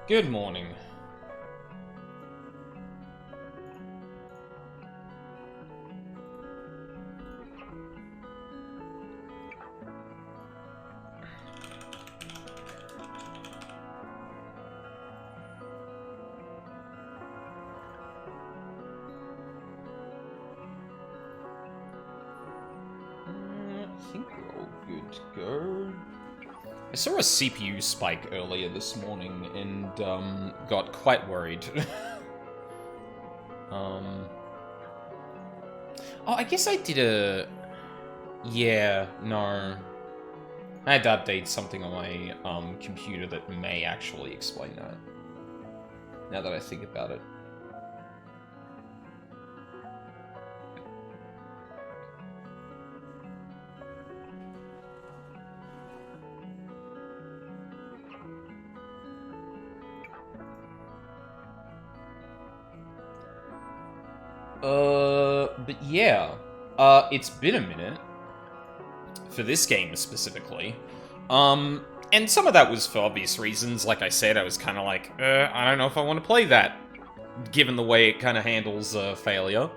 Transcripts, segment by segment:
Good morning. I think we're all good to go. I saw a CPU spike earlier this morning and got quite worried. Oh, I guess I did a... Yeah, no. I had to update something on my computer that may actually explain that. Now that I think about it. But yeah. It's been a minute. For this game, specifically. And some of that was for obvious reasons. Like I said, I was kind of like, I don't know if I want to play that. Given the way it kind of handles failure.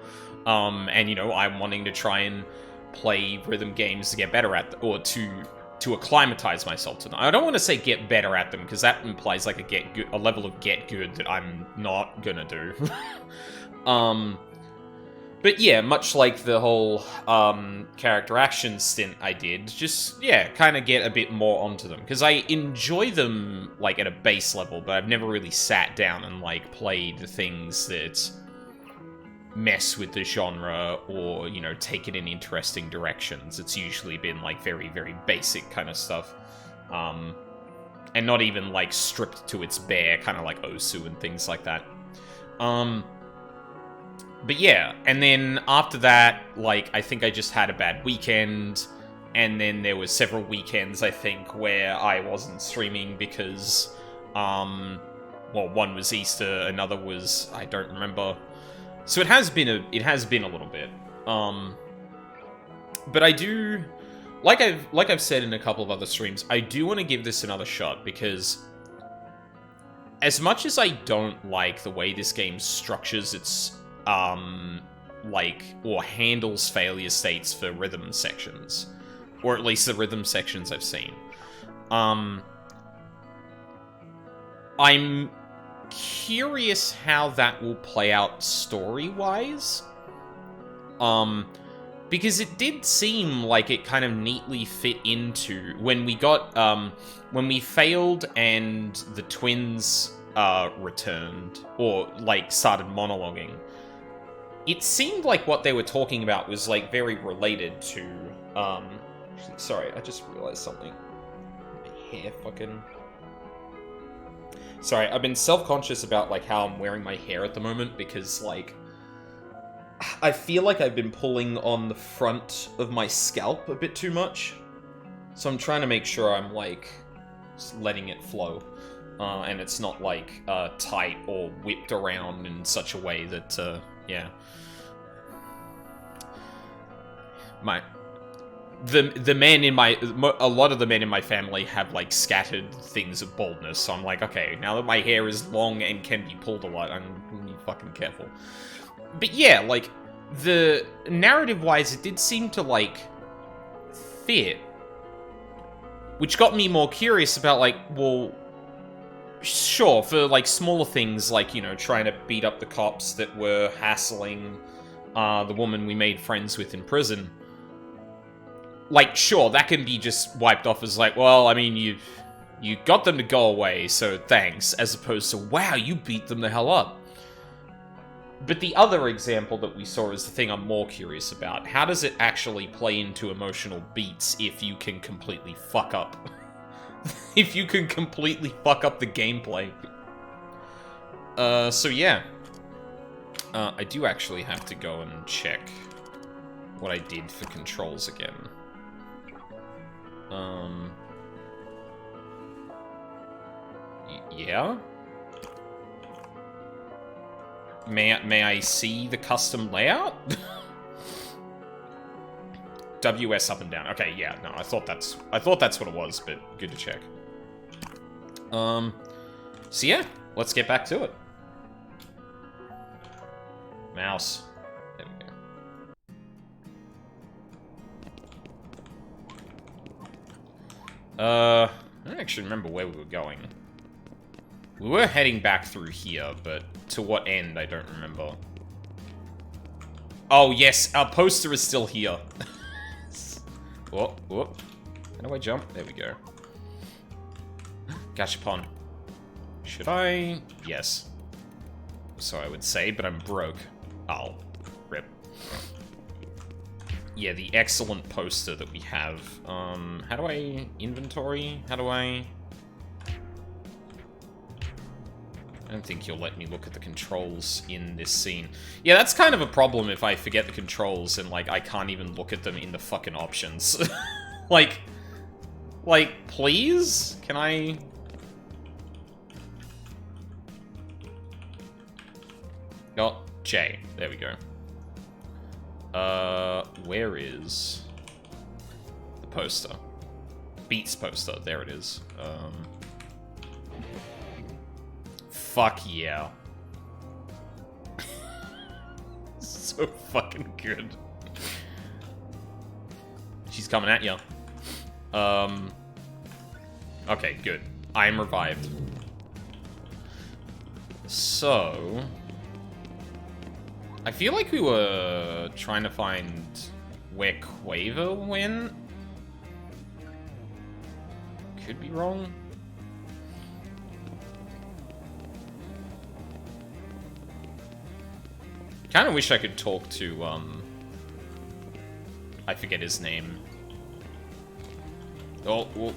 And, you know, I'm wanting to try and play rhythm games to get better at them. Or to acclimatize myself to them. I don't want to say get better at them, because that implies like a level of get good that I'm not gonna do. But yeah, much like the whole character action stint I did, just, yeah, kind of get a bit more onto them. Because I enjoy them, like, at a base level, but I've never really sat down and, like, played things that mess with the genre or, you know, take it in interesting directions. It's usually been, like, very, very basic kind of stuff. And not even, like, stripped to its bare, kind of like Osu and things like that. But yeah, and then after that, like, I think I just had a bad weekend, and then there was several weekends, I think, where I wasn't streaming because, well, one was Easter, another was, I don't remember. So it has been a little bit. But I do, like I've said in a couple of other streams, I do want to give this another shot, because as much as I don't like the way this game structures its or handles failure states for rhythm sections, or at least the rhythm sections I've seen. I'm curious how that will play out story-wise. Because it did seem like it kind of neatly fit into when we got, when we failed and the twins, returned, or, like, started monologuing. It seemed like what they were talking about was, like, very related to, sorry, I just realized something. My hair fucking... Sorry, I've been self-conscious about, like, how I'm wearing my hair at the moment, because, like, I feel like I've been pulling on the front of my scalp a bit too much. So I'm trying to make sure I'm, like, just letting it flow. And it's not, like, tight or whipped around in such a way that, yeah. The men in my... A lot of the men in my family have, like, scattered things of baldness, so I'm like, okay, now that my hair is long and can be pulled a lot, I'm gonna be fucking careful. But yeah, like, the narrative-wise, it did seem to, like, fit. Which got me more curious about, like, well... Sure, for, like, smaller things, like, you know, trying to beat up the cops that were hassling the woman we made friends with in prison. Like, sure, that can be just wiped off as, like, well, I mean, you got them to go away, so thanks, as opposed to, wow, you beat them the hell up. But the other example that we saw is the thing I'm more curious about. How does it actually play into emotional beats if you can completely fuck up? If you can completely fuck up the gameplay. So yeah. I do actually have to go and check what I did for controls again. Yeah? May I see the custom layout? WS up and down. Okay, yeah, no, I thought that's what it was, but good to check. So yeah, let's get back to it. Mouse. There we go. I don't actually remember where we were going. We were heading back through here, but to what end, I don't remember. Oh, yes, our poster is still here. Whoop, whoop. How do I jump? There we go. Gachapon. Should I? Yes. So I would say, but I'm broke. Oh, rip. Yeah, the excellent poster that we have. How do I inventory? How do I don't think you'll let me look at the controls in this scene. Yeah, that's kind of a problem if I forget the controls and, like, I can't even look at them in the fucking options. Like, please? Can I? Oh, J. There we go. Where is the poster? Beats poster. There it is. Fuck yeah. So fucking good. She's coming at you. Okay, good. I am revived. So I feel like we were trying to find where Quaver went. Could be wrong. Kinda wish I could talk to, I forget his name. Oh, oh.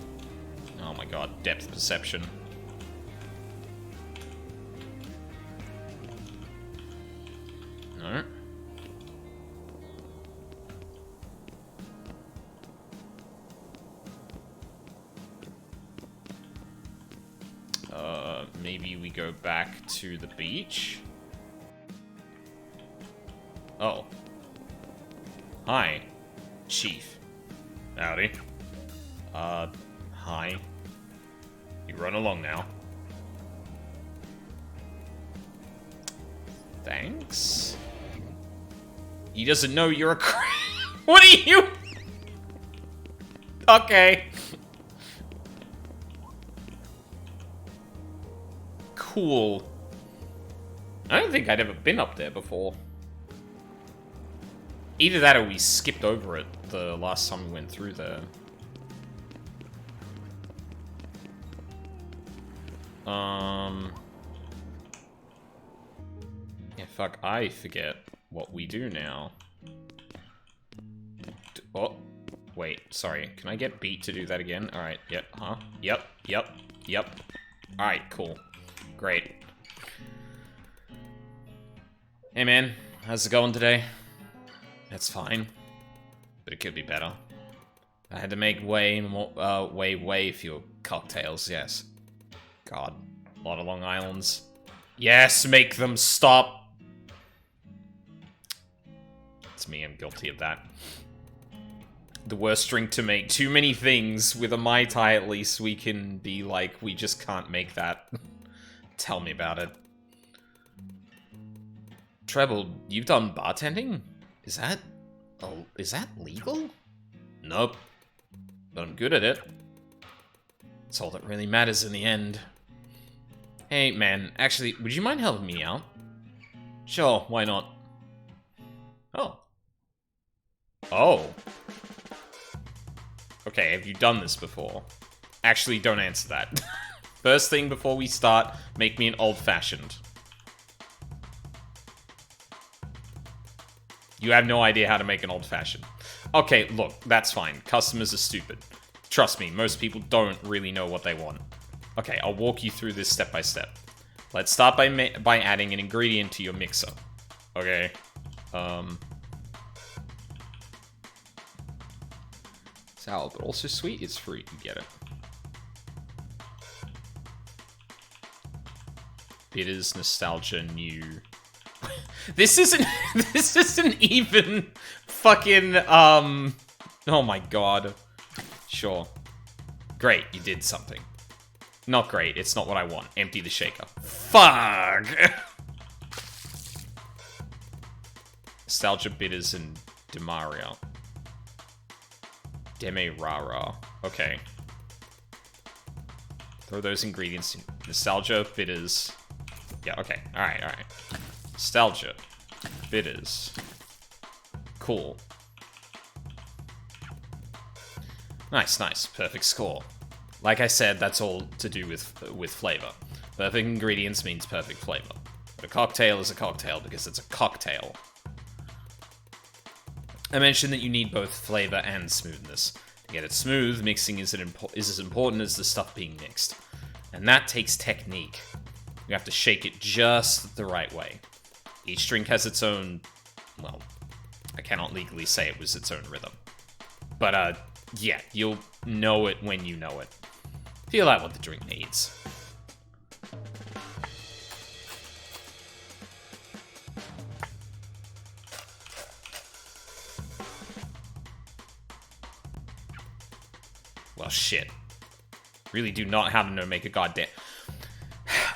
Oh my god, depth perception. No. Maybe we go back to the beach? Oh. Hi, Chief. Howdy. Hi. You run along now. Thanks. He doesn't know you're a What are you? Okay. Cool. I don't think I'd ever been up there before. Either that or we skipped over it the last time we went through there. Yeah, fuck, I forget what we do now. Oh, wait, sorry. Can I get Beat to do that again? Alright, yep, huh? Yep. Alright, cool. Great. Hey man, how's it going today? That's fine, but it could be better. I had to make way fewer cocktails, yes. God, a lot of Long Islands. Yes, make them stop! It's me, I'm guilty of that. The worst drink to make. Too many things. With a Mai Tai, at least, we can be like, we just can't make that. Tell me about it. Treble, you've done bartending? Is that legal? Nope. But I'm good at it. It's all that really matters in the end. Hey, man, actually, would you mind helping me out? Sure, why not? Oh. Oh. Okay, have you done this before? Actually, don't answer that. First thing before we start, make me an old-fashioned. You have no idea how to make an old-fashioned. Okay, look, that's fine. Customers are stupid. Trust me, most people don't really know what they want. Okay, I'll walk you through this step by step. Let's start by adding an ingredient to your mixer. Okay. Sour, but also sweet. It's free. You get it. Bitters, nostalgia, new. This isn't even fucking, oh my god. Sure. Great, you did something. Not great. It's not what I want. Empty the shaker. Fuck! Nostalgia Bitters and Demaria. Demerara. Okay. Throw those ingredients in. Nostalgia, bitters. Yeah, okay. Alright, alright. Nostalgia. Bitters. Cool. Nice, nice. Perfect score. Like I said, that's all to do with flavor. Perfect ingredients means perfect flavor. But a cocktail is a cocktail because it's a cocktail. I mentioned that you need both flavor and smoothness. To get it smooth, mixing is as important as the stuff being mixed. And that takes technique. You have to shake it just the right way. Each drink has its own... well, I cannot legally say it was its own rhythm. But, yeah, you'll know it when you know it. Feel out what the drink needs. Well, shit. Really do not have to make a goddamn...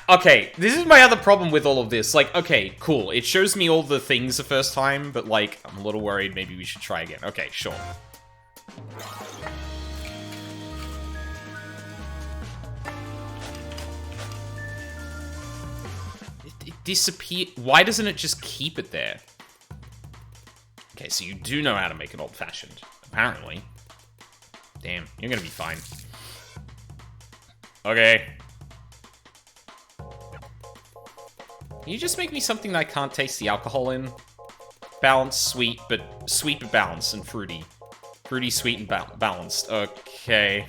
Okay, this is my other problem with all of this. Like, okay, cool. It shows me all the things the first time, but, like, I'm a little worried. Maybe we should try again. Okay, sure. It disappeared. Why doesn't it just keep it there? Okay, so you do know how to make an old-fashioned, apparently. Damn, you're gonna be fine. Okay. Can you just make me something that I can't taste the alcohol in? Balanced, sweet but balanced, and fruity. Fruity, sweet, and balanced. Okay.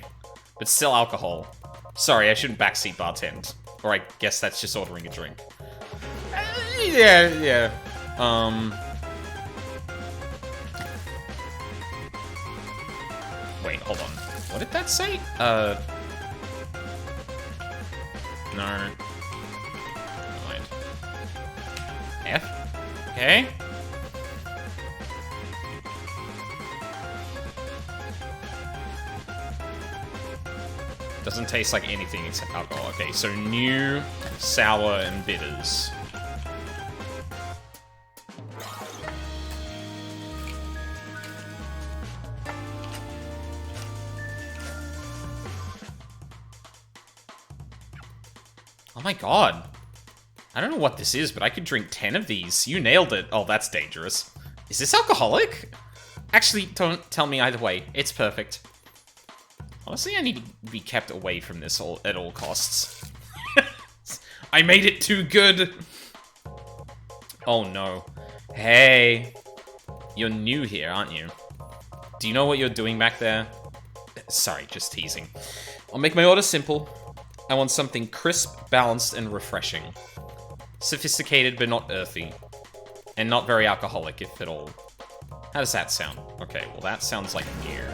But still alcohol. Sorry, I shouldn't backseat bartend. Or I guess that's just ordering a drink. Yeah. Wait, hold on. What did that say? No. Never mind. F? Okay. Doesn't taste like anything except alcohol. Okay, so new, sour, and bitters. Oh my god. I don't know what this is, but I could drink 10 of these. You nailed it. Oh, that's dangerous. Is this alcoholic? Actually, don't tell me either way. It's perfect. Honestly, I need to be kept away from this at all costs. I made it too good. Oh no. Hey. You're new here, aren't you? Do you know what you're doing back there? Sorry, just teasing. I'll make my order simple. I want something crisp, balanced, and refreshing. Sophisticated, but not earthy. And not very alcoholic, if at all. How does that sound? Okay, well that sounds like beer.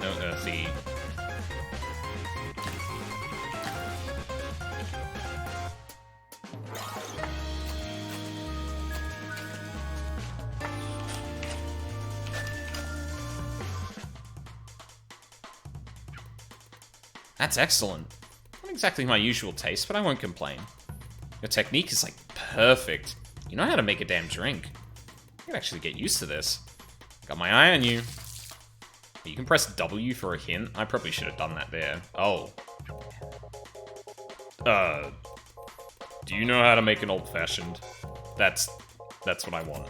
No earthy. That's excellent. Not exactly my usual taste, but I won't complain. Your technique is, like, perfect. You know how to make a damn drink. I can actually get used to this. Got my eye on you. You can press W for a hint. I probably should have done that there. Oh. Do you know how to make an old-fashioned? That's what I want.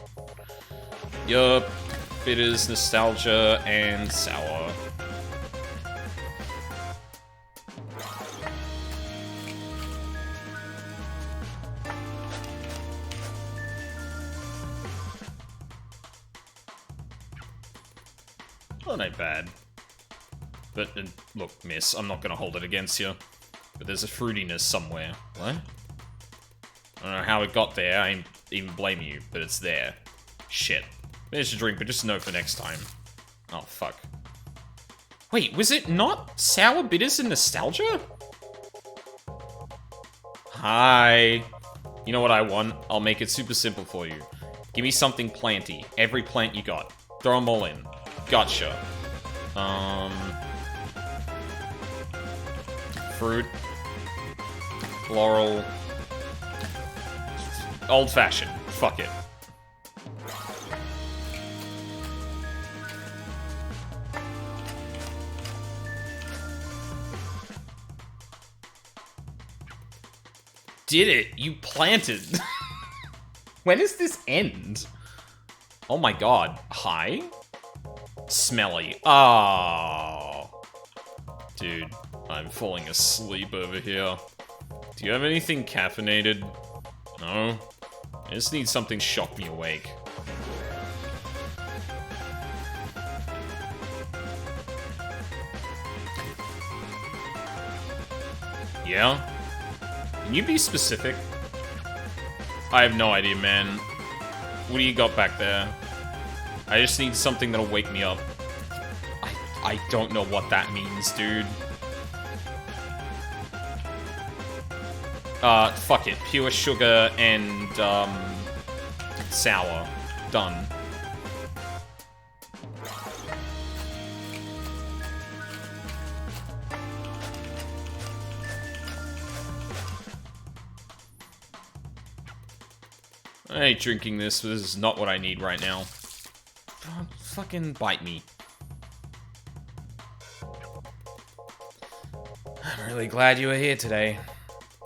Yup. Bitters, nostalgia, and sour. Well, not bad. But, look, miss, I'm not gonna hold it against you. But there's a fruitiness somewhere. What? I don't know how it got there, I ain't even blaming you, but it's there. Shit. Finish your drink, but just know for next time. Oh, fuck. Wait, was it not sour bitters and nostalgia? Hi. You know what I want? I'll make it super simple for you. Give me something planty. Every plant you got. Throw them all in. Gotcha. Fruit. Floral. Old-fashioned. Fuck it. Did it! You planted! When does this end? Oh my god. Hi? Smelly. Oh. Dude, I'm falling asleep over here. Do you have anything caffeinated? No? I just need something to shock me awake. Yeah? Can you be specific? I have no idea, man. What do you got back there? I just need something that'll wake me up. I don't know what that means, dude. Fuck it. Pure sugar and, sour. Done. I ain't drinking this, but this is not what I need right now. Oh, fucking bite me. I'm really glad you were here today.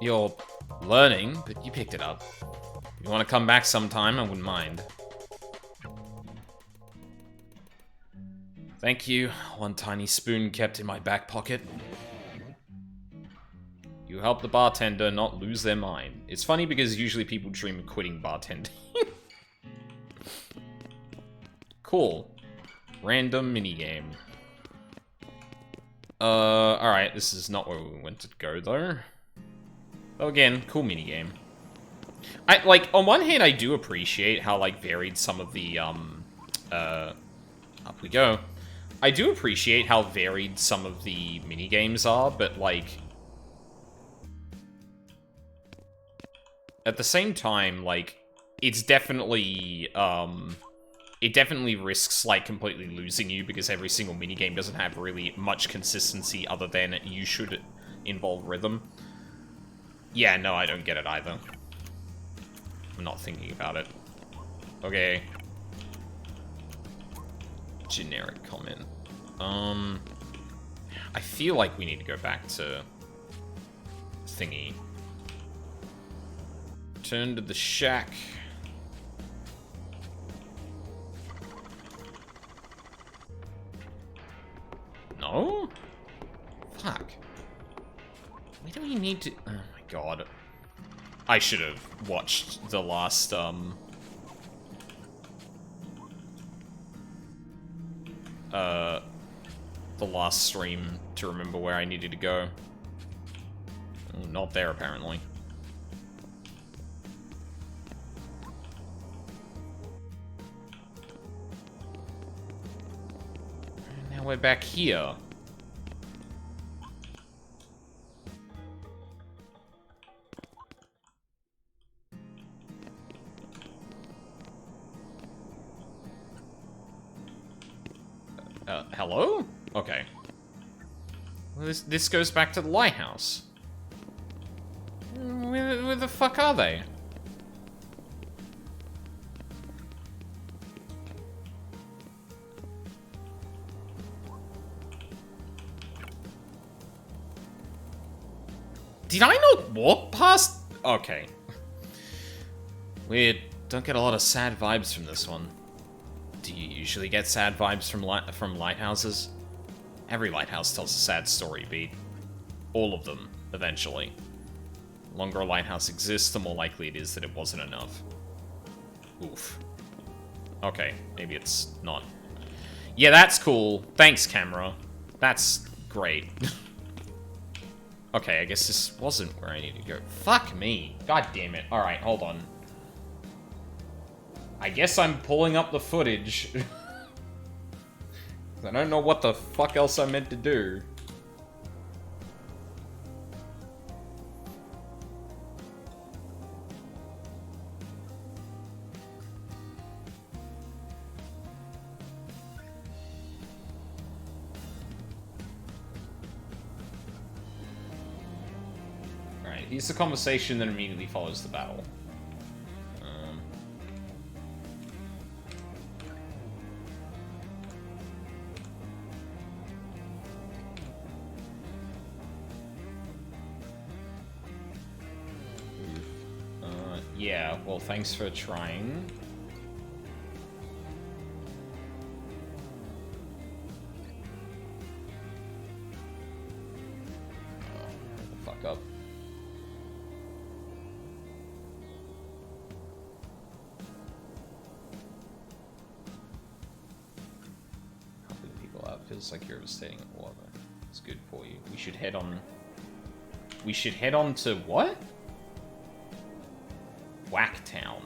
You're learning, but you picked it up. If you want to come back sometime, I wouldn't mind. Thank you. One tiny spoon kept in my back pocket. You help the bartender not lose their mind. It's funny because usually people dream of quitting bartending. Cool. Random minigame. Alright, this is not where we went to go, though. Oh, again, cool minigame. On one hand, I do appreciate how, varied some of the, up we go. I do appreciate how varied some of the minigames are, but, at the same time, it's definitely, it definitely risks, completely losing you because every single minigame doesn't have really much consistency other than you should involve rhythm. Yeah, no, I don't get it either. I'm not thinking about it. Okay. Generic comment. I feel like we need to go back to thingy. Return to the shack. No? Fuck. Where do we need to... Oh my god. I should have watched the last, the last stream to remember where I needed to go. Oh, not there, apparently. And now we're back here. Hello? Okay. Well, this goes back to the lighthouse. Where the fuck are they? Did I not walk past? Okay. Weird. Don't get a lot of sad vibes from this one. Do you usually get sad vibes from lighthouses? Every lighthouse tells a sad story, Beat. All of them, eventually. The longer a lighthouse exists, the more likely it is that it wasn't enough. Oof. Okay, maybe it's not. Yeah, that's cool. Thanks, camera. That's great. Okay, I guess this wasn't where I needed to go. Fuck me. God damn it. Alright, hold on. I guess I'm pulling up the footage. I don't know what the fuck else I meant to do. Alright, here's the conversation that immediately follows the battle. Yeah, well, thanks for trying. Fuck up. Helping people out feels like you're overstating it. Whatever. It's good for you. We should head on... We should head on to what? Whacktown.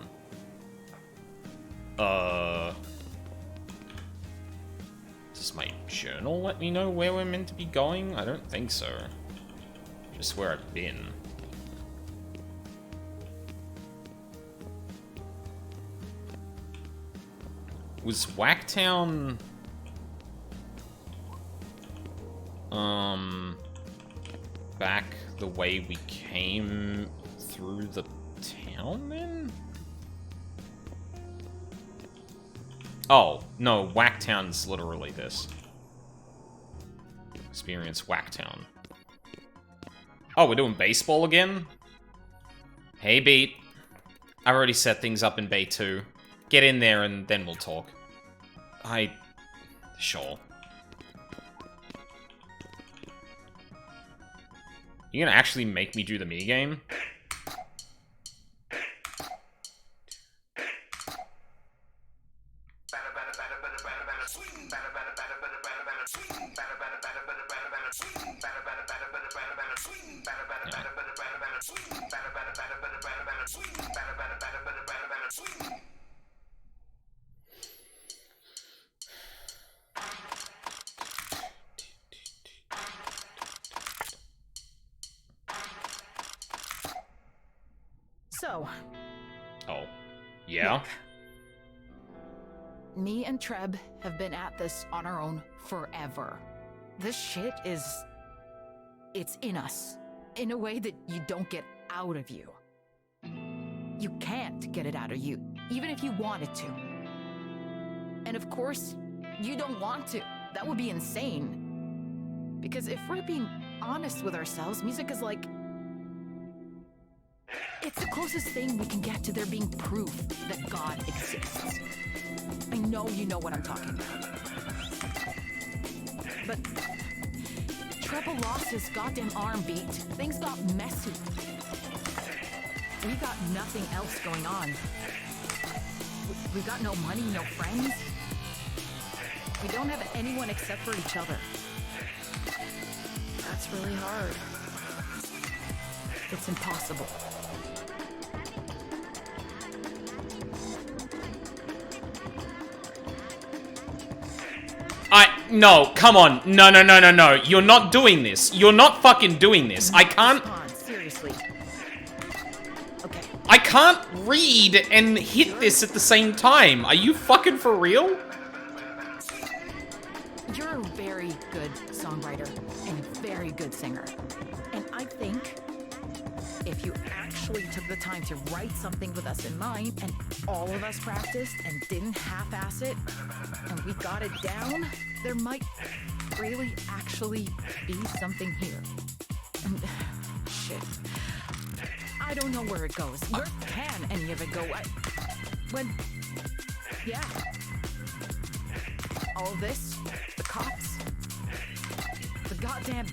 Does my journal let me know where we're meant to be going? I don't think so. Just where I've been. Was Whacktown... back the way we came through the town, then? Oh, no, Whacktown's literally this. Experience Whacktown. Oh, we're doing baseball again? Hey, Beat. I've already set things up in Bay 2. Get in there and then we'll talk. Sure. You gonna actually make me do the minigame? So. Oh. Yeah? Look, me and Treb have been at this on our own forever. This shit is... It's in us. In a way that you don't get out of you. You can't get it out of you, even if you wanted to. And of course, you don't want to. That would be insane. Because if we're being honest with ourselves, music is like... It's the closest thing we can get to there being proof that God exists. I know you know what I'm talking about. But Treble lost his goddamn arm, Beat. Things got messy. We got nothing else going on. We've got no money, no friends. We don't have anyone except for each other. That's really hard. It's impossible. No, come on. No. You're not doing this. You're not fucking doing this. I can't... Seriously. Okay. I can't read and hit this at the same time. Are you fucking for real? You're a very good songwriter and a very good singer. And I think if you actually took the time to write something with us in mind, and all of us practiced and didn't half-ass it, and we got it down, there might really actually be something here. And, shit. I don't know where it goes. Where can any of it go? Yeah. All of this, the cops, the goddamn,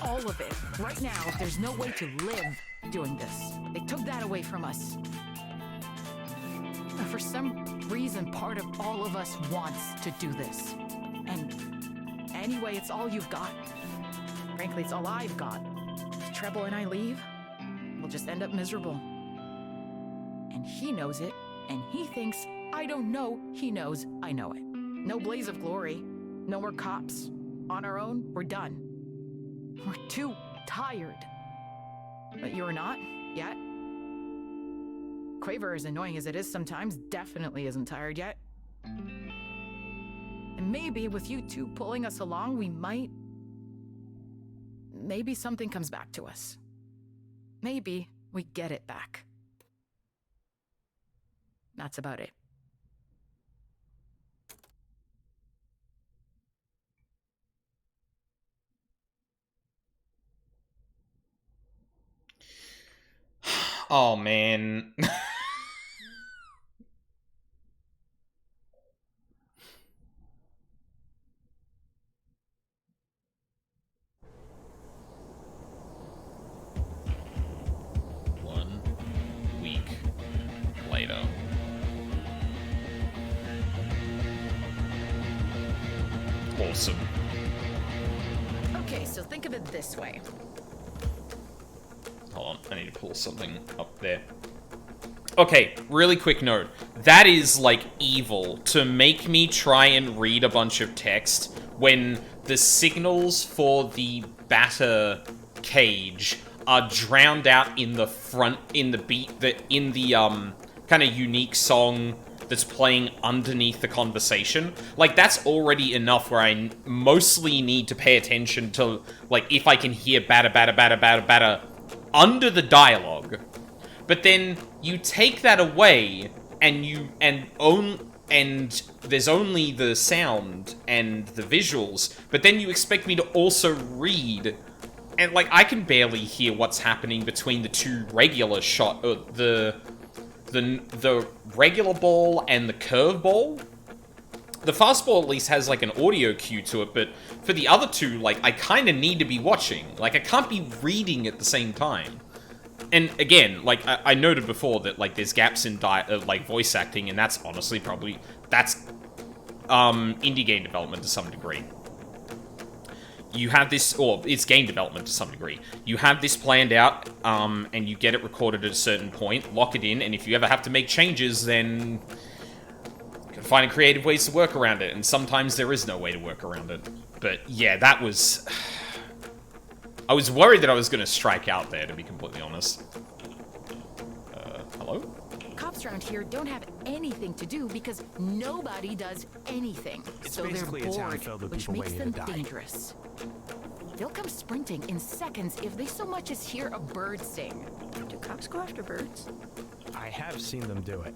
all of it. Right now, there's no way to live doing this. They took that away from us. For some reason, part of all of us wants to do this. And anyway, it's all you've got. Frankly, it's all I've got. If Treble and I leave, we'll just end up miserable. And he knows it, and he thinks I don't know he knows I know it. No blaze of glory. No more cops. On our own, we're done. We're too tired. But you're not, yet. Quaver, as annoying as it is sometimes, definitely isn't tired yet. And maybe with you two pulling us along, we might... Maybe something comes back to us. maybe we get it back. That's about it. Oh, man. One week later. Awesome. Okay, so think of it this way. Hold on, I need to pull something up there. Okay, really quick note. That is, like, evil to make me try and read a bunch of text when the signals for the batter cage are drowned out in the front, in the beat, in the, kind of unique song that's playing underneath the conversation. Like, that's already enough where I mostly need to pay attention to, like, if I can hear batter, batter, batter, batter, batter under the dialogue. But then you take that away, and there's only the sound and the visuals, but then you expect me to also read, and, like, I can barely hear what's happening between the two regular shot, the regular ball and the curve ball. The fastball at least has, like, an audio cue to it, but for the other two, like, I kind of need to be watching. Like, I can't be reading at the same time. And again, like, I noted before that, like, there's gaps in, like, voice acting, and that's honestly probably, that's, indie game development to some degree. You have this, or it's game development to some degree. You have this planned out, and you get it recorded at a certain point, lock it in, and if you ever have to make changes, then you can find creative ways to work around it, and sometimes there is no way to work around it. But yeah, that was... I was worried that I was going to strike out there, to be completely honest. Hello? Cops around here don't have anything to do because nobody does anything. It's so they're basically a town bored, filled with which people makes waiting them to die. dangerous. They'll come sprinting in seconds if they so much as hear a bird sing. Do cops go after birds? I have seen them do it.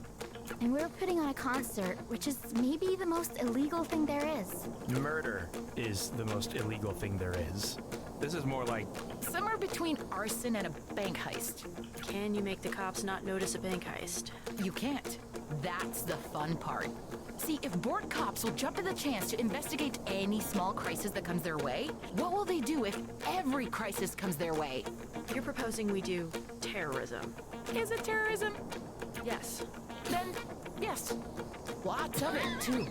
And we're putting on a concert, which is maybe the most illegal thing there is. Murder is the most illegal thing there is. This is more like... Somewhere between arson and a bank heist. Can you make the cops not notice a bank heist? You can't. That's the fun part. See, if bored cops will jump at the chance to investigate any small crisis that comes their way, what will they do if every crisis comes their way? You're proposing we do terrorism. Is it terrorism? Yes. Then, yes. Lots of it, too.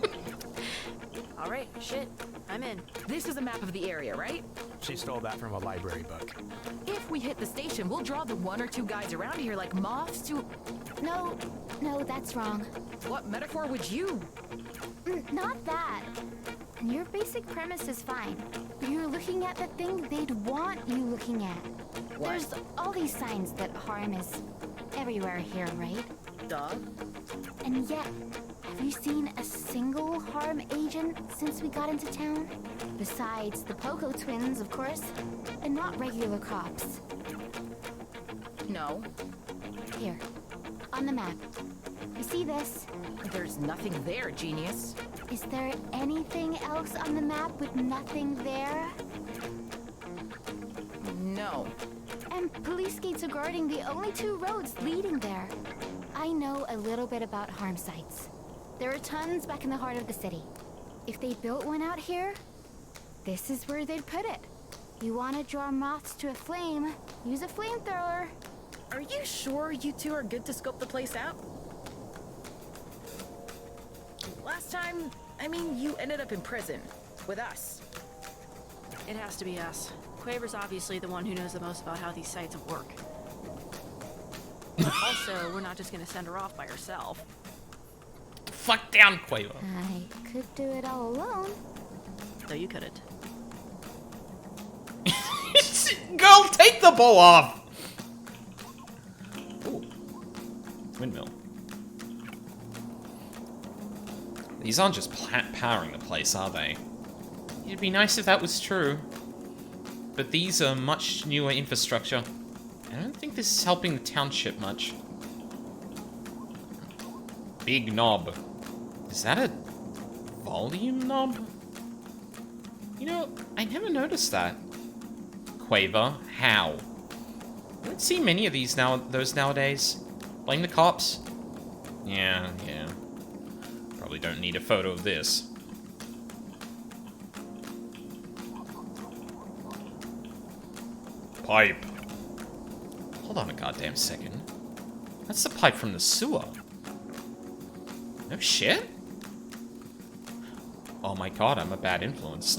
All right, shit. I'm in. This is a map of the area, right? She stole that from a library book. If we hit the station, we'll draw the one or two guys around here like moths to... No, that's wrong. What metaphor would you... Not that. And your basic premise is fine. But you're looking at the thing they'd want you looking at. What? There's all these signs that harm is everywhere here, right? Duh. And yet, have you seen a single harm agent since we got into town? Besides the Poco twins, of course, and not regular cops. No. Here, on the map. You see this? There's nothing there, genius. Is there anything else on the map with nothing there? No. And police gates are guarding the only two roads leading there. I know a little bit about harm sites. There are tons back in the heart of the city. If they built one out here, this is where they'd put it. You want to draw moths to a flame, use a flamethrower. Are you sure you two are good to scope the place out? Last time, I mean, you ended up in prison. With us. It has to be us. Quaver's obviously the one who knows the most about how these sites work. Also, we're not just gonna send her off by herself. Fuck down, Quavo. I could do it all alone. No, you couldn't. Girl, take the ball off! Ooh. Windmill. These aren't just powering the place, are they? It'd be nice if that was true. But these are much newer infrastructure. I don't think think this is helping the township much. Big knob. Is that a volume knob? You know, I never noticed that. Quaver, how? I don't see many of these nowadays. Blame the cops? Yeah. Probably don't need a photo of this. Pipe. Hold on a goddamn second. That's the pipe from the sewer. No shit? Oh my god, I'm a bad influence.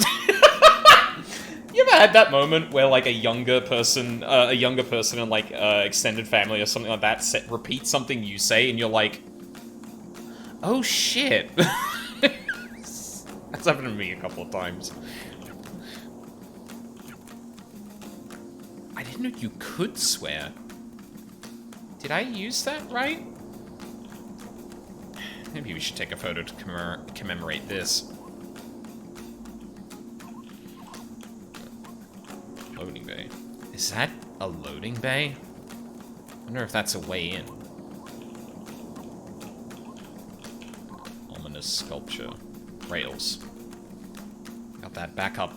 You ever had that moment where, like, a younger person in, like, extended family or something like that repeats something you say, and you're like, oh shit. That's happened to me a couple of times. I didn't know you could swear. Did I use that right? Maybe we should take a photo to commemorate this. Loading bay. Is that a loading bay? I wonder if that's a way in. Ominous sculpture. Rails. Got that back up,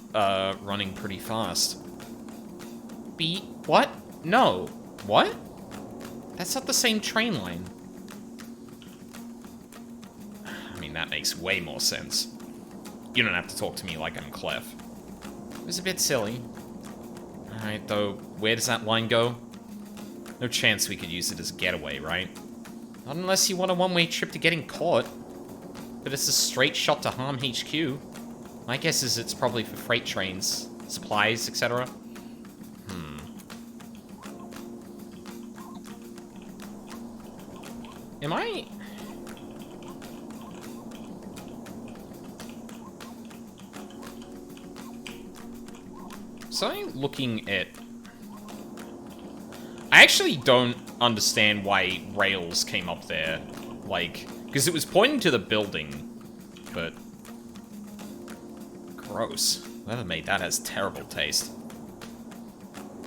running pretty fast. What? No. What? That's not the same train line. I mean, that makes way more sense. You don't have to talk to me like I'm Clef. It was a bit silly. Alright, though, where does that line go? No chance we could use it as a getaway, right? Not unless you want a one-way trip to getting caught. But it's a straight shot to Harm HQ. My guess is it's probably for freight trains, supplies, etc. Am I... So I'm looking at... I actually don't understand why rails came up there. Like, because it was pointing to the building, but... Gross. Whoever made that has terrible taste.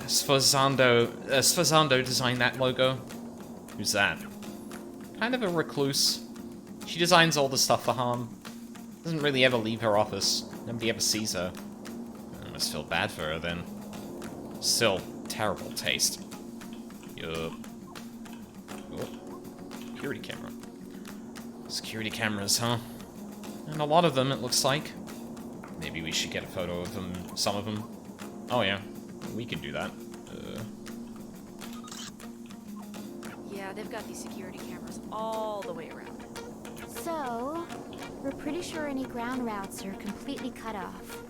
Sforzando designed that logo. Who's that? Kind of a recluse. She designs all the stuff for Harm. Doesn't really ever leave her office. Nobody ever sees her. I must feel bad for her then. Still, terrible taste. Yup. Oh. Security camera. Security cameras, huh? And a lot of them, it looks like. Maybe we should get a photo of them, some of them. Oh yeah, we can do that. Yeah, they've got these security cameras all the way around. So, we're pretty sure any ground routes are completely cut off.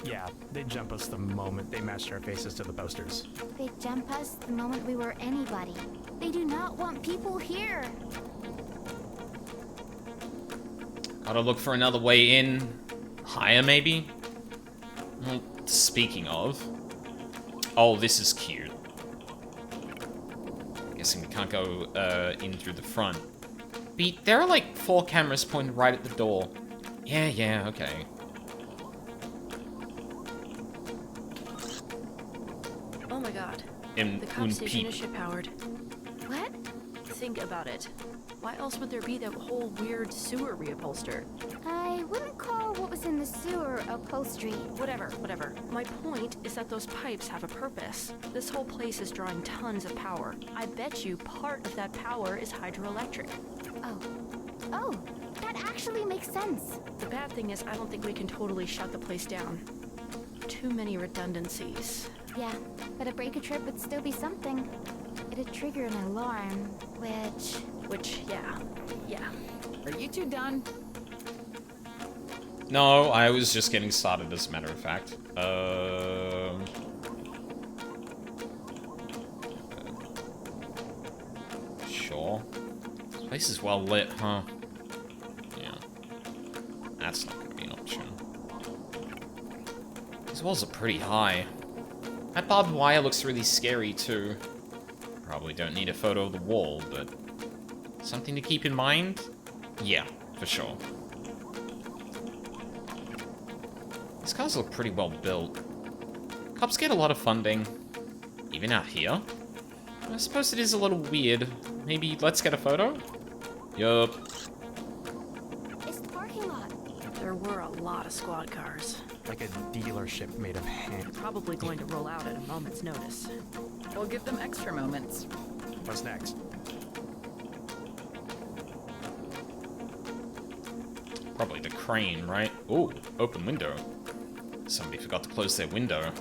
Yeah, they'd jump us the moment they matched our faces to the posters. They'd jump us the moment we were anybody. They do not want people here. Gotta look for another way in. Higher, maybe? Well, speaking of... Oh, this is cute. Guessing we can't go in through the front. But there are like 4 cameras pointed right at the door. Yeah, okay. Oh my god. In The cop station Peep. is ship-powered. What? Think about it. Why else would there be that whole weird sewer reupholster? I wouldn't call what was in the sewer upholstery. Whatever. My point is that those pipes have a purpose. This whole place is drawing tons of power. I bet you part of that power is hydroelectric. Oh, that actually makes sense. The bad thing is I don't think we can totally shut the place down. Too many redundancies. Yeah, but a breaker trip would still be something. It'd trigger an alarm, which, yeah. Are you two done? No, I was just getting started, as a matter of fact. Sure. This place is well lit, huh? Yeah. That's not gonna be an option. These walls are pretty high. That barbed wire looks really scary, too. Probably don't need a photo of the wall, but... something to keep in mind? Yeah, for sure. These cars look pretty well built. Cops get a lot of funding. Even out here. I suppose it is a little weird. Maybe let's get a photo? Yup. It's the parking lot. There were a lot of squad cars. Like a dealership made of hand. Probably going to roll out at a moment's notice. We'll give them extra moments. What's next? Probably the crane, right? Ooh, open window. Somebody forgot to close their window.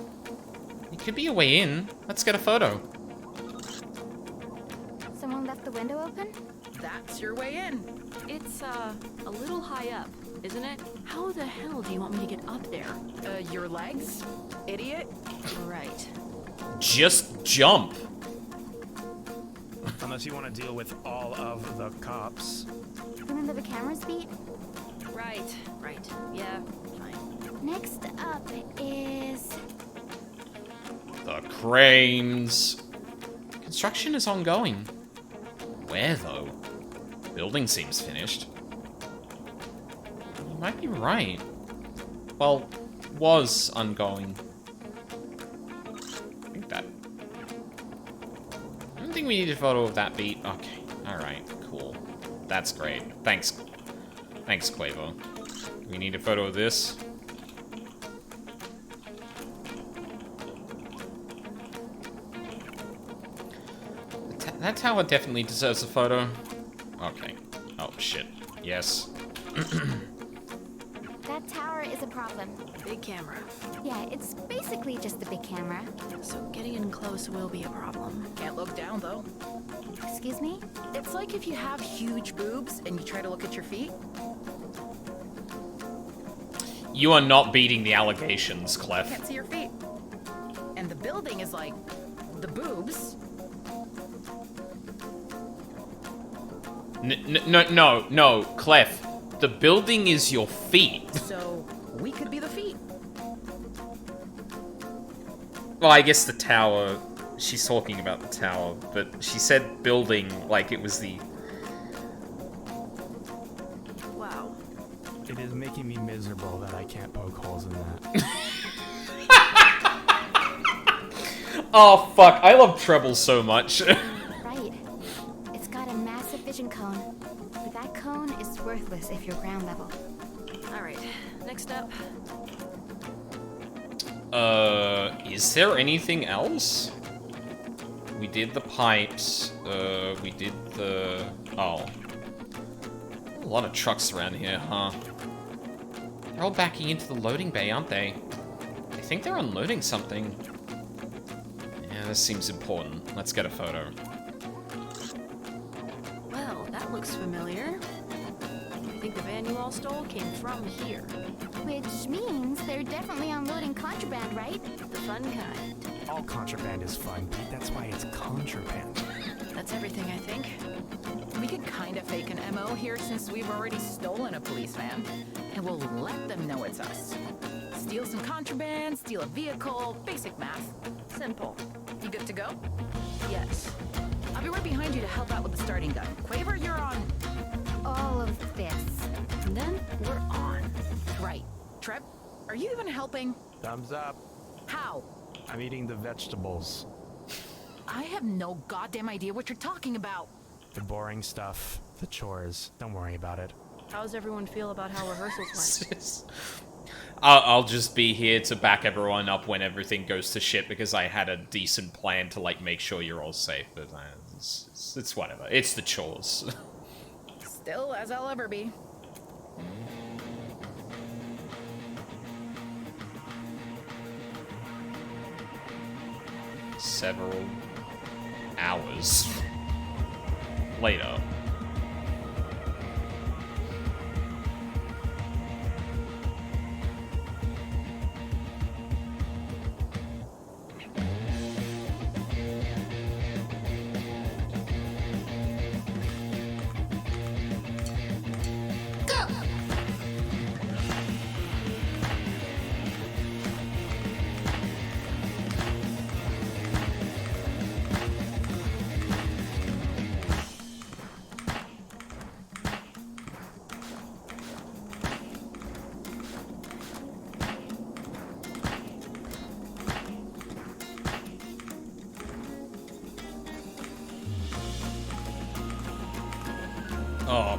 It could be a way in. Let's get a photo. Someone left the window open? That's your way in. It's, a little high up, isn't it? How the hell do you want me to get up there? Your legs? Idiot? Right. Just jump. Unless you want to deal with all of the cops. Remember the camera's beat? Right. Yeah, fine. Next up is... The cranes. Construction is ongoing. Where, though? Building seems finished. You might be right. Well, was ongoing. I think that... I don't think we need a photo of that beat. Okay, alright, cool. That's great. Thanks, Quavo. We need a photo of this. That tower definitely deserves a photo. Okay. Oh, shit. Yes. That tower is a problem. Big camera. Yeah, it's basically just a big camera. So getting in close will be a problem. Can't look down, though. Excuse me? It's like if you have huge boobs and you try to look at your feet. You are not beating the allegations, Clef. Can't see your feet. And the building is like the boobs. No, Clef. The building is your feet. So we could be the feet. Well, I guess the tower... She's talking about the tower, but she said building like it was the... Wow. It is making me miserable that I can't poke holes in that. Oh, fuck. I love Treble so much. Right. It's got a massive vision cone. But that cone is worthless if you're ground level. Alright, next up. Is there anything else? We did the pipes, we did the... Oh. A lot of trucks around here, huh? They're all backing into the loading bay, aren't they? I think they're unloading something. Yeah, this seems important. Let's get a photo. Well, that looks familiar. I think the van you all stole came from here. Which means they're definitely unloading contraband, right? The fun kind. All contraband is fun, Pete. That's why it's contraband. That's everything, I think. We could kind of fake an MO here since we've already stolen a police van. And we'll let them know it's us. Steal some contraband, steal a vehicle, basic math. Simple. You good to go? Yes. I'll be right behind you to help out with the starting gun. Quaver, you're on. All of this. And then we're on. Right. Trev, are you even helping? Thumbs up. How? I'm eating the vegetables. I have no goddamn idea what you're talking about. The boring stuff. The chores. Don't worry about it. How does everyone feel about how rehearsals went? I'll just be here to back everyone up when everything goes to shit because I had a decent plan to, like, make sure you're all safe. But it's whatever. It's the chores. Still, as I'll ever be. Several hours later. Oh,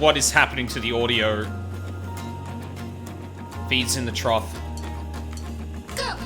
what is happening to the audio? Feeds in the trough. Go!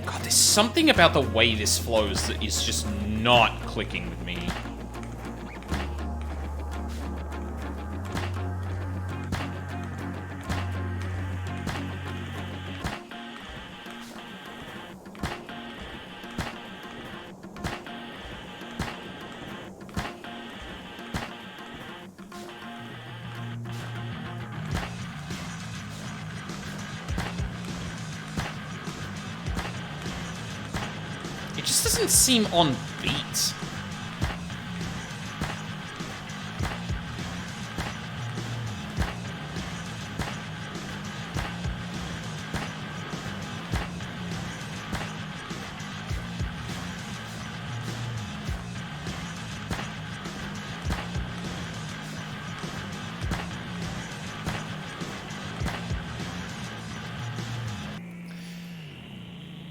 God, there's something about the way this flows that is just not clicking with me. It just doesn't seem on beat.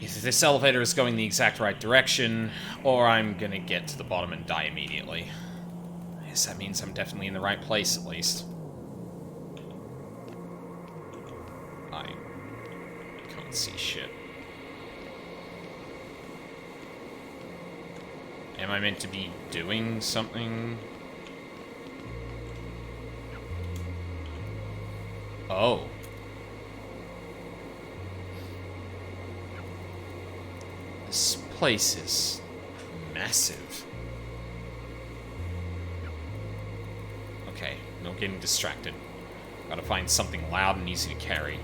Either this elevator is going the exact right direction, or I'm gonna get to the bottom and die immediately. I guess that means I'm definitely in the right place, at least. I can't see shit. Am I meant to be doing something? Oh. This place is massive. Okay, not getting distracted. Gotta find something loud and easy to carry.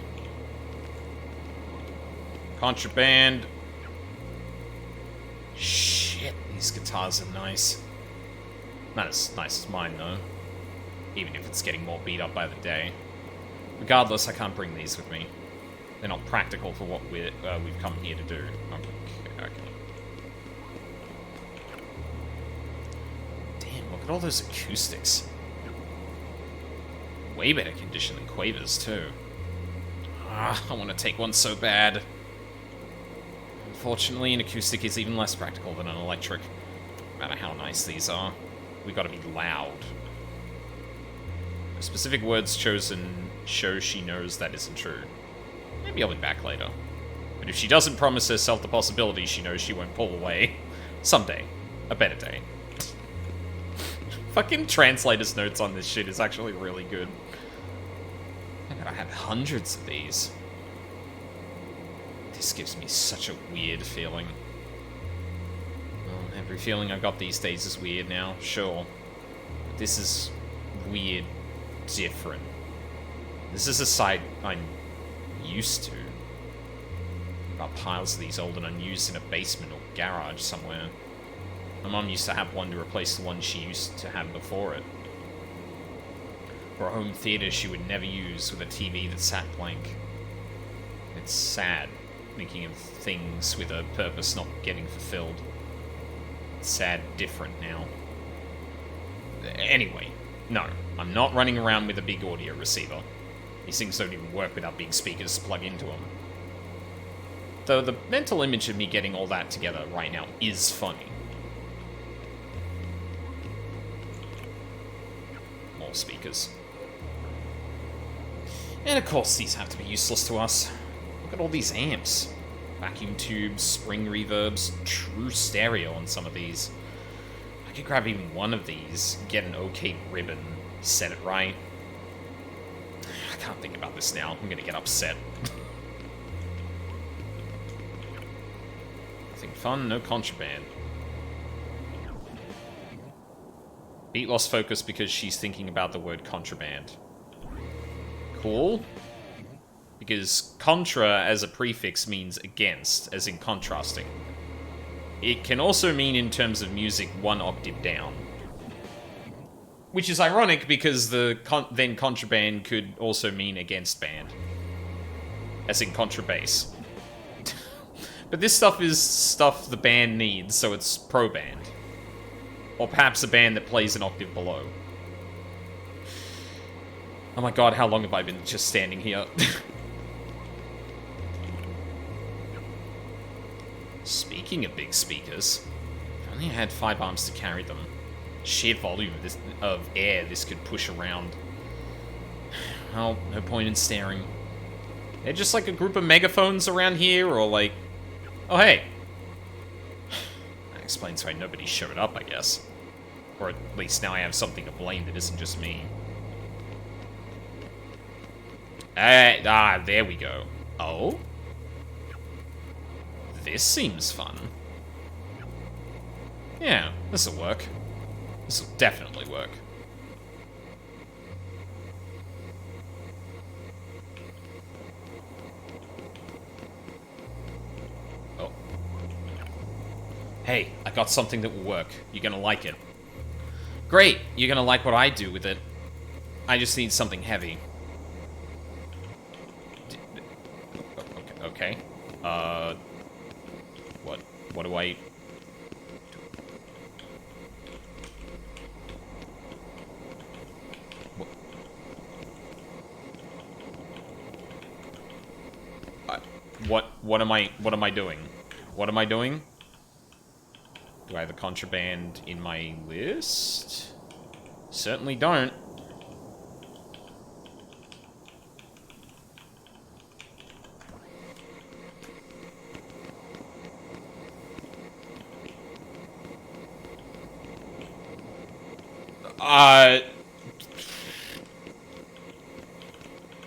Contraband. Shit, these guitars are nice. Not as nice as mine, though. Even if it's getting more beat up by the day. Regardless, I can't bring these with me. They're not practical for what we've come here to do. Okay. Damn, look at all those acoustics. Way better condition than Quaver's, too. Ah, I want to take one so bad. Unfortunately, an acoustic is even less practical than an electric. No matter how nice these are, we gotta be loud. The specific words chosen show she knows that isn't true. Maybe I'll be back later. But if she doesn't promise herself the possibility, she knows she won't pull away. Someday. A better day. Fucking translator's notes on this shit is actually really good. I have hundreds of these. This gives me such a weird feeling. Well, every feeling I've got these days is weird now, sure. But this is weird, different. This is a side I'm used to. Got piles of these old and unused in a basement or garage somewhere. My mum used to have one to replace the one she used to have before it. Or a home theater she would never use with a TV that sat blank. It's sad, thinking of things with a purpose not getting fulfilled. It's sad different now. Anyway, no, I'm not running around with a big audio receiver. These things don't even work without big speakers to plug into them. Though the mental image of me getting all that together right now is funny. More speakers. And of course these have to be useless to us. Look at all these amps. Vacuum tubes, spring reverbs, true stereo on some of these. I could grab even one of these, get an okay ribbon, set it right. I can't think about this now. I'm gonna get upset. Nothing fun, no contraband. Beat lost focus because she's thinking about the word contraband. Cool. Because contra as a prefix means against, as in contrasting. It can also mean in terms of music one octave down. Which is ironic because then contraband could also mean against band. As in contrabass. But this stuff is stuff the band needs, so it's pro band. Or perhaps a band that plays an octave below. Oh my god, how long have I been just standing here? Speaking of big speakers, if only I had 5 arms to carry them. Sheer volume of air this could push around. Well, no point in staring. They're just like a group of megaphones around here, or like... Oh, hey! That explains why nobody showed up, I guess. Or at least now I have something to blame that isn't just me. There we go. Oh? This seems fun. Yeah, this'll work. This'll definitely work. Oh. Hey, I got something that will work. You're gonna like it. Great, you're gonna like what I do with it. I just need something heavy. Okay. What do I... What am I doing? What am I doing? Do I have a contraband in my list? Certainly don't.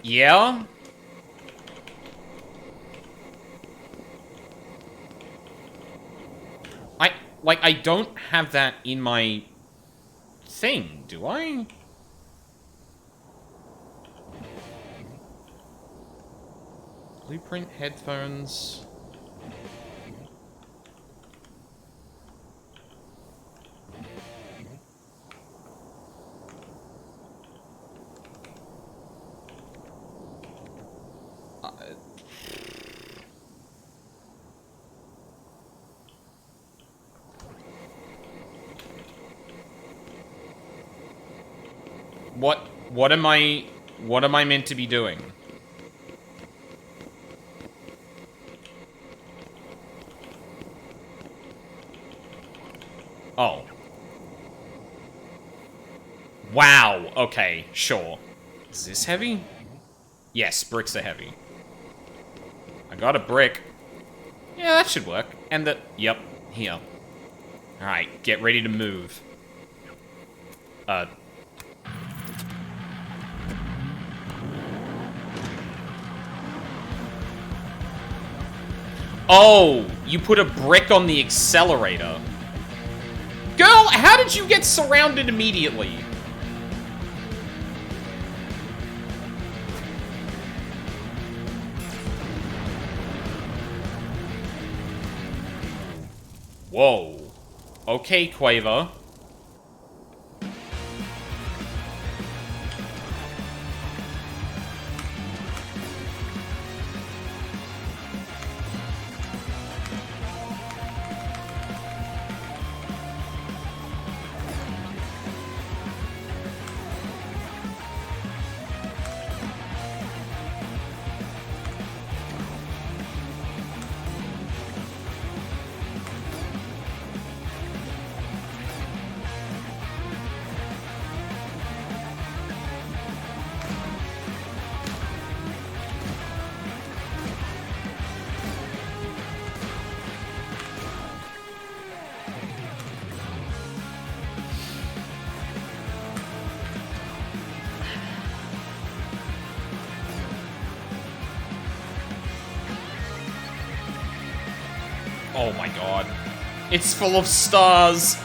Yeah? I don't have that in my thing, do I? Blueprint, headphones... What am I meant to be doing? Oh. Wow, okay, sure. Is this heavy? Yes, bricks are heavy. I got a brick. Yeah, that should work. And the... Yep, here. Alright, get ready to move. Oh, you put a brick on the accelerator. Girl, how did you get surrounded immediately? Whoa. Okay, Quaver. Oh my god. It's full of stars!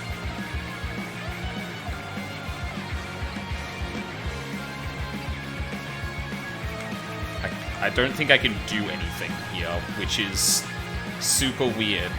I don't think I can do anything here, which is super weird.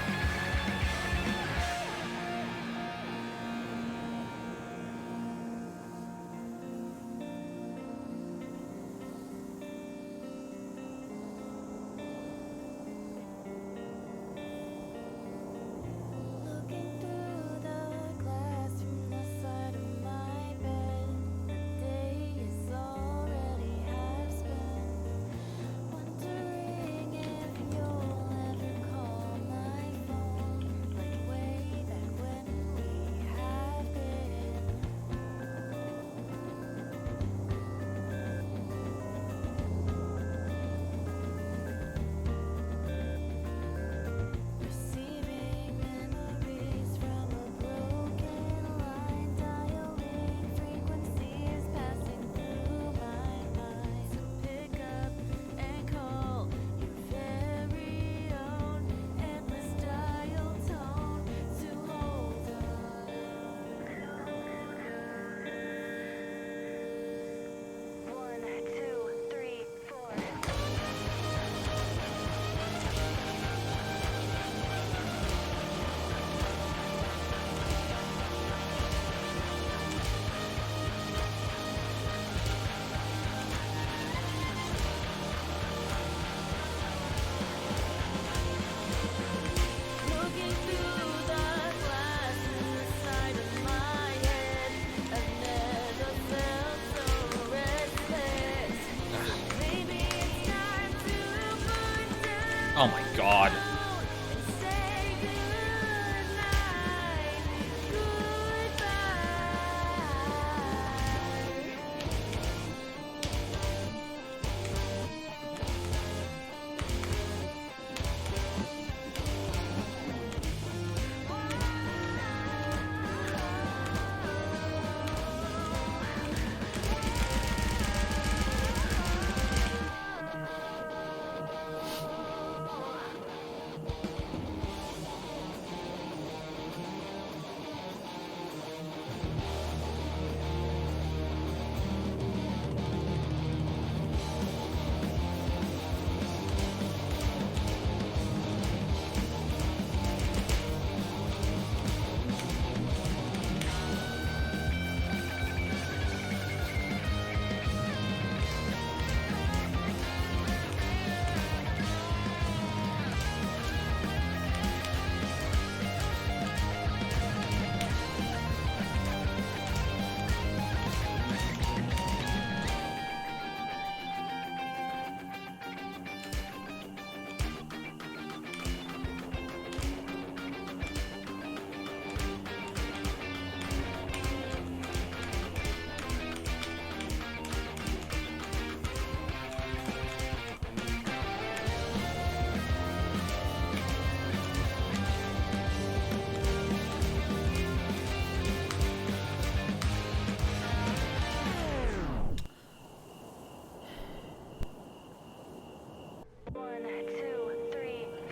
Oh my god.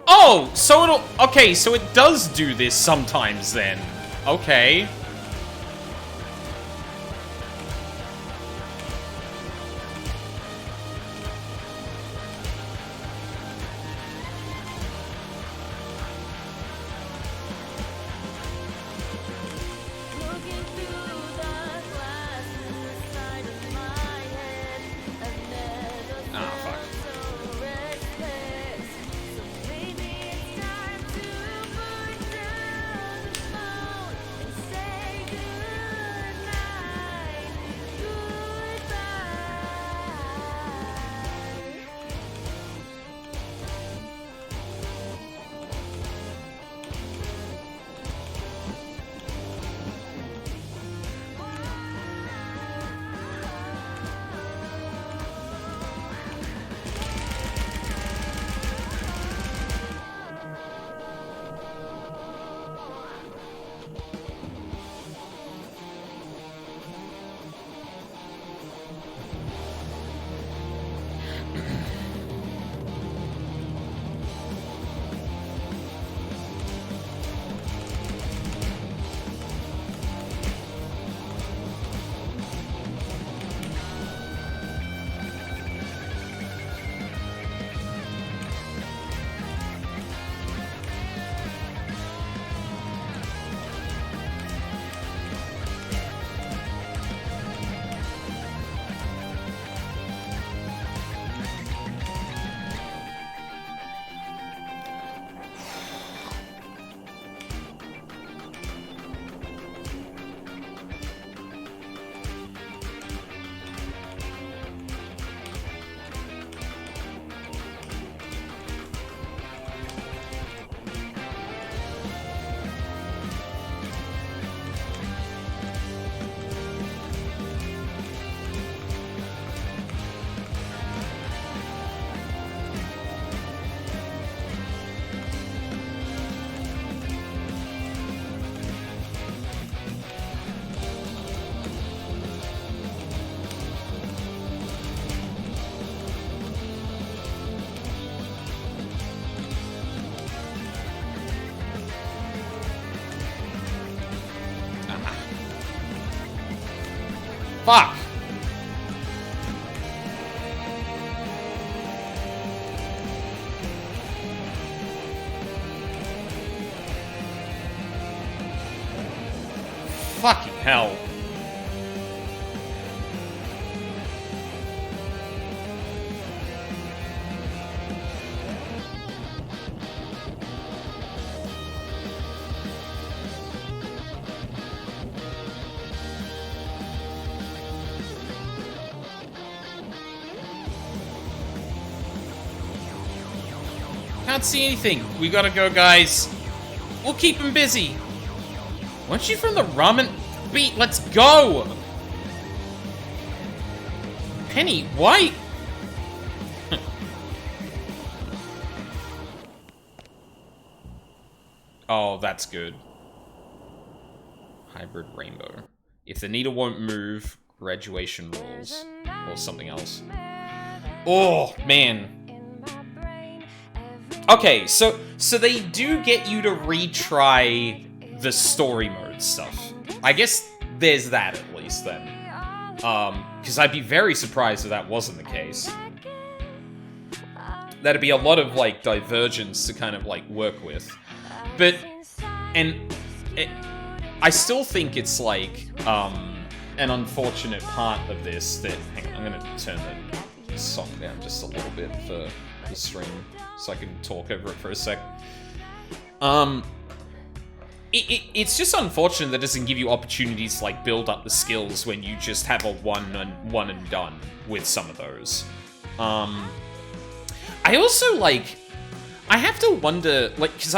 Oh, so it'll... Okay, so it does do this sometimes then. Okay. Fuck! Fucking hell. Can't see anything. We gotta go, guys. We'll keep him busy. Weren't you from the ramen beat? Let's go! Penny, why? Oh, that's good. Hybrid rainbow. If the needle won't move, graduation rules. Or something else. Oh, man. Okay, so they do get you to retry the story mode stuff. I guess there's that at least then. Because I'd be very surprised if that wasn't the case. That'd be a lot of, like, divergence to kind of, like, work with. But, I still think it's, like, an unfortunate part of this that... Hang on, I'm gonna turn the song down just a little bit for the stream, so I can talk over it for a sec. It's just unfortunate that it doesn't give you opportunities to, like, build up the skills when you just have a one and done with some of those. I also, like, I have to wonder, like, because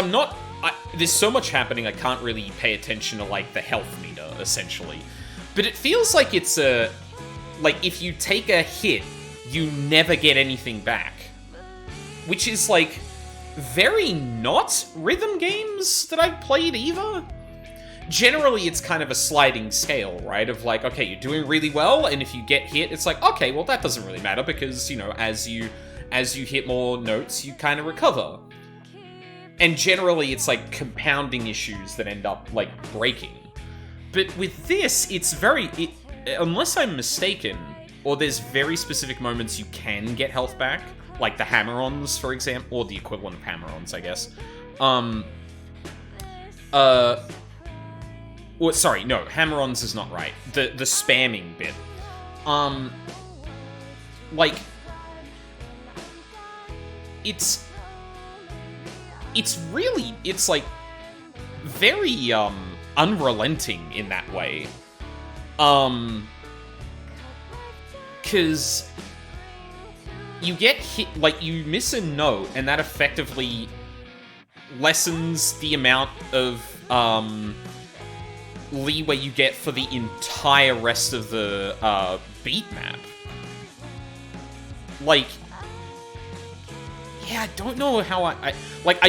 there's so much happening, I can't really pay attention to, like, the health meter, essentially. But it feels like it's like, if you take a hit, you never get anything back. Which is, like, very not rhythm games that I've played either. Generally, it's kind of a sliding scale, right? Of like, okay, you're doing really well, and if you get hit, it's like, okay, well, that doesn't really matter, because, you know, as you hit more notes, you kind of recover. And generally, it's like compounding issues that end up, like, breaking. But with this, it's unless I'm mistaken, or there's very specific moments you can get health back, like the hammer-ons, for example, or the equivalent of hammer-ons, I guess. Well, sorry, no, hammer-ons is not right. The spamming bit. Like, it's really, it's like very unrelenting in that way. Cause you get hit, like, you miss a note, and that effectively lessens the amount of leeway you get for the entire rest of the beat map. Like, yeah, I don't know how I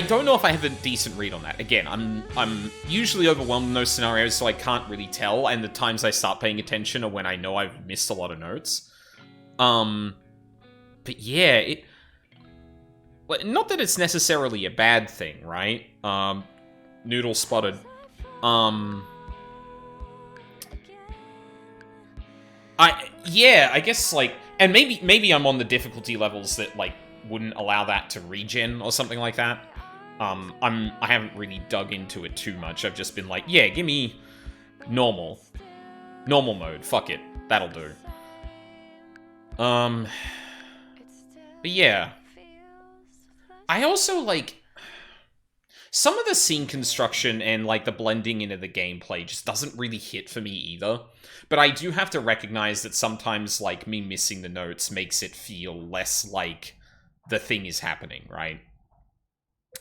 don't know if I have a decent read on that. Again, I'm usually overwhelmed in those scenarios, so I can't really tell, and the times I start paying attention are when I know I've missed a lot of notes. But yeah, not that it's necessarily a bad thing, right? Noodle spotted. I guess, like, and maybe I'm on the difficulty levels that, like, wouldn't allow that to regen or something like that. I haven't really dug into it too much. I've just been like, yeah, give me normal mode. Fuck it, that'll do. But yeah, I also, like, some of the scene construction and, like, the blending into the gameplay just doesn't really hit for me either. But I do have to recognize that sometimes, like, me missing the notes makes it feel less like the thing is happening, right?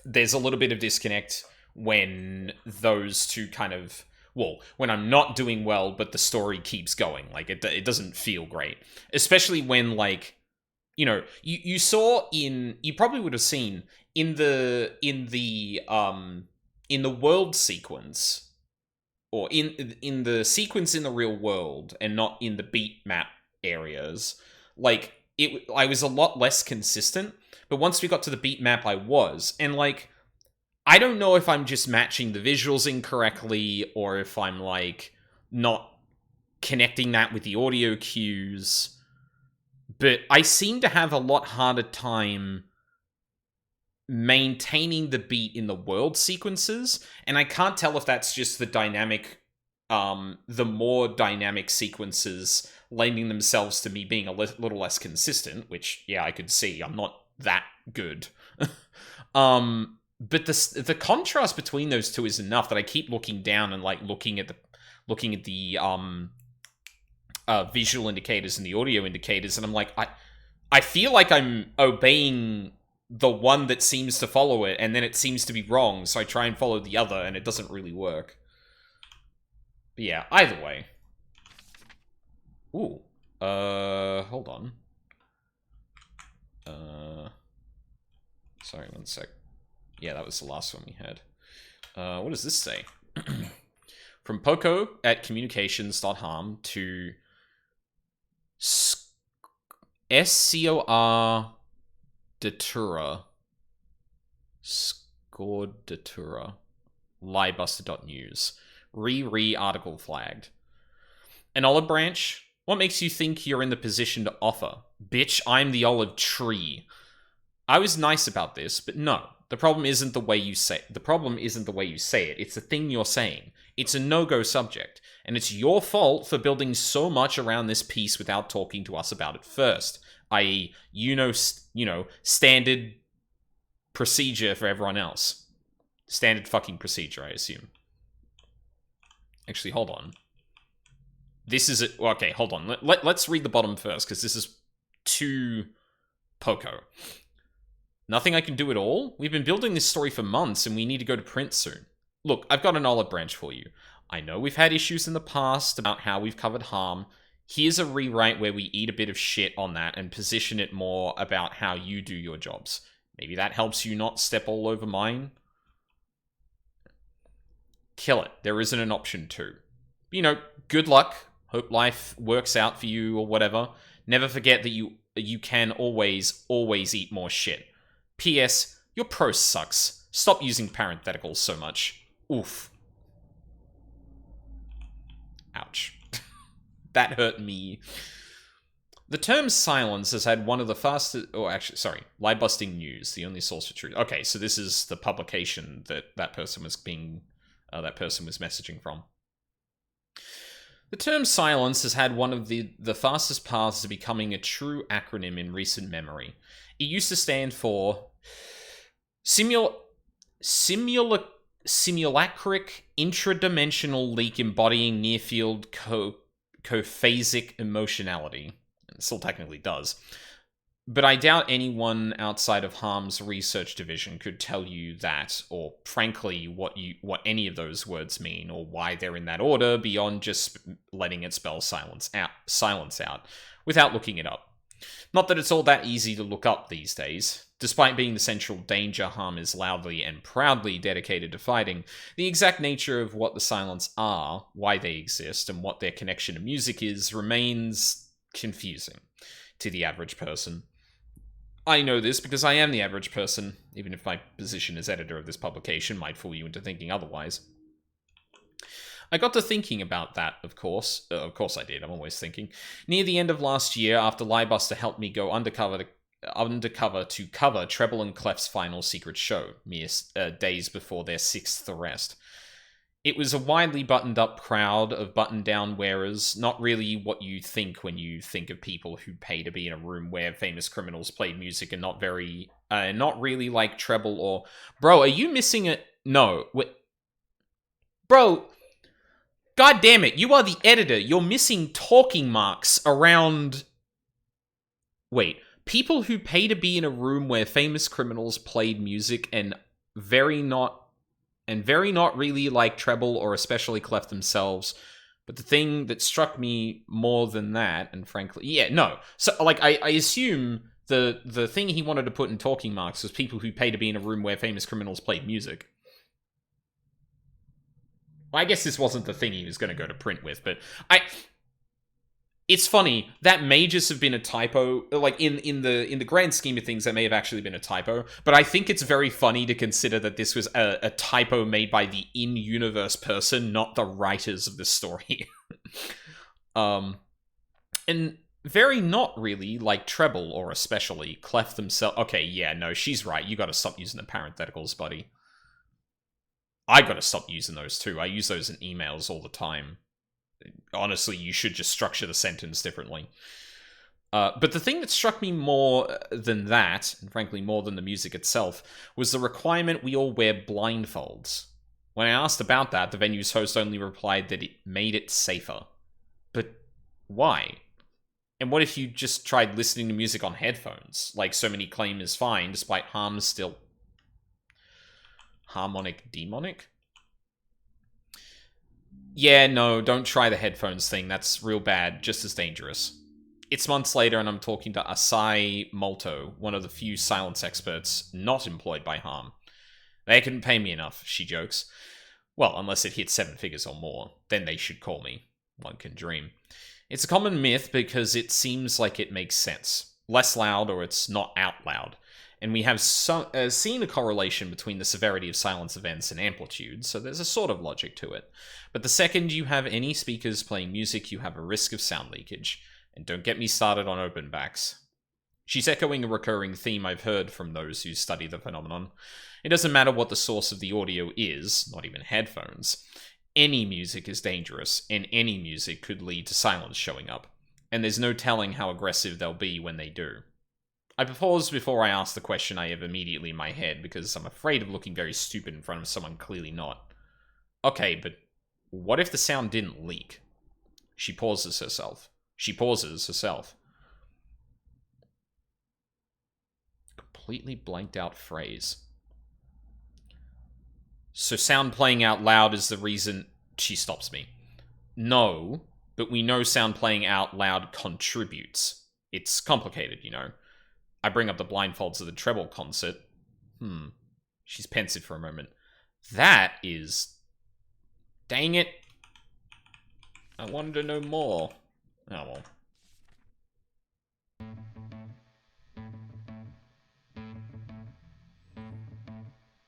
There's a little bit of disconnect when those two kind of... Well, when I'm not doing well, but the story keeps going. Like, it doesn't feel great. Especially when, like, you know, you saw in... You probably would have seen in the world sequence, or in the sequence in the real world, and not in the beat map areas, like, I was a lot less consistent, but once we got to the beat map, I was. And, like, I don't know if I'm just matching the visuals incorrectly, or if I'm, like, not connecting that with the audio cues, but I seem to have a lot harder time maintaining the beat in the world sequences, and I can't tell if that's just the dynamic, the more dynamic sequences lending themselves to me being a little less consistent, which, yeah, I could see. I'm not that good. But the contrast between those two is enough that I keep looking down and, like, looking at the visual indicators and the audio indicators, and I'm like, I feel like I'm obeying the one that seems to follow it, and then it seems to be wrong, so I try and follow the other, and it doesn't really work. But yeah, either way. Ooh. Hold on. Sorry, one sec. Yeah, that was the last one we had. What does this say? From Poco at communications.harm to SCOR Datura. Scored Datura. Liebuster.news. Article flagged. An olive branch? What makes you think you're in the position to offer? Bitch, I'm the olive tree. I was nice about this, but no. The problem isn't the way you say it. It's the thing you're saying. It's a no-go subject, and it's your fault for building so much around this piece without talking to us about it first. I.e., standard procedure for everyone else. Standard fucking procedure, I assume. Actually, hold on. This is it. Okay, hold on. Let's read the bottom first, because this is too Poco. Nothing I can do at all? We've been building this story for months, and we need to go to print soon. Look, I've got an olive branch for you. I know we've had issues in the past about how we've covered harm. Here's a rewrite where we eat a bit of shit on that and position it more about how you do your jobs. Maybe that helps you not step all over mine? Kill it. There isn't an option to. Good luck. Hope life works out for you or whatever. Never forget that you can always eat more shit. P.S. Your prose sucks. Stop using parentheticals so much. Oof. Ouch. That hurt me. The term silence has had one of the fastest... Lie-busting news, the only source for truth. Okay, so this is the publication that person was messaging from. The term silence has had one of the fastest paths to becoming a true acronym in recent memory. It used to stand for simulacric intradimensional leak embodying near-field cophasic emotionality. It still technically does. But I doubt anyone outside of Harm's research division could tell you that, or frankly, what any of those words mean, or why they're in that order, beyond just letting it spell silence out, without looking it up. Not that it's all that easy to look up these days. Despite being the central danger Harm is loudly and proudly dedicated to fighting, the exact nature of what the silence are, why they exist, and what their connection to music is, remains confusing to the average person. I know this because I am the average person, even if my position as editor of this publication might fool you into thinking otherwise. I got to thinking about that, of course. Of course I did, I'm always thinking. Near the end of last year, after Liebuster helped me go undercover to cover Treble and Clef's final secret show, mere days before their 6th arrest. It was a widely buttoned-up crowd of button-down wearers, not really what you think when you think of people who pay to be in a room where famous criminals played music and not really like Treble or... Bro, are you missing it? No. Bro, god damn it, you are the editor. You're missing talking marks around... Wait, people who pay to be in a room where famous criminals played music and very not really like Treble or especially Clef themselves. But the thing that struck me more than that, and frankly... Yeah, no. So, I assume the thing he wanted to put in talking marks was people who pay to be in a room where famous criminals played music. Well, I guess this wasn't the thing he was going to go to print with, but it's funny, that may just have been a typo. Like, in the grand scheme of things, that may have actually been a typo. But I think it's very funny to consider that this was a typo made by the in-universe person, not the writers of the story. And very not really like Treble, or especially Clef themselves. Okay, yeah, no, she's right. You gotta stop using the parentheticals, buddy. I gotta stop using those too. I use those in emails all the time. Honestly, you should just structure the sentence differently. But the thing that struck me more than that, and frankly more than the music itself, was the requirement we all wear blindfolds. When I asked about that, the venue's host only replied that it made it safer. But why? And what if you just tried listening to music on headphones, like so many claim is fine, despite harm's still harmonic demonic? Yeah, no, don't try the headphones thing. That's real bad, just as dangerous. It's months later and I'm talking to Asai Molto, one of the few silence experts not employed by harm. They couldn't pay me enough, she jokes. Well, unless it hits 7 figures or more, then they should call me. One can dream. It's a common myth because it seems like it makes sense. Less loud or it's not out loud. And we have seen a correlation between the severity of silence events and amplitude, so there's a sort of logic to it. But the second you have any speakers playing music, you have a risk of sound leakage. And don't get me started on open backs. She's echoing a recurring theme I've heard from those who study the phenomenon. It doesn't matter what the source of the audio is, not even headphones. Any music is dangerous, and any music could lead to silence showing up. And there's no telling how aggressive they'll be when they do. I paused before I asked the question I have immediately in my head, because I'm afraid of looking very stupid in front of someone clearly not. Okay, but what if the sound didn't leak? She pauses herself. Completely blanked out phrase. So sound playing out loud is the reason... She stops me. No, but we know sound playing out loud contributes. It's complicated, you know. I bring up the blindfolds of the treble concert. She's pensive for a moment. That is... Dang it. I wanted to know more. Oh well.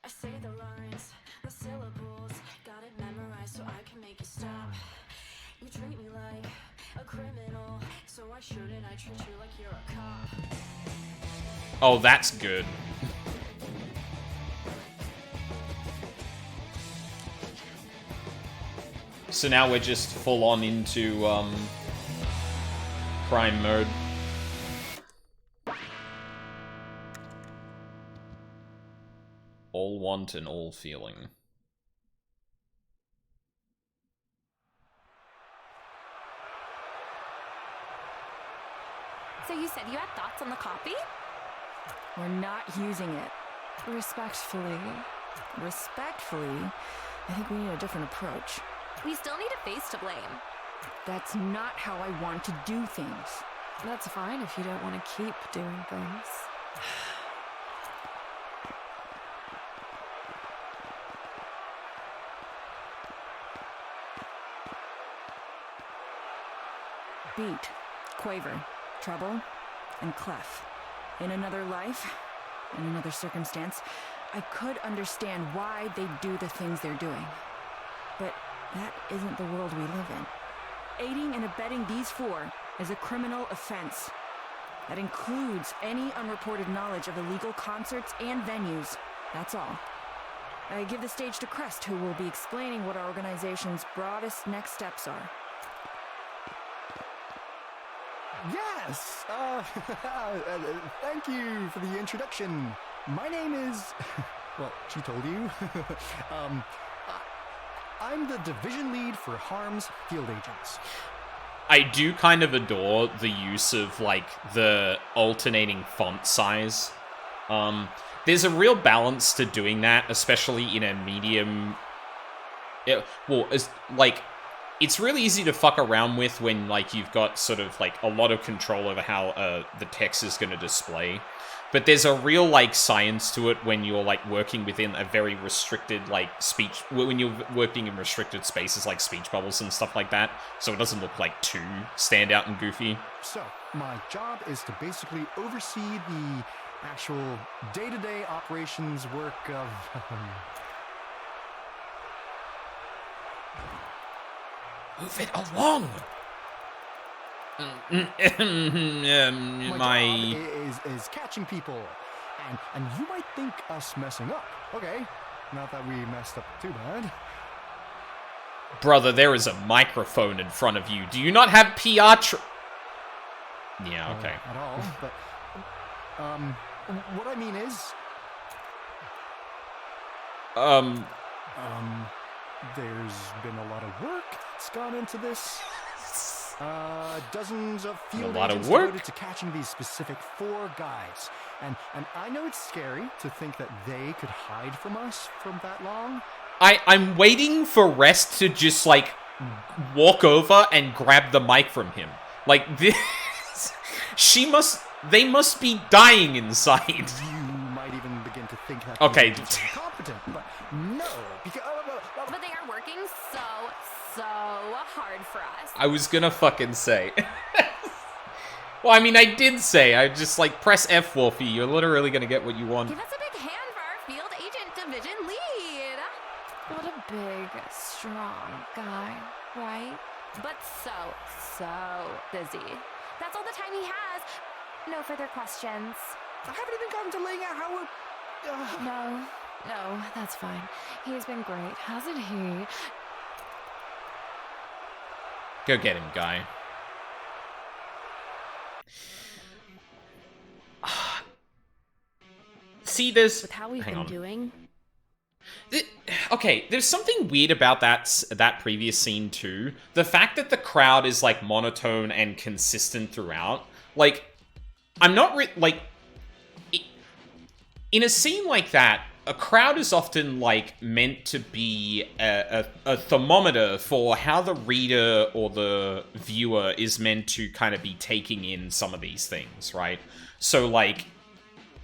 I say the lines, the syllables, got it memorized so I can make you stop. You treat me like a criminal, so why shouldn't I treat you like you're a cop? Oh, that's good. So now we're just full on into crime mode. All want and all feeling. So you said you had thoughts on the copy? We're not using it. Respectfully, I think we need a different approach. We still need a face to blame. That's not how I want to do things. That's fine if you don't want to keep doing things. Beat, quaver, treble, and clef. In another life, in another circumstance, I could understand why they do the things they're doing. But that isn't the world we live in. Aiding and abetting these four is a criminal offense. That includes any unreported knowledge of illegal concerts and venues. That's all. I give the stage to Crest, who will be explaining what our organization's broadest next steps are. Yes! Thank you for the introduction. My name is... Well, she told you. I'm the division lead for Harm's Field Agents. I do kind of adore the use of, like, the alternating font size. There's a real balance to doing that, especially in a medium... it's really easy to fuck around with when, like, you've got sort of, like, a lot of control over how the text is going to display. But there's a real, like, science to it when you're, like, working within a very restricted, like, speech... When you're working in restricted spaces like speech bubbles and stuff like that, so it doesn't look, like, too standout and goofy. So, my job is to basically oversee the actual day-to-day operations work of... Move it along! My job is catching people, and you might think us messing up. Okay, not that we messed up too bad. Brother, there is a microphone in front of you. Do you not have PR Yeah, okay. At all, but... what I mean is... There's been a lot of work that's gone into this. Dozens of field lot of agents work. devoted to catching these specific 4 guys. And I know it's scary to think that they could hide from us from that long. I'm waiting for Rest to just, like, walk over and grab the mic from him. Like, this... They must be dying inside. You might even begin to think that Okay. these agents are competent, but no, because... But they are working so hard for us. I was gonna fucking say. Well, I mean, I did say. I just, like, press F, Wolfie. You're literally gonna get what you want. Give us a big hand for our field agent division lead. What a big, strong guy, right? But so busy. That's all the time he has. No further questions. I haven't even gotten to laying out how we're... No, that's fine. He's been great, hasn't he? Go get him, guy. See, there's... With how we've hang been on. doing. Okay, there's something weird about that previous scene too. The fact that the crowd is like monotone and consistent throughout. Like, I'm not in a scene like that, a crowd is often like meant to be a thermometer for how the reader or the viewer is meant to kind of be taking in some of these things, right? So like,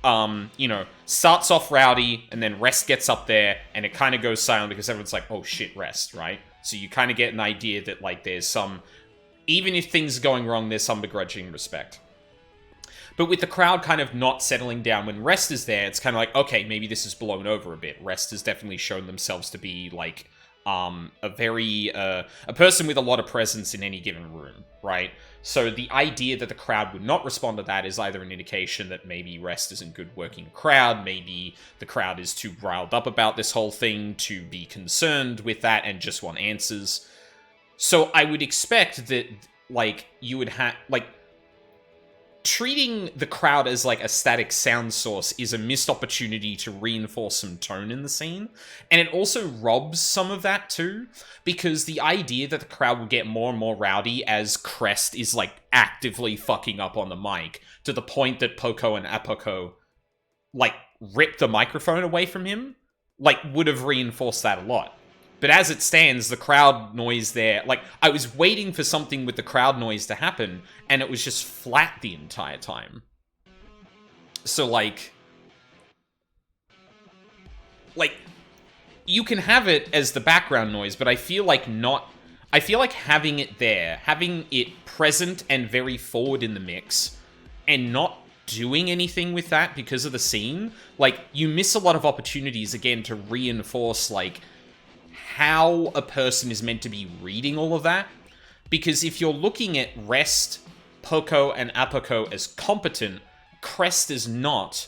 you know, starts off rowdy, and then Rest gets up there, and it kind of goes silent because everyone's like, oh shit, Rest, right? So you kind of get an idea that, like, there's some... Even if things are going wrong, there's some begrudging respect. But with the crowd kind of not settling down when Rest is there, it's kind of like, okay, maybe this is blown over a bit. Rest has definitely shown themselves to be, like, a person with a lot of presence in any given room, right? So the idea that the crowd would not respond to that is either an indication that maybe Rest isn't good working crowd, maybe the crowd is too riled up about this whole thing to be concerned with that and just want answers. So I would expect that, like, you would have, like, treating the crowd as, like, a static sound source is a missed opportunity to reinforce some tone in the scene. And it also robs some of that, too, because the idea that the crowd will get more and more rowdy as Crest is, like, actively fucking up on the mic, to the point that Poco and Apoco, like, rip the microphone away from him, like, would have reinforced that a lot. But as it stands, the crowd noise there... Like, I was waiting for something with the crowd noise to happen, and it was just flat the entire time. So, like... Like, you can have it as the background noise, but I feel like not... I feel like having it there, having it present and very forward in the mix, and not doing anything with that because of the scene, like, you miss a lot of opportunities, again, to reinforce, like... how a person is meant to be reading all of that. Because if you're looking at Rest, Poco, and Apoco as competent, Crest is not.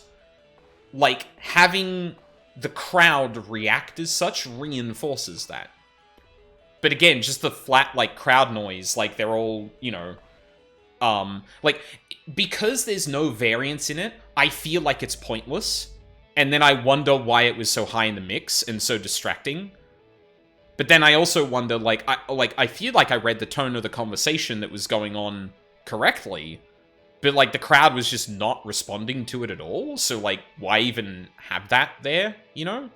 Like, having the crowd react as such reinforces that. But again, just the flat, like, crowd noise, like, they're all, you know... like, because there's no variance in it, I feel like it's pointless. And then I wonder why it was so high in the mix and so distracting. But then I also wonder, I feel like I read the tone of the conversation that was going on correctly, but, like, the crowd was just not responding to it at all, so, like, why even have that there, you know?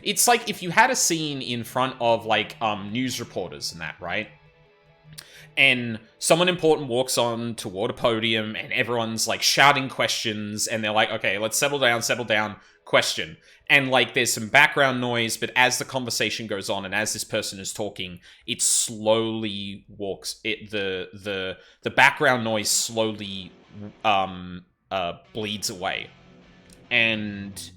It's like if you had a scene in front of, like, news reporters and that, right? And someone important walks on toward a podium, and everyone's, like, shouting questions, and they're like, okay, let's settle down, question. And, like, there's some background noise, but as the conversation goes on and as this person is talking, it slowly walks... The background noise slowly bleeds away. And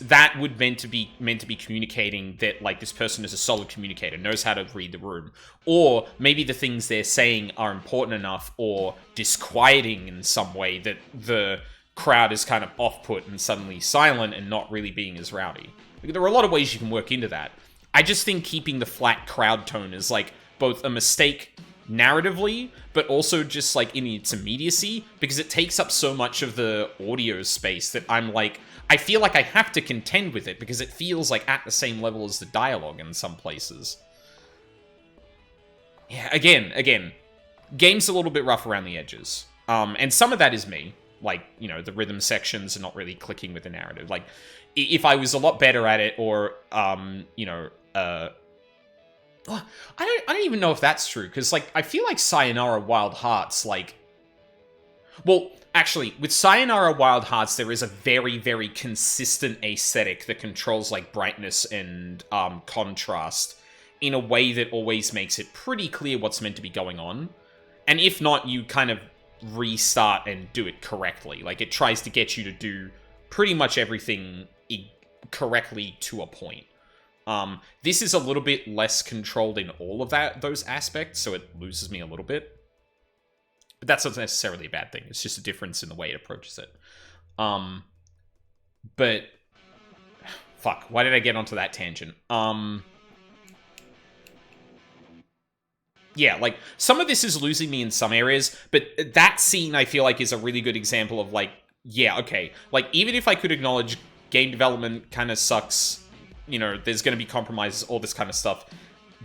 that would meant to be communicating that, like, this person is a solid communicator, knows how to read the room. Or maybe the things they're saying are important enough or disquieting in some way that the crowd is kind of off-put and suddenly silent and not really being as rowdy. There are a lot of ways you can work into that. I just think keeping the flat crowd tone is, like, both a mistake narratively, but also just, like, in its immediacy, because it takes up so much of the audio space that I'm, like, I feel like I have to contend with it, because it feels, like, at the same level as the dialogue in some places. Yeah, again, game's a little bit rough around the edges. And some of that is me. Like, you know, the rhythm sections are not really clicking with the narrative. Like, if I was a lot better at it, or, you know, I don't even know if that's true, because, like, I feel like Sayonara Wild Hearts, like... Well, actually, with Sayonara Wild Hearts, there is a very, very consistent aesthetic that controls, like, brightness and contrast in a way that always makes it pretty clear what's meant to be going on. And if not, you kind of restart and do it correctly. Like, it tries to get you to do pretty much everything correctly to a point. This is a little bit less controlled in all of those aspects, so it loses me a little bit. But that's not necessarily a bad thing. It's just a difference in the way it approaches it. But... Fuck, why did I get onto that tangent? Yeah, like, some of this is losing me in some areas, but that scene, I feel like, is a really good example of, like, yeah, okay. Like, even if I could acknowledge game development kind of sucks, you know, there's going to be compromises, all this kind of stuff,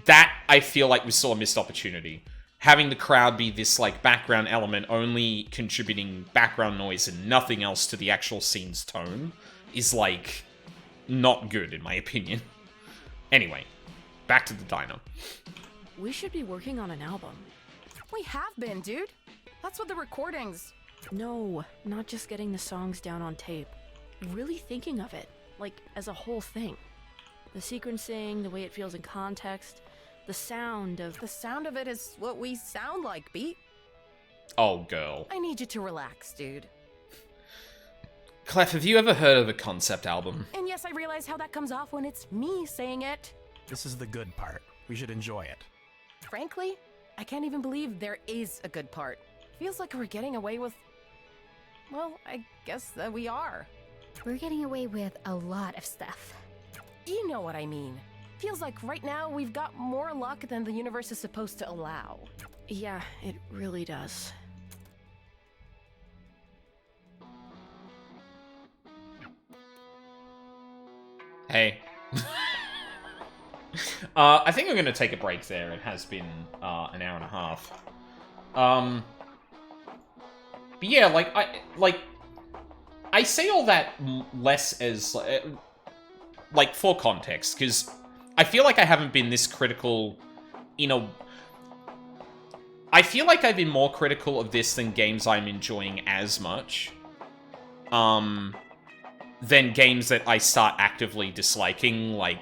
that, I feel like, was still a missed opportunity. Having the crowd be this, like, background element, only contributing background noise and nothing else to the actual scene's tone, is, like, not good, in my opinion. Anyway, back to the diner. We should be working on an album. We have been, dude. That's what the recordings... No, not just getting the songs down on tape. Really thinking of it, like, as a whole thing. The sequencing, the way it feels in context, the sound of... The sound of it is what we sound like, Beat. Oh, girl. I need you to relax, dude. Clef, have you ever heard of a concept album? And yes, I realize how that comes off when it's me saying it. This is the good part. We should enjoy it. Frankly, I can't even believe there is a good part. Feels like we're getting away with... Well, I guess that we are. We're getting away with a lot of stuff. You know what I mean. Feels like right now we've got more luck than the universe is supposed to allow. Yeah, it really does. Hey. I think I'm going to take a break there. It has been an hour and a half. But yeah, I say all that less as like for context, because I feel like I haven't been this critical I feel like I've been more critical of this than games I'm enjoying as much. Than games that I start actively disliking, like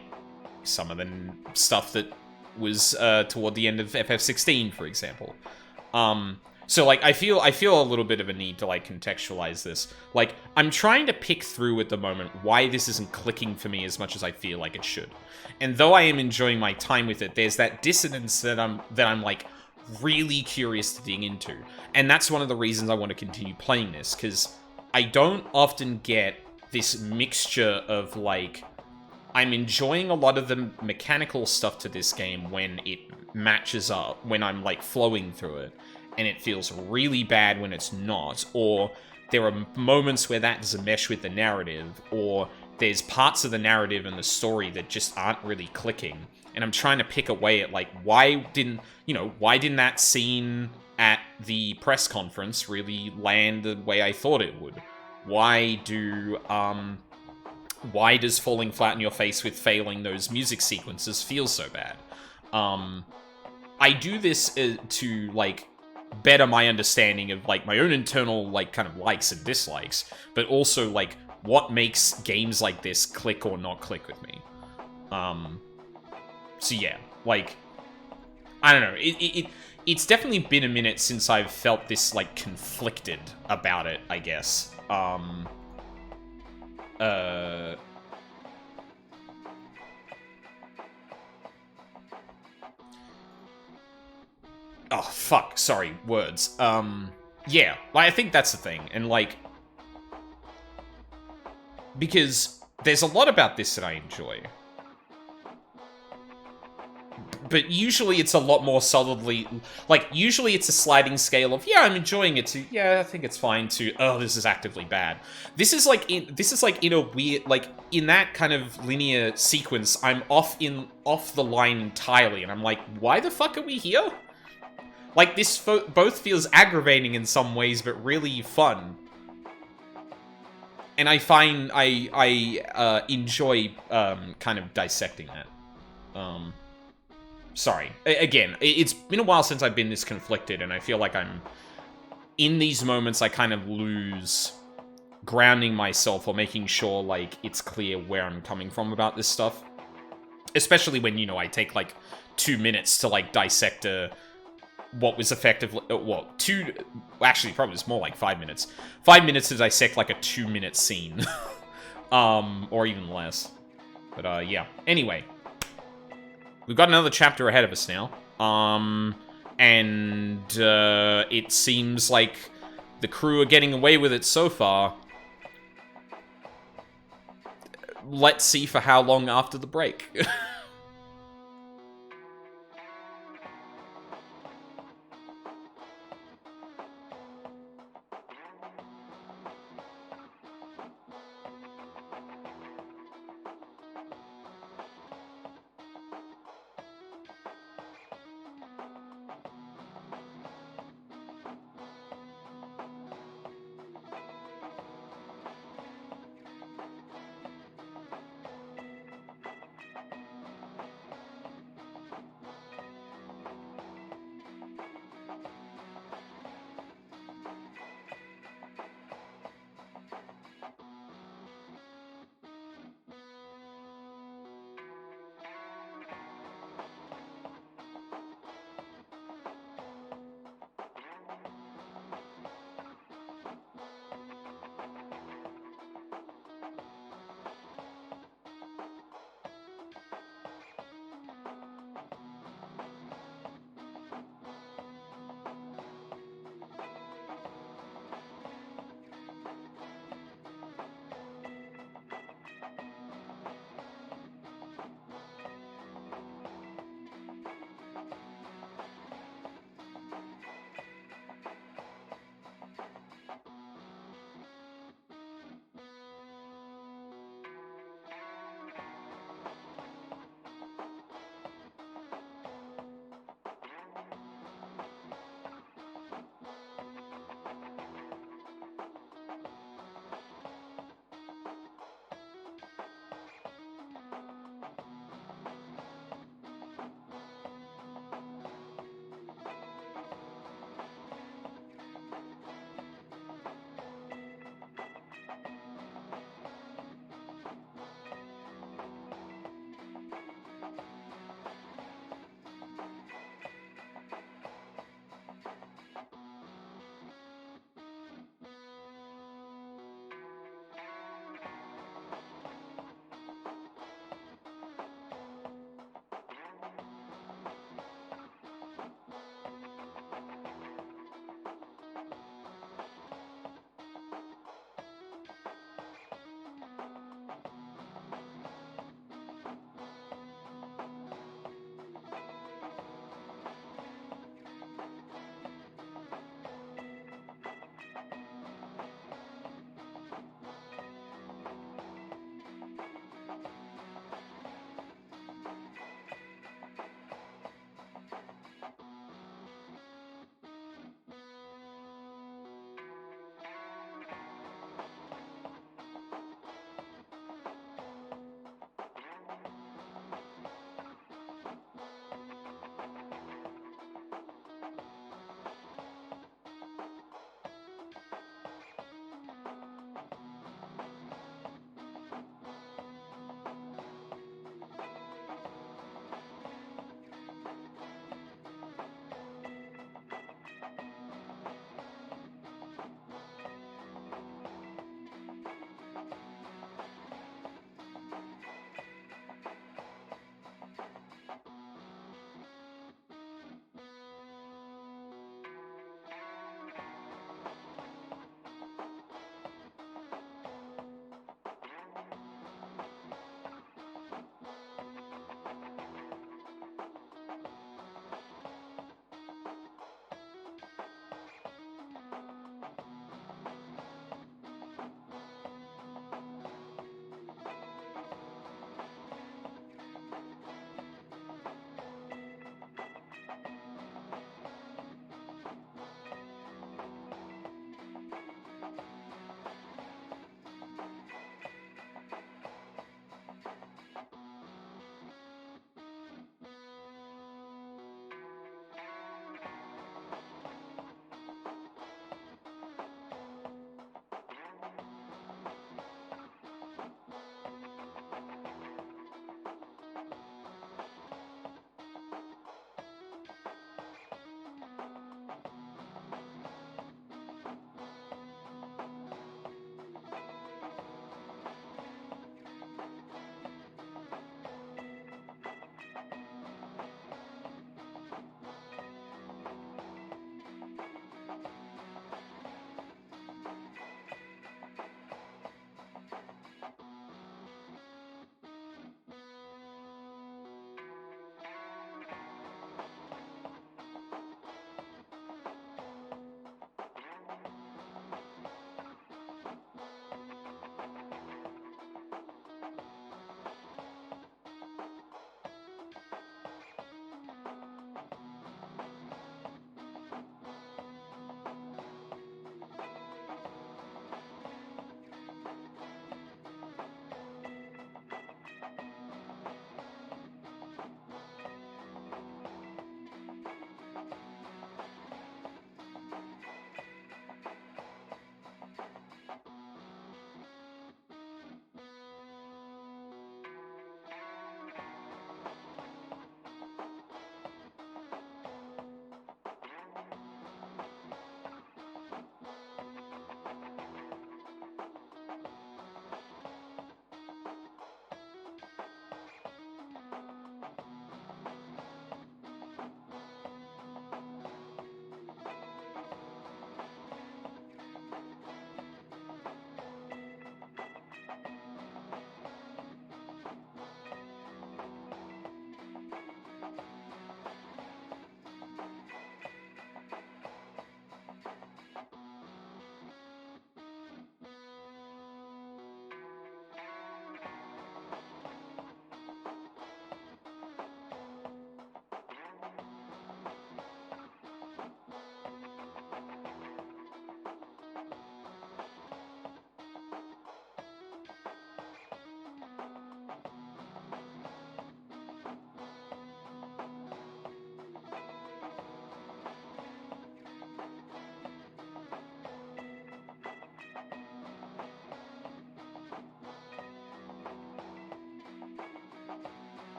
some of the stuff that was toward the end of FF16, for example. So, like, I feel a little bit of a need to, like, contextualize this. Like, I'm trying to pick through at the moment why this isn't clicking for me as much as I feel like it should. And though I am enjoying my time with it, there's that dissonance that I'm like, really curious to dig into. And that's one of the reasons I want to continue playing this, because I don't often get this mixture of, like, I'm enjoying a lot of the mechanical stuff to this game when it matches up, when I'm, like, flowing through it, and it feels really bad when it's not, or there are moments where that doesn't mesh with the narrative, or there's parts of the narrative and the story that just aren't really clicking, and I'm trying to pick away at, like, why didn't that scene at the press conference really land the way I thought it would? Why does falling flat in your face with failing those music sequences feel so bad? I do this to, like, better my understanding of, like, my own internal, like, kind of likes and dislikes, but also, like, what makes games like this click or not click with me. So yeah, like, I don't know, it's definitely been a minute since I've felt this, like, conflicted about it, I guess. Oh, fuck, sorry, words. Yeah, I think that's the thing, and, like, because there's a lot about this that I enjoy. But usually it's a lot more solidly, like, usually it's a sliding scale of, yeah, I'm enjoying it, to, yeah, I think it's fine, to, oh, this is actively bad. This is like in a weird, like, in that kind of linear sequence, I'm off the line entirely, and I'm like, why the fuck are we here? Like, this both feels aggravating in some ways, but really fun. And I find I enjoy kind of dissecting that. Sorry. Again, it's been a while since I've been this conflicted, and I feel like I'm... In these moments, I kind of lose grounding myself or making sure, like, it's clear where I'm coming from about this stuff. Especially when, you know, I take, like, 2 minutes to, like, dissect what was effectively... Actually, probably it's more like 5 minutes. 5 minutes to dissect, like, a 2-minute scene. Or even less. But, yeah. Anyway. We've got another chapter ahead of us now. And it seems like the crew are getting away with it so far. Let's see for how long after the break.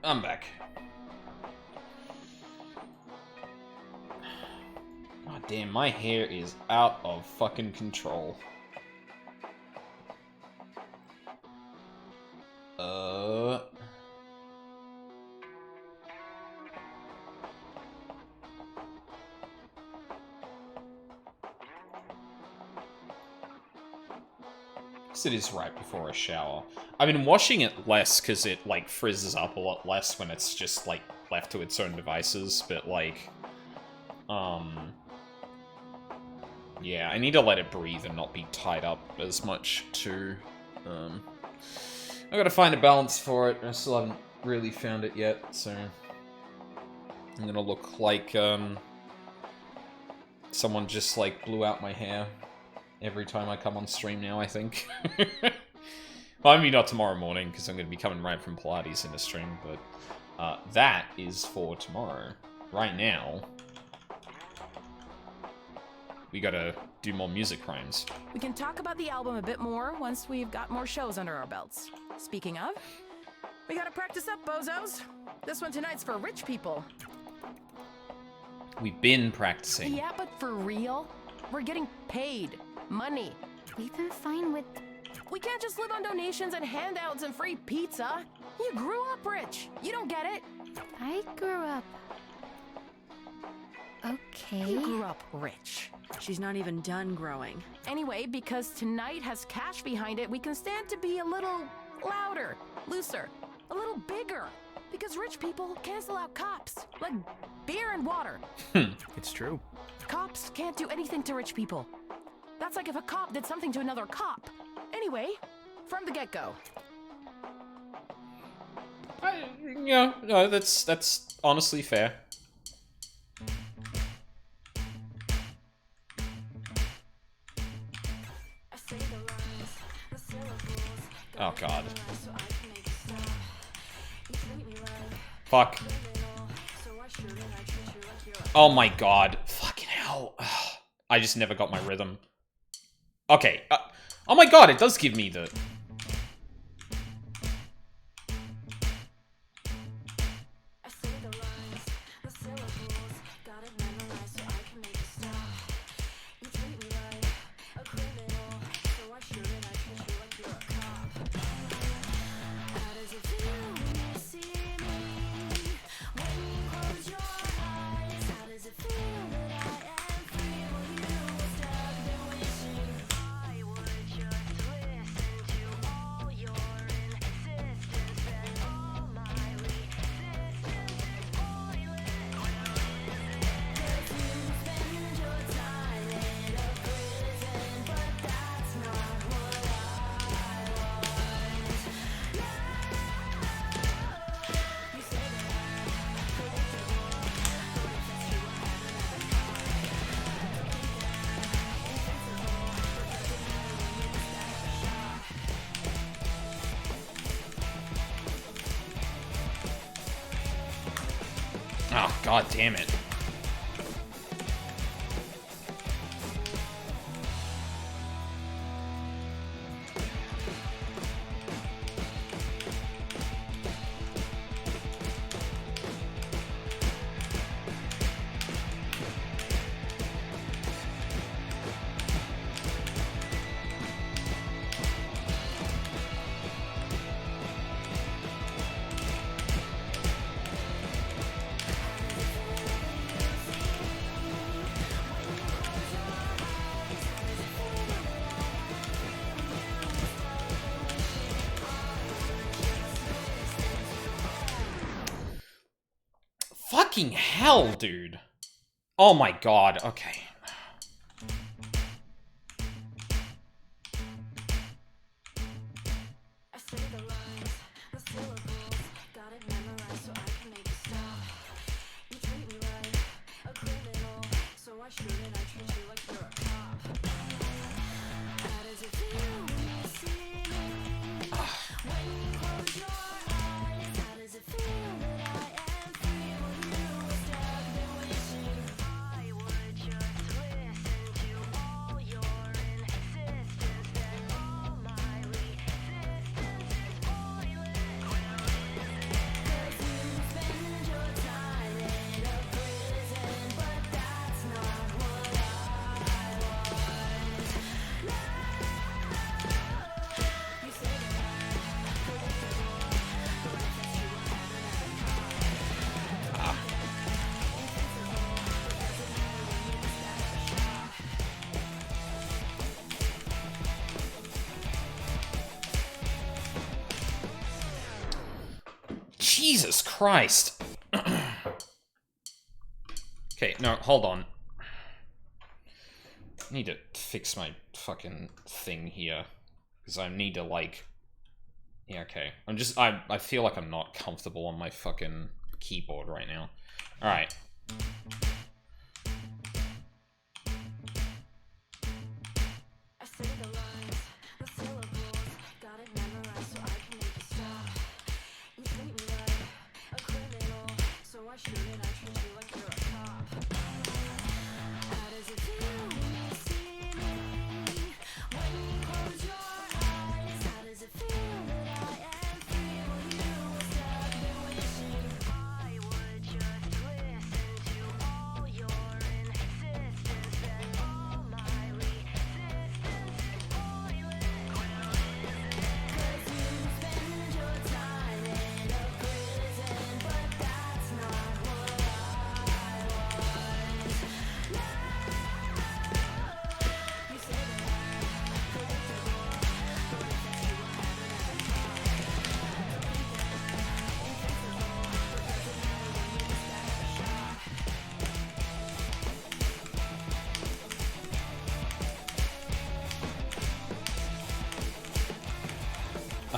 I'm back. God damn, my hair is out of fucking control. It is right before a shower. I've been washing it less because it, like, frizzes up a lot less when it's just, like, left to its own devices, but, like, yeah, I need to let it breathe and not be tied up as much, too. I've got to find a balance for it. I still haven't really found it yet, so I'm gonna look like, someone just, like, blew out my hair every time I come on stream now, I think. Well, maybe not tomorrow morning, because I'm going to be coming right from Pilates into stream, but that is for tomorrow. Right now, we gotta do more music rhymes. We can talk about the album a bit more once we've got more shows under our belts. Speaking of, we gotta practice up, bozos. This one tonight's for rich people. We've been practicing. Yeah, but for real? We're getting paid. Money. We've been fine with... We can't just live on donations and handouts and free pizza. You grew up rich. You don't get it. I grew up... okay. You grew up rich. She's not even done growing. Anyway, because tonight has cash behind it, we can stand to be a little louder, looser, a little bigger. Because rich people cancel out cops, like beer and water. It's true. Cops can't do anything to rich people. That's like if a cop did something to another cop. Anyway, from the get-go. Yeah, no, that's honestly fair. Oh god. Fuck. Oh my god. Fucking hell. I just never got my rhythm. Okay. Oh my god, it does give me the... Oh, god damn it. Fucking hell, dude. Oh my god, okay. Jesus Christ. Okay, no, hold on. I need to fix my fucking thing here. Because I need to, like... Yeah, okay. I feel like I'm not comfortable on my fucking keyboard right now. Alright.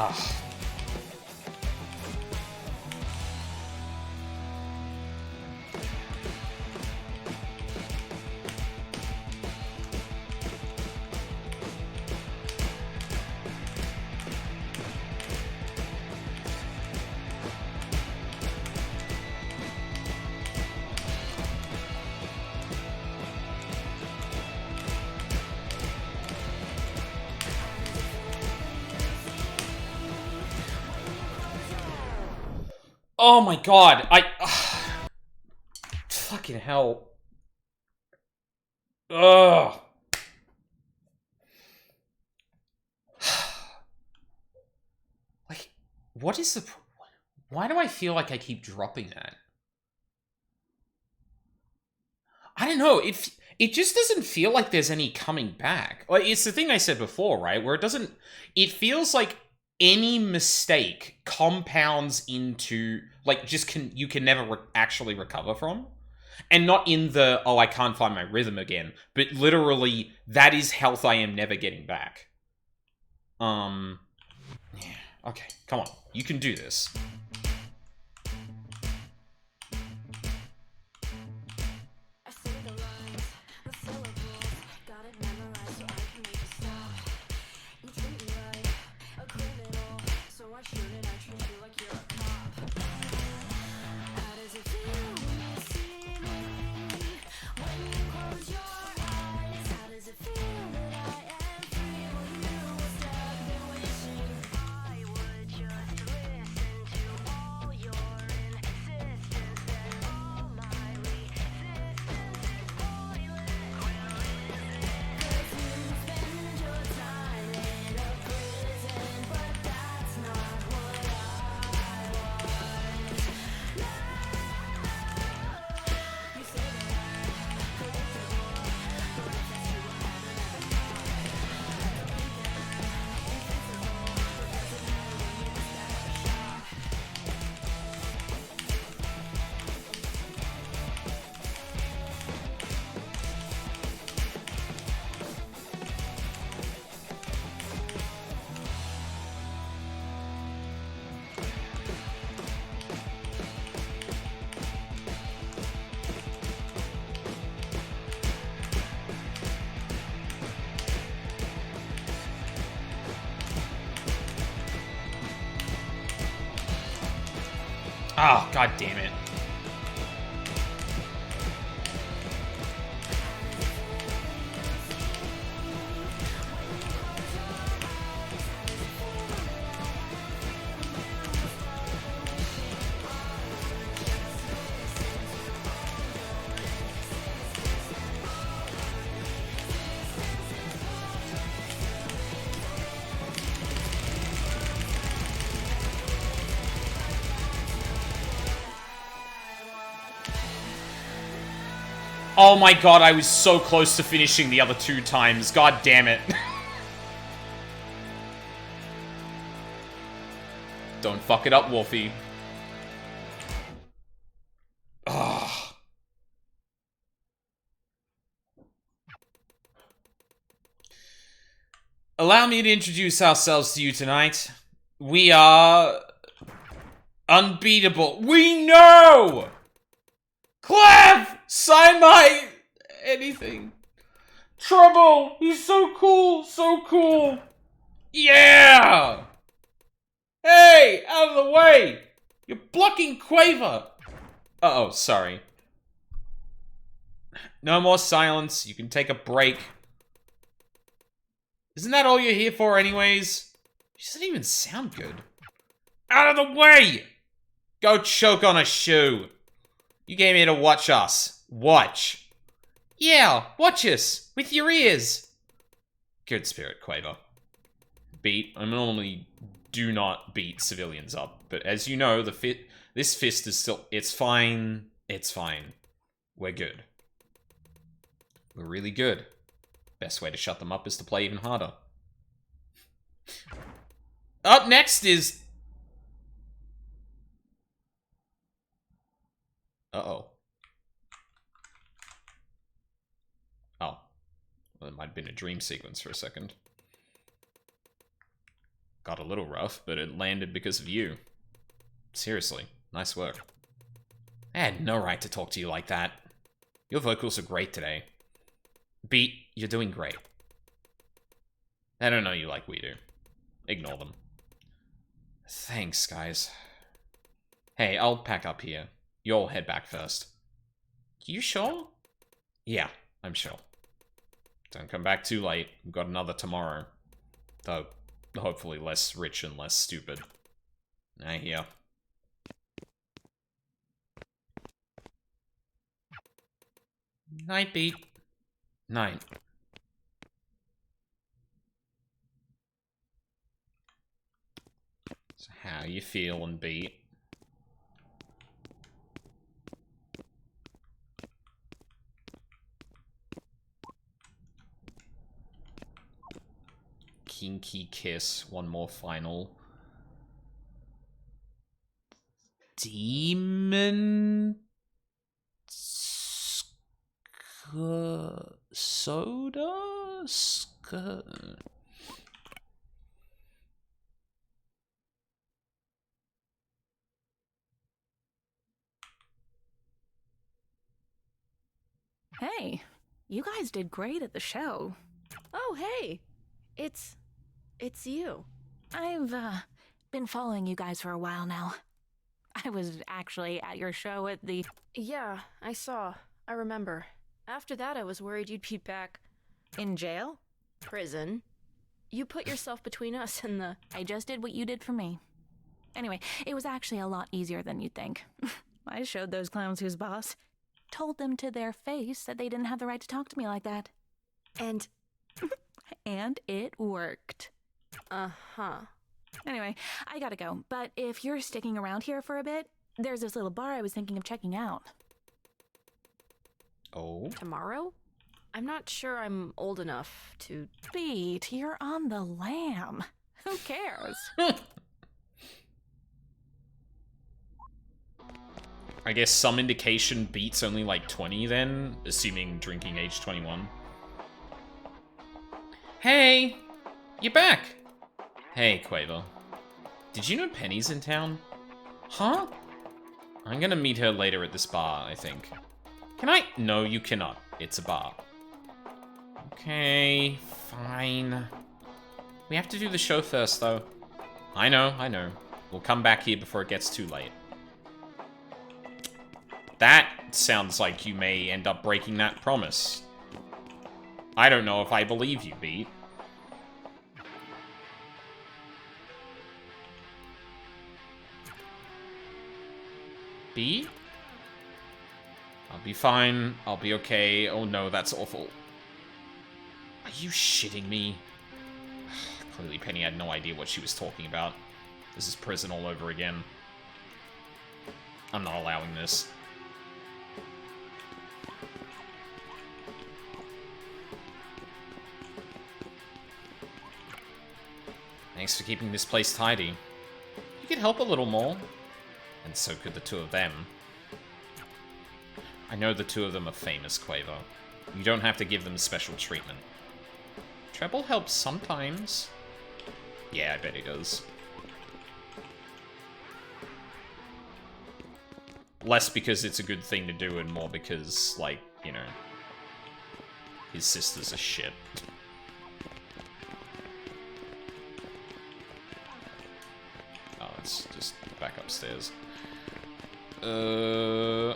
Ah. Oh my god, fucking hell. Ugh. Like, what is the... Why do I feel like I keep dropping that? I don't know, it just doesn't feel like there's any coming back. Like, it's the thing I said before, right? Where it doesn't... It feels like any mistake compounds into, like, you can never actually recover from. And not in the, oh, I can't find my rhythm again, but literally, that is health I am never getting back. Yeah, okay, come on, you can do this. Oh, god damn it. Oh my god, I was so close to finishing the other 2 times. God damn it. Don't fuck it up, Wolfie. Allow me to introduce ourselves to you tonight. We are... unbeatable. We know! Clef! Sign my... anything. Trouble! He's so cool! So cool! Yeah! Hey! Out of the way! You're blocking Quaver! Uh-oh, sorry. No more silence. You can take a break. Isn't that all you're here for anyways? She doesn't even sound good. Out of the way! Go choke on a shoe. You came here to watch us. Watch. Yeah, watch us. With your ears. Good spirit, Quaver. Beat. I normally do not beat civilians up. But as you know, this fist is still... It's fine. It's fine. We're good. We're really good. Best way to shut them up is to play even harder. Up next is... Uh-oh. Oh. Well, it might have been a dream sequence for a second. Got a little rough, but it landed because of you. Seriously, nice work. I had no right to talk to you like that. Your vocals are great today. Beat, you're doing great. I don't know you like we do. Ignore them. Thanks, guys. Hey, I'll pack up here. You'll head back first. You sure? Yeah, I'm sure. Don't come back too late. We've got another tomorrow. Though, hopefully less rich and less stupid. I hear. Night, Beat. Night. So how you feeling, Beat? Kinky kiss. One more final. Demon... soda? Hey, you guys did great at the show. Oh, hey! It's you. I've, been following you guys for a while now. I was actually at your show at the... Yeah, I saw. I remember. After that, I was worried you'd be back. In jail? Prison. You put yourself between us and the... I just did what you did for me. Anyway, it was actually a lot easier than you'd think. I showed those clowns who's boss. Told them to their face that they didn't have the right to talk to me like that. And... and it worked. Uh-huh. Anyway, I gotta go. But if you're sticking around here for a bit, there's this little bar I was thinking of checking out. Oh? Tomorrow? I'm not sure I'm old enough to... Beat, you're on the lam. Who cares? I guess some indication Beat's only like 20 then, assuming drinking age 21. Hey! You're back! Hey, Quaver. Did you know Penny's in town? Huh? I'm gonna meet her later at this bar, I think. Can I? No, you cannot. It's a bar. Okay, fine. We have to do the show first, though. I know, I know. We'll come back here before it gets too late. That sounds like you may end up breaking that promise. I don't know if I believe you, Beat. Beat? I'll be fine. I'll be okay. Oh no, that's awful. Are you shitting me? Clearly Penny had no idea what she was talking about. This is prison all over again. I'm not allowing this. Thanks for keeping this place tidy. You could help a little more. And so could the two of them. I know the two of them are famous, Quaver. You don't have to give them special treatment. Treble helps sometimes. Yeah, I bet he does. Less because it's a good thing to do, and more because, like, you know, his sister's a shit. Oh, let's just back upstairs. Oh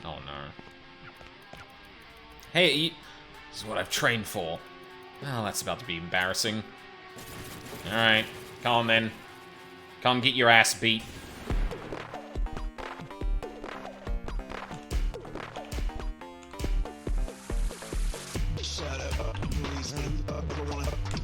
no. Hey, this is what I've trained for. Oh, that's about to be embarrassing. Alright, come on then. Come get your ass beat. Shut up, please.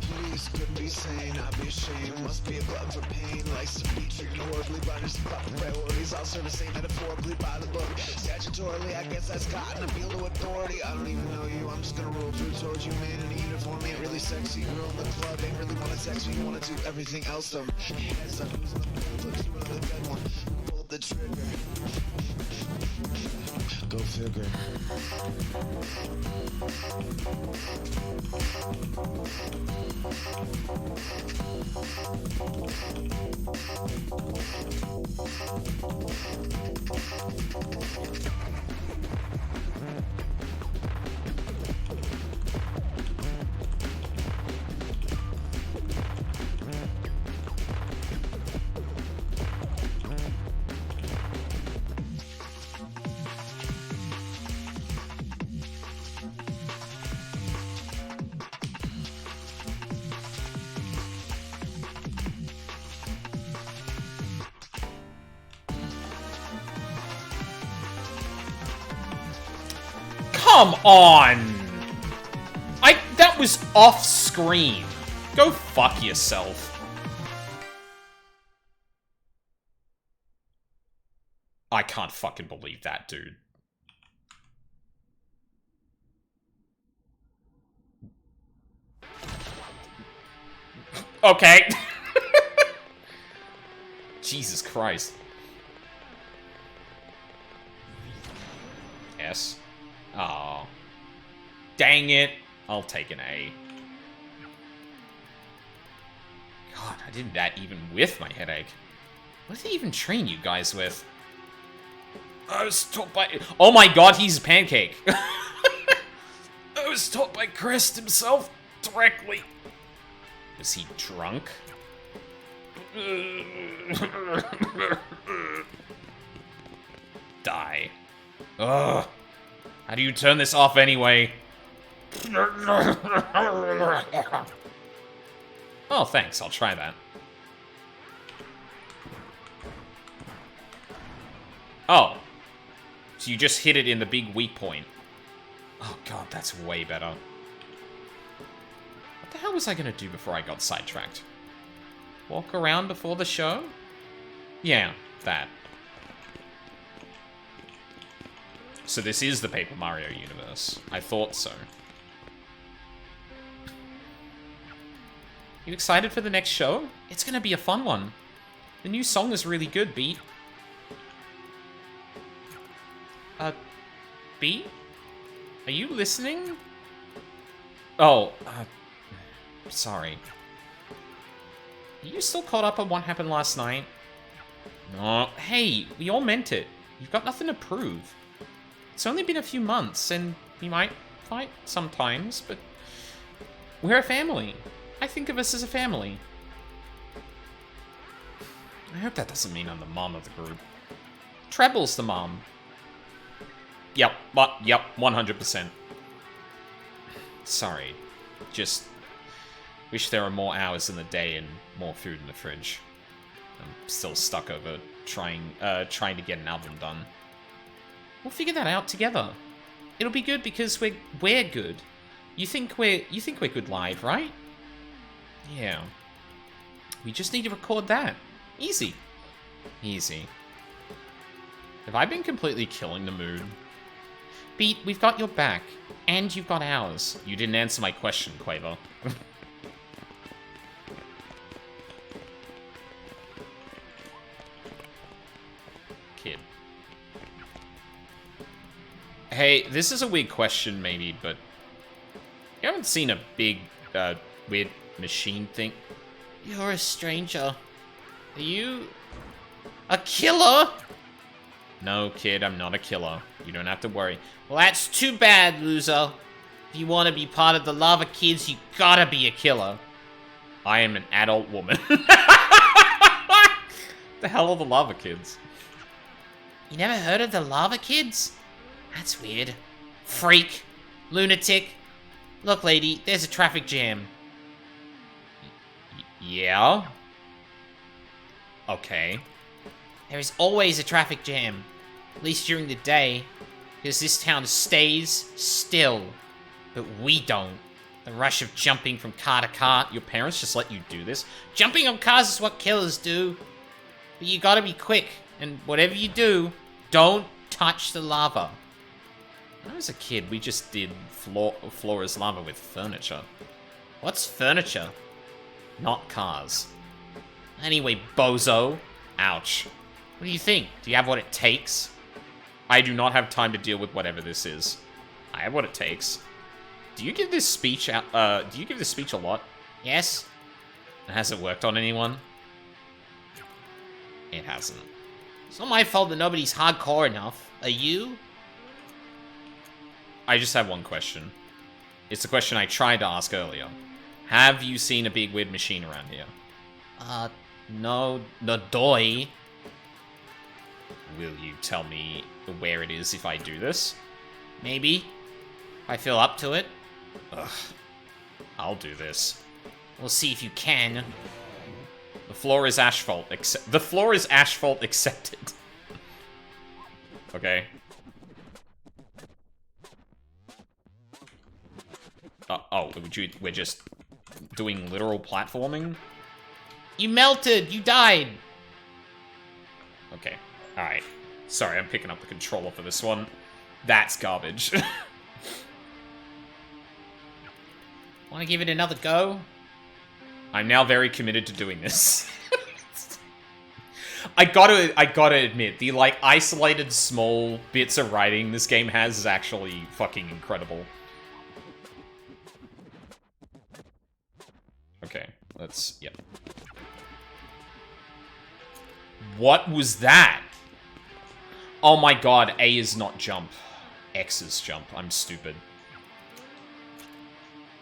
Please, could be sane. I'd be ashamed. Must be a glove for pain. Likes to be treated horribly by just proper priorities. I'll serve the same metaphorically by the book. Statutorily, I guess that's gotten appeal to authority. I don't even know you. I'm just gonna roll through towards you, man. In a uniform, ain't really sexy. Girl in the club ain't really wanna text me. You wanna do everything else, though. Heads up, who's put you on the dead one. Pull the trigger. Go figure. Come on! That was off screen. Go fuck yourself. I can't fucking believe that, dude. Okay. Jesus Christ. S. Oh. Dang it. I'll take an A. God, I did that even with my headache. What did they even train you guys with? I was taught by... Oh my god, he's a pancake. I was taught by Crest himself directly. Was he drunk? Die. Ugh. How do you turn this off anyway? Oh, thanks. I'll try that. Oh. So you just hit it in the big weak point. Oh god, that's way better. What the hell was I gonna do before I got sidetracked? Walk around before the show? Yeah, that. So this is the Paper Mario universe. I thought so. You excited for the next show? It's gonna be a fun one. The new song is really good, Beat. Beat? Are you listening? Oh, sorry. Are you still caught up on what happened last night? No. Hey, we all meant it. You've got nothing to prove. It's only been a few months, and we might fight sometimes, but we're a family. I think of us as a family. I hope that doesn't mean I'm the mom of the group. Treble's the mom. Yep, 100%. Sorry. Just wish there were more hours in the day and more food in the fridge. I'm still stuck over trying to get an album done. We'll figure that out together. It'll be good because we're good. You think we're good live, right? Yeah. We just need to record that. Easy. Easy. Have I been completely killing the mood? Beat, we've got your back. And you've got ours. You didn't answer my question, Quavo. Kid. Hey, this is a weird question, maybe, but you haven't seen a big, weird machine thing? You're a stranger. Are you a killer? No, kid, I'm not a killer. You don't have to worry. Well, that's too bad, loser. If you want to be part of the lava kids, you gotta be a killer. I am an adult woman. The hell are the lava kids? You never heard of the lava kids? That's weird. Freak. Lunatic. Look, lady, there's a traffic jam. Yeah? Okay. There is always a traffic jam. At least during the day. Because this town stays still. But we don't. The rush of jumping from car to car. Your parents just let you do this? Jumping on cars is what killers do. But you gotta be quick. And whatever you do, don't touch the lava. When I was a kid, we just did floor is lava with furniture. What's furniture? Not cars. Anyway, bozo. Ouch. What do you think? Do you have what it takes? I do not have time to deal with whatever this is. I have what it takes. Do you give this speech out? Do you give this speech a lot? Yes. Has it worked on anyone? It hasn't. It's not my fault that nobody's hardcore enough. Are you? I just have one question. It's the question I tried to ask earlier. Have you seen a big weird machine around here? No, no doy. Will you tell me where it is if I do this? Maybe. If I feel up to it. Ugh. I'll do this. We'll see if you can. The floor is asphalt. The floor is asphalt accepted. Okay. Oh, we're just doing literal platforming? You melted! You died! Okay. Alright. Sorry, I'm picking up the controller for this one. That's garbage. Want to give it another go? I'm now very committed to doing this. I gotta admit, the, like, isolated small bits of writing this game has is actually fucking incredible. Okay, let's, yep. What was that? Oh my god, A is not jump. X is jump. I'm stupid.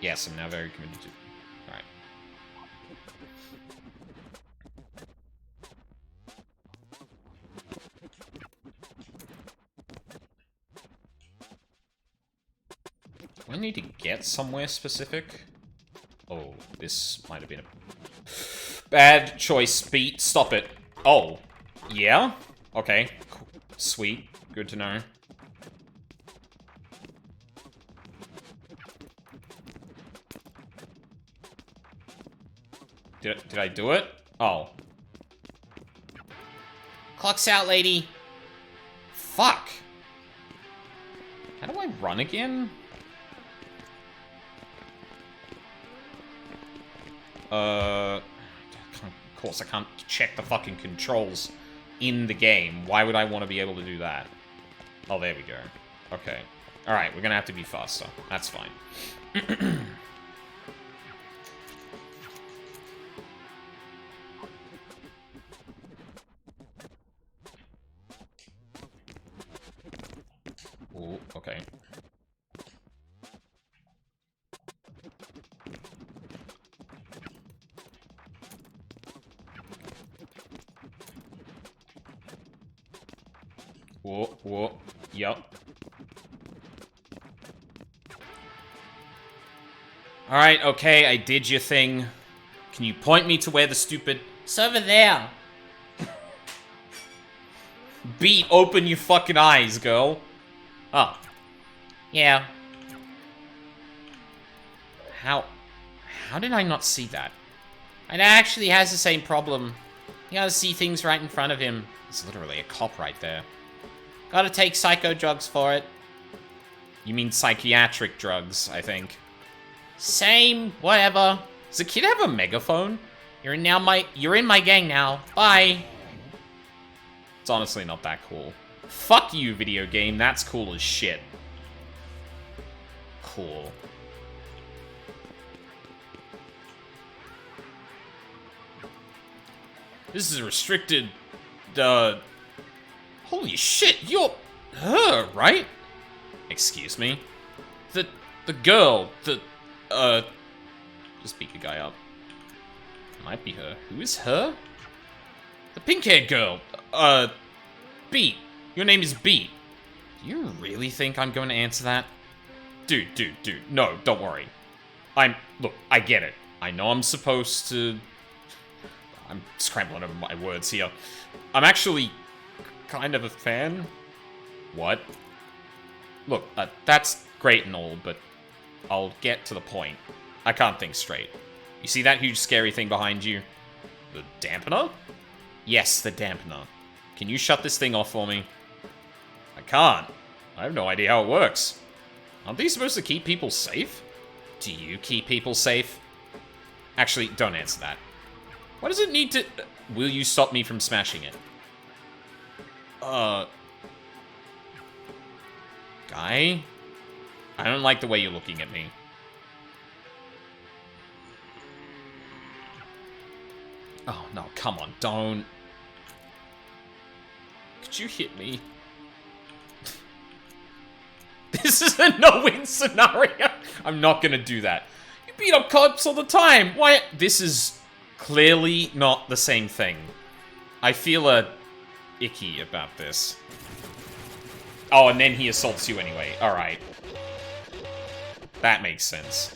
Yes, I'm now very committed to... Alright. Do I need to get somewhere specific? Oh, this might have been a... Bad choice, beat. Stop it. Oh. Yeah? Okay. Cool. Sweet. Good to know. Did I do it? Oh. Clock's out, lady. Fuck. How do I run again? Of course I can't check the fucking controls in the game. Why would I want to be able to do that? Oh, there we go. Okay. Alright, we're gonna have to be faster. That's fine. Ooh, okay. Whoa, whoa, yup. Alright, okay, I did your thing. Can you point me to where the stupid... It's over there! Beat, open your fucking eyes, girl. Oh. Yeah. How did I not see that? It actually has the same problem. You gotta see things right in front of him. There's literally a cop right there. Gotta take psycho drugs for it. You mean psychiatric drugs, I think. Same, whatever. Does the kid have a megaphone? You're in my gang now. Bye. It's honestly not that cool. Fuck you, video game. That's cool as shit. Cool. This is a restricted, holy shit, you're her, right? Excuse me? The girl, just beat the guy up. Might be her. Who is her? The pink-haired girl. Beat. Your name is Beat. Do you really think I'm going to answer that? Dude. No, don't worry. Look, I get it. I know I'm supposed to... I'm scrambling over my words here. I'm actually kind of a fan. What? Look, that's great and all, but I'll get to the point. I can't think straight. You see that huge scary thing behind you? The dampener? Yes, the dampener. Can you shut this thing off for me? I can't. I have no idea how it works. Aren't these supposed to keep people safe? Do you keep people safe? Actually, don't answer that. Why does it need to... Will you stop me from smashing it? Guy? I don't like the way you're looking at me. Oh, no, come on, don't. Could you hit me? This is a no-win scenario. I'm not gonna do that. You beat up cops all the time. Why? This is clearly not the same thing. I feel icky about this. Oh, and then he assaults you anyway. Alright. That makes sense.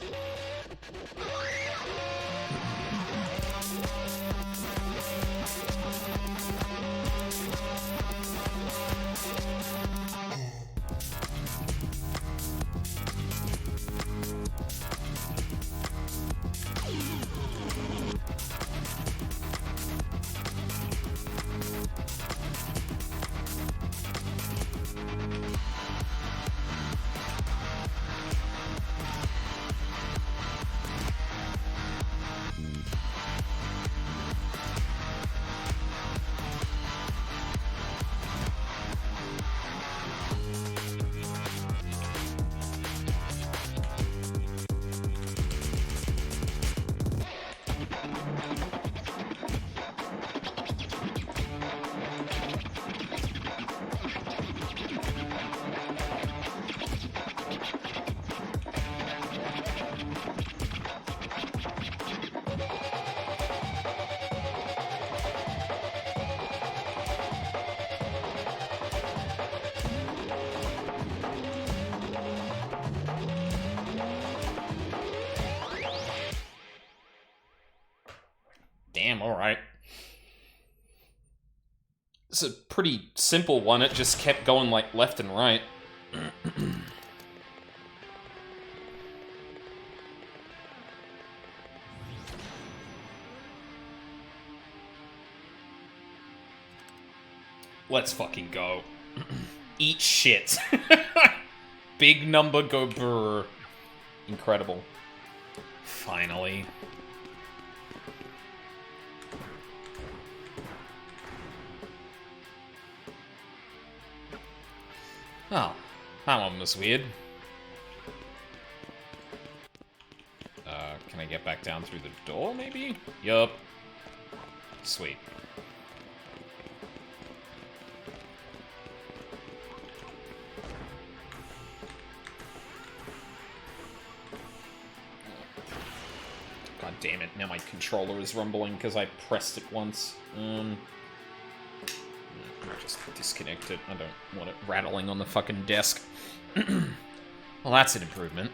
Damn, alright. It's a pretty simple one, it just kept going like left and right. Let's fucking go. Eat shit. Big number go brr. Incredible. Finally. Oh, that one was weird. Can I get back down through the door, maybe? Yup. Sweet. God damn it, now my controller is rumbling because I pressed it once. Just disconnect it. I don't want it rattling on the fucking desk. Well, that's an improvement.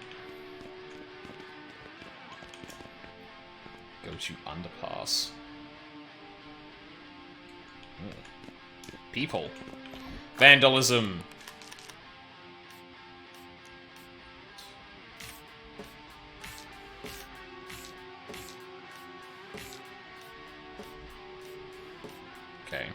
Go to underpass. Ooh. People. Vandalism. Okay.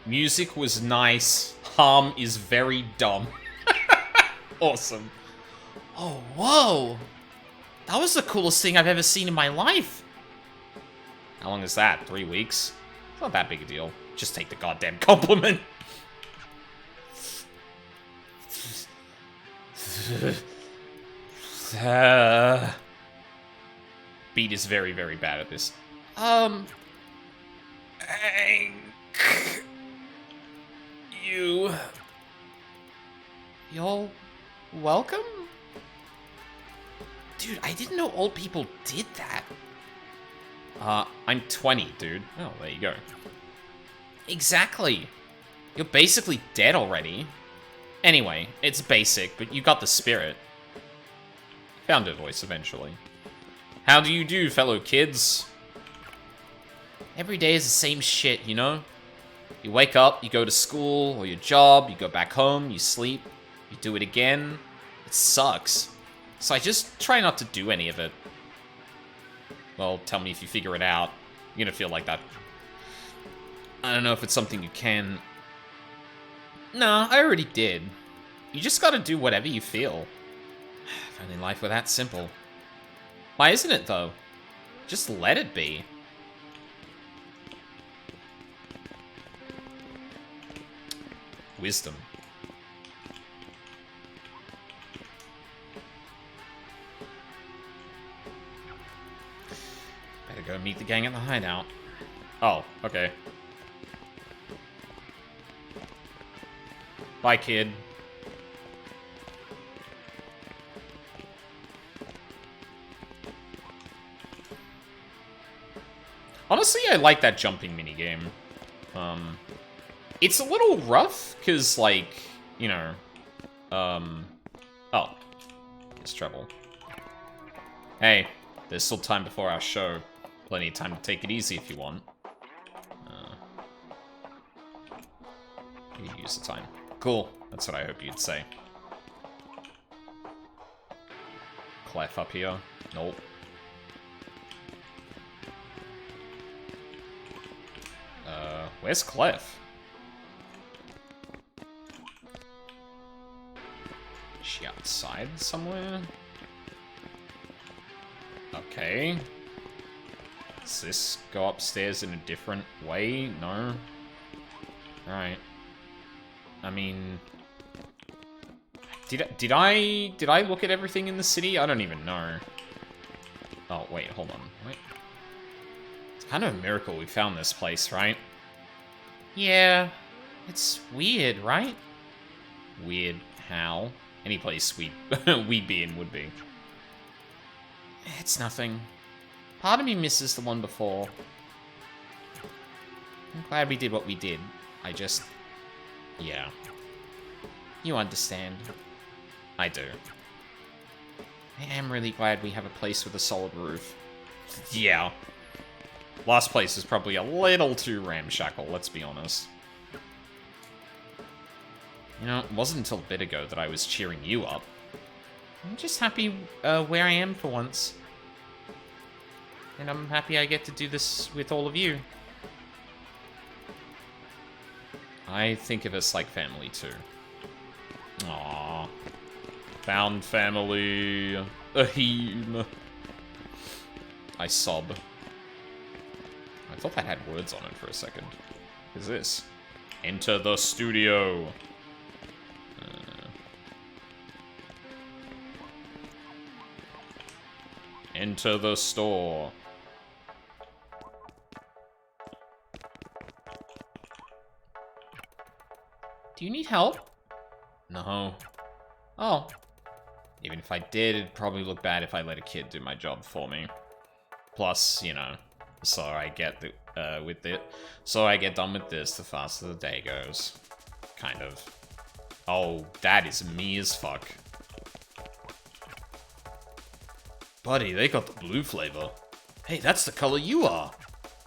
Music was nice. Harm is very dumb. awesome. Oh, whoa. That was the coolest thing I've ever seen in my life. How long is that? 3 weeks? It's not that big a deal. Just take the goddamn compliment. Beat is very, very bad at this. You're welcome? Dude, I didn't know old people did that. I'm 20, dude. Oh, there you go. Exactly. You're basically dead already. Anyway, it's basic, but you got the spirit. Found her voice eventually. How do you do, fellow kids? Every day is the same shit, you know? You wake up, you go to school or your job, you go back home, you sleep, you do it again. It sucks. So I just try not to do any of it. Well, tell me if you figure it out. You're gonna feel like that. I don't know if it's something you can... Nah, I already did. You just gotta do whatever you feel. If only life were that simple. Why isn't it, though? Just let it be. Wisdom. Better go meet the gang at the hideout. Oh, okay. Bye, kid. Honestly, I like that jumping minigame. It's a little rough, because, like, you know, oh. It's trouble. Hey, there's still time before our show. Plenty of time to take it easy if you want. You can use the time. Cool. That's what I hope you'd say. Clef up here. Nope. Where's Clef? Is she outside somewhere? Okay. Does this go upstairs in a different way? No? Alright. I mean... Did I look at everything in the city? I don't even know. Oh, wait, hold on. Wait. It's kind of a miracle we found this place, right? Yeah. It's weird, right? Weird how? Any place we'd be in would be. It's nothing. Part of me misses the one before. I'm glad we did what we did. I just... Yeah. You understand. I do. I am really glad we have a place with a solid roof. Yeah. Last place is probably a little too ramshackle, let's be honest. You know, it wasn't until a bit ago that I was cheering you up. I'm just happy where I am for once. And I'm happy I get to do this with all of you. I think of us like family, too. Aww. Found family. Aheem. I sob. I thought that had words on it for a second. What is this? Enter the studio. Enter the store. Do you need help? No. Oh. Even if I did, it'd probably look bad if I let a kid do my job for me. Plus, you know, so I get done with this, the faster the day goes. Kind of. Oh, that is me as fuck. Buddy, they got the blue flavor. Hey, that's the color you are.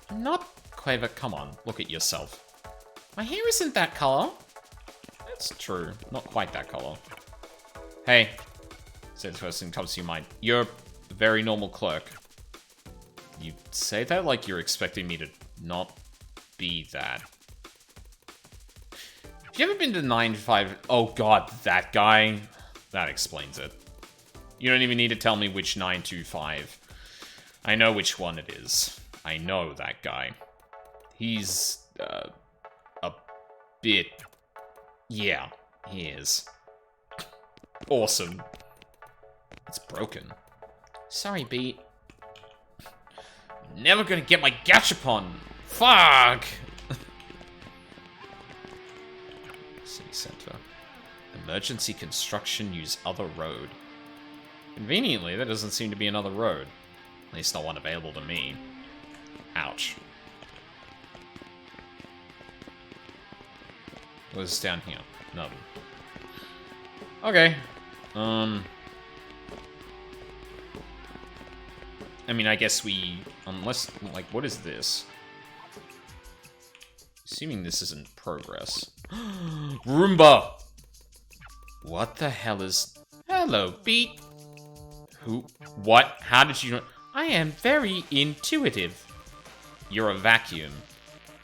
I'm not Quaver. Come on, look at yourself. My hair isn't that color. That's true. Not quite that color. Hey. Say the first thing comes to your mind. You're a very normal clerk. You say that like you're expecting me to not be that. Have you ever been to 9 to 5? Oh god, that guy. That explains it. You don't even need to tell me which 925. I know which one it is. I know that guy. He's, a bit... Yeah, he is. Awesome. It's broken. Sorry, Beat. Never gonna get my gachapon. Fuck! City center. Emergency construction, use other road. Conveniently, there doesn't seem to be another road. At least not one available to me. Ouch. What's down here? Nothing. Okay. I mean, I guess we... Unless... Like, what is this? Assuming this isn't progress. Roomba! What the hell is... Hello, Beat. Who? What? How did you know? I am very intuitive. You're a vacuum.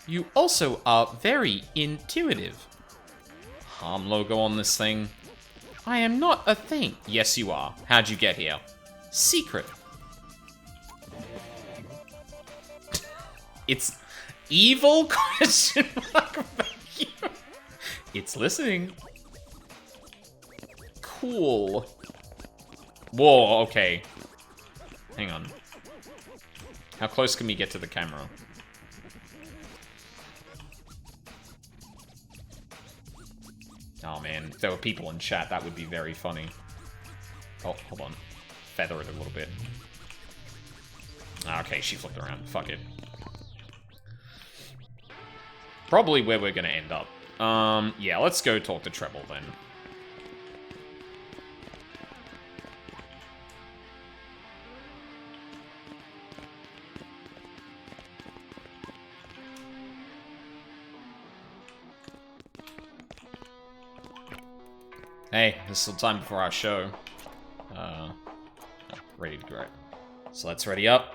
You also are very intuitive. Harm logo on this thing. I am not a thing. Yes, you are. How'd you get here? Secret. It's evil question mark vacuum. It's listening. Cool. Whoa, okay. Hang on. How close can we get to the camera? Oh man, if there were people in chat, that would be very funny. Oh, hold on. Feather it a little bit. Okay, she flipped around. Fuck it. Probably where we're gonna end up. Yeah, let's go talk to Treble then. Hey, there's still time before our show. Ready to go. So let's ready up.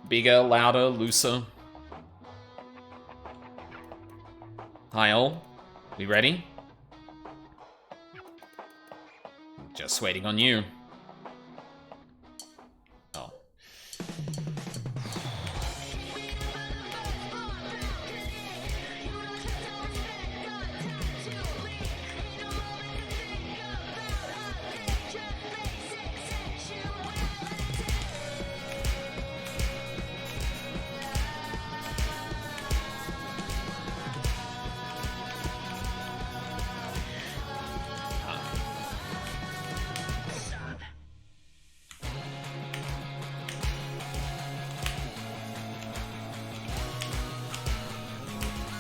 Bigger, louder, looser. Hi all. We ready? Just waiting on you. Oh.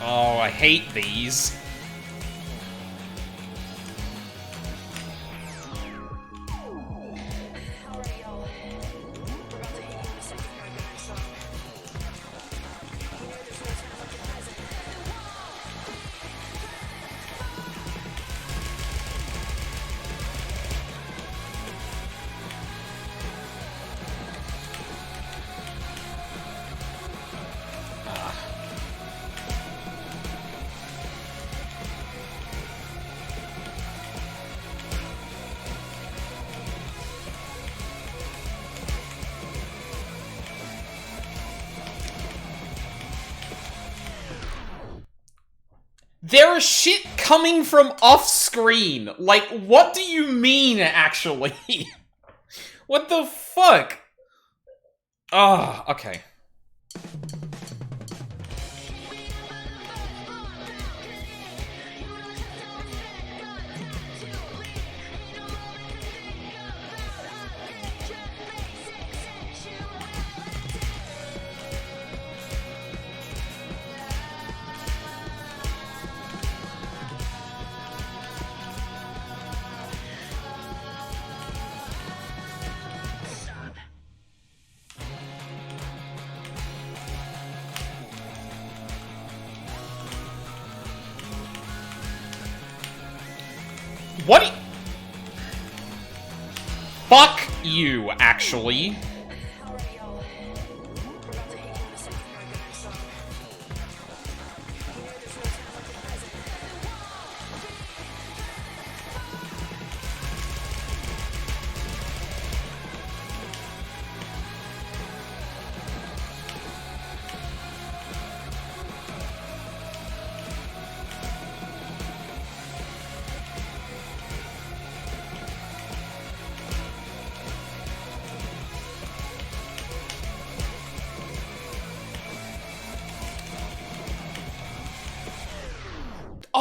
Oh, I hate these. There is shit coming from off-screen. Like, what do you mean, actually? What the fuck? Oh, okay. What? Fuck you, actually.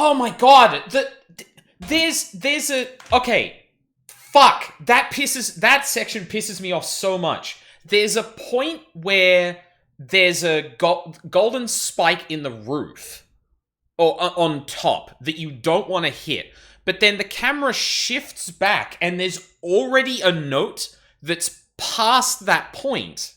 Oh my god, there's a... Okay, fuck, that section pisses me off so much. There's a point where there's a golden spike in the roof, or on top, that you don't want to hit. But then the camera shifts back, and there's already a note that's past that point.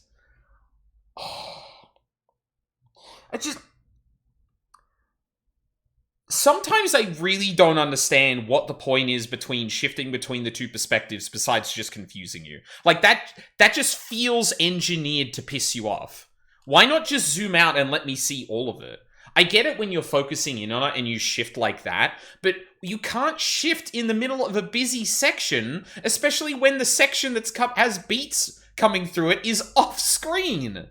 Sometimes I really don't understand what the point is between shifting between the two perspectives besides just confusing you. Like, that just feels engineered to piss you off. Why not just zoom out and let me see all of it? I get it when you're focusing in on it and you shift like that, but you can't shift in the middle of a busy section, especially when the section that's has beats coming through it is off screen.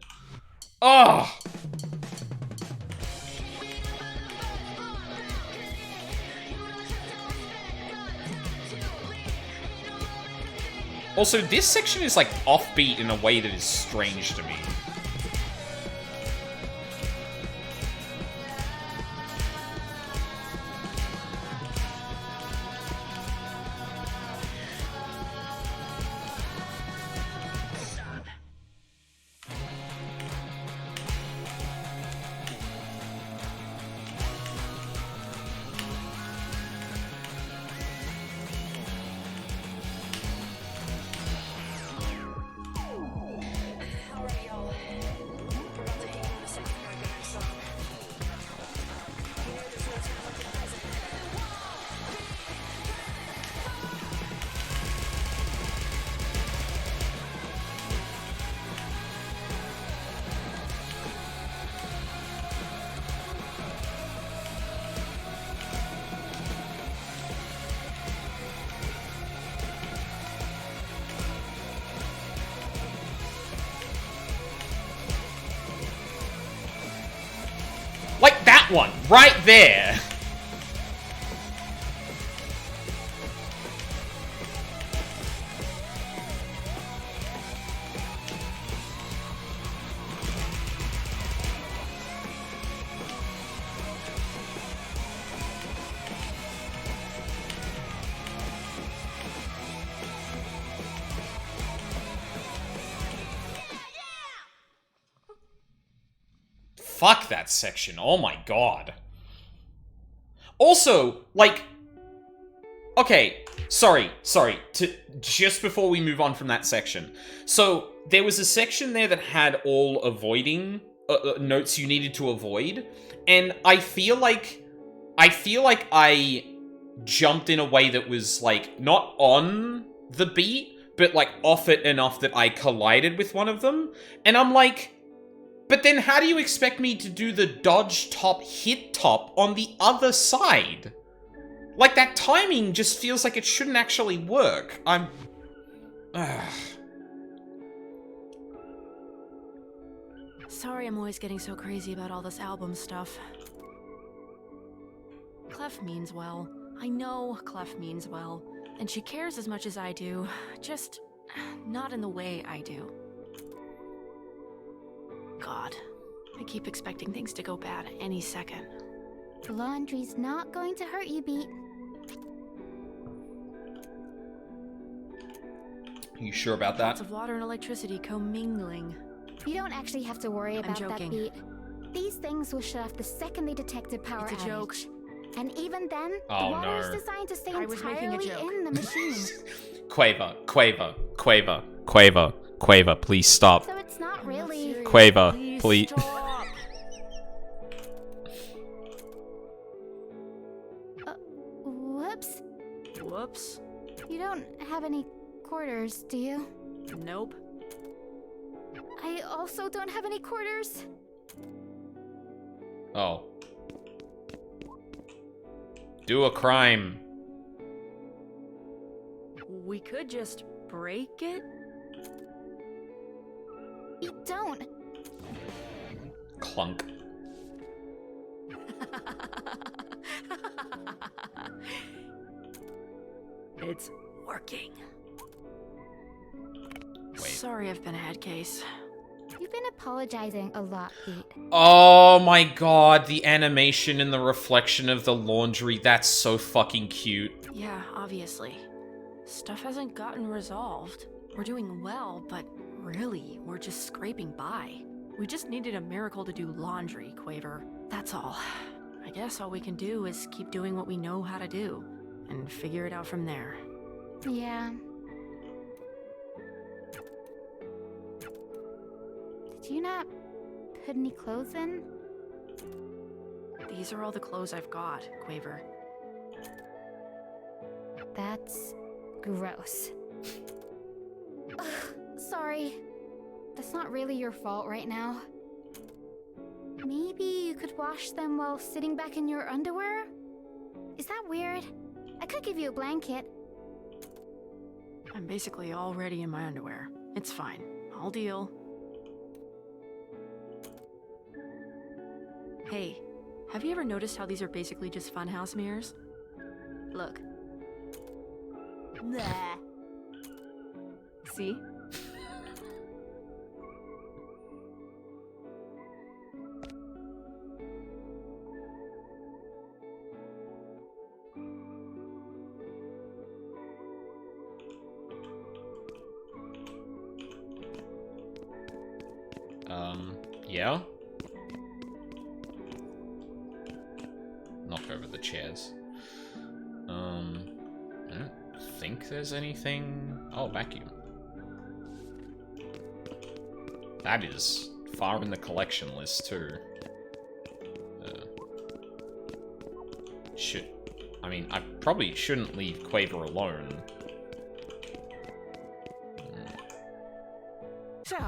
Ugh. Also, this section is like offbeat in a way that is strange to me. Like that one, right there. Fuck that section. Oh my god. Also, like... Okay, sorry. Just before we move on from that section. So, there was a section there that had all avoiding notes you needed to avoid. And I feel like I jumped in a way that was, like, not on the beat, but, like, off it enough that I collided with one of them. And I'm like... But then how do you expect me to do the dodge top, hit top on the other side? Like, that timing just feels like it shouldn't actually work. Sorry I'm always getting so crazy about all this album stuff. Clef means well. I know Clef means well. And she cares as much as I do. Just not in the way I do. God, I keep expecting things to go bad any second. The laundry's not going to hurt you, Beat. You sure about that? Lots of water and electricity commingling. You don't actually have to worry about that, joking. Beat. These things will shut off the second they detect a power It's a joke. outage. And even then, the Oh, water is no. designed to stay I was making a entirely joke. in the machine. Quaver, please stop. So it's not really... Quaver, please. Stop. Whoops. Whoops. You don't have any quarters, do you? Nope. I also don't have any quarters. Oh. Do a crime. We could just break it? You don't. Clunk. It's working. Wait. Sorry I've been a head case. You've been apologizing a lot, Pete. Oh my god, the animation and the reflection of the laundry, that's so fucking cute. Yeah, obviously. Stuff hasn't gotten resolved. We're doing well, but really, we're just scraping by. We just needed a miracle to do laundry, Quaver. That's all. I guess all we can do is keep doing what we know how to do, and figure it out from there. Yeah. Did you not put any clothes in? These are all the clothes I've got, Quaver. That's gross. Ugh, sorry. That's not really your fault right now. Maybe you could wash them while sitting back in your underwear? Is that weird? I could give you a blanket. I'm basically already in my underwear. It's fine. I'll deal. Hey, have you ever noticed how these are basically just funhouse mirrors? Look. Nah. See? Yeah? Knock over the chairs. I don't think there's anything... Oh, vacuum. That is far in the collection list, too. I mean, I probably shouldn't leave Quaver alone. So,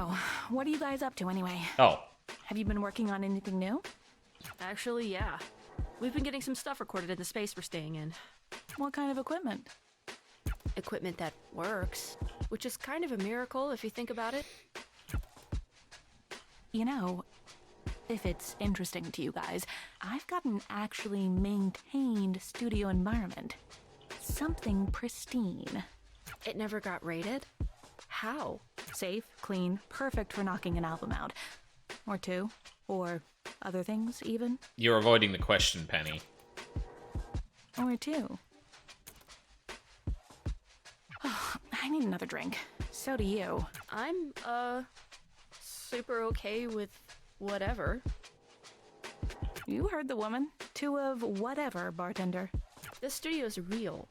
what are you guys up to anyway? Oh. Have you been working on anything new? Actually, yeah. We've been getting some stuff recorded in the space we're staying in. What kind of equipment? Equipment that works, which is kind of a miracle if you think about it. You know, if it's interesting to you guys, I've got an actually maintained studio environment. Something pristine. It never got raided? How? Safe, clean, perfect for knocking an album out. Or two. Or other things, even. You're avoiding the question, Penny. Or two. Oh, I need another drink. So do you. I'm, super okay with whatever. You heard the woman. Two of whatever, bartender. This studio's real,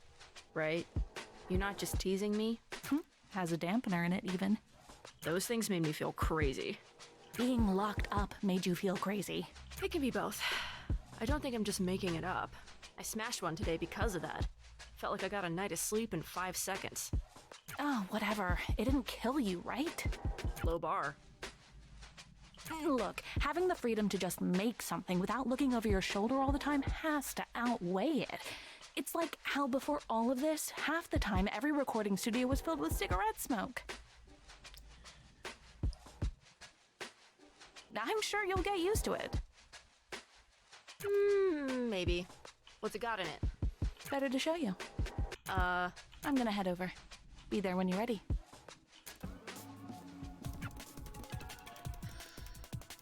right? You're not just teasing me? Has a dampener in it, even. Those things made me feel crazy. Being locked up made you feel crazy. It can be both. I don't think I'm just making it up. I smashed one today because of that. Felt like I got a night of sleep in 5 seconds. Oh, whatever. It didn't kill you, right? Low bar. Look, having the freedom to just make something without looking over your shoulder all the time has to outweigh it. It's like how before all of this, half the time every recording studio was filled with cigarette smoke. I'm sure you'll get used to it. Maybe. What's it got in it? Better to show you. I'm gonna head over. Be there when you're ready.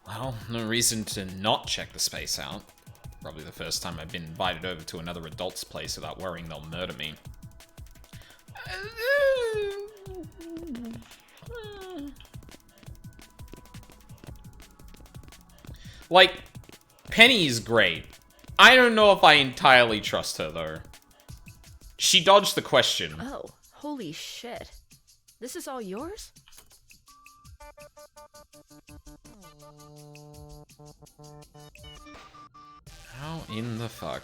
Well, no reason to not check the space out. Probably the first time I've been invited over to another adult's place without worrying they'll murder me. Like, Penny's great. I don't know if I entirely trust her, though. She dodged the question. Oh, holy shit. This is all yours? How in the fuck?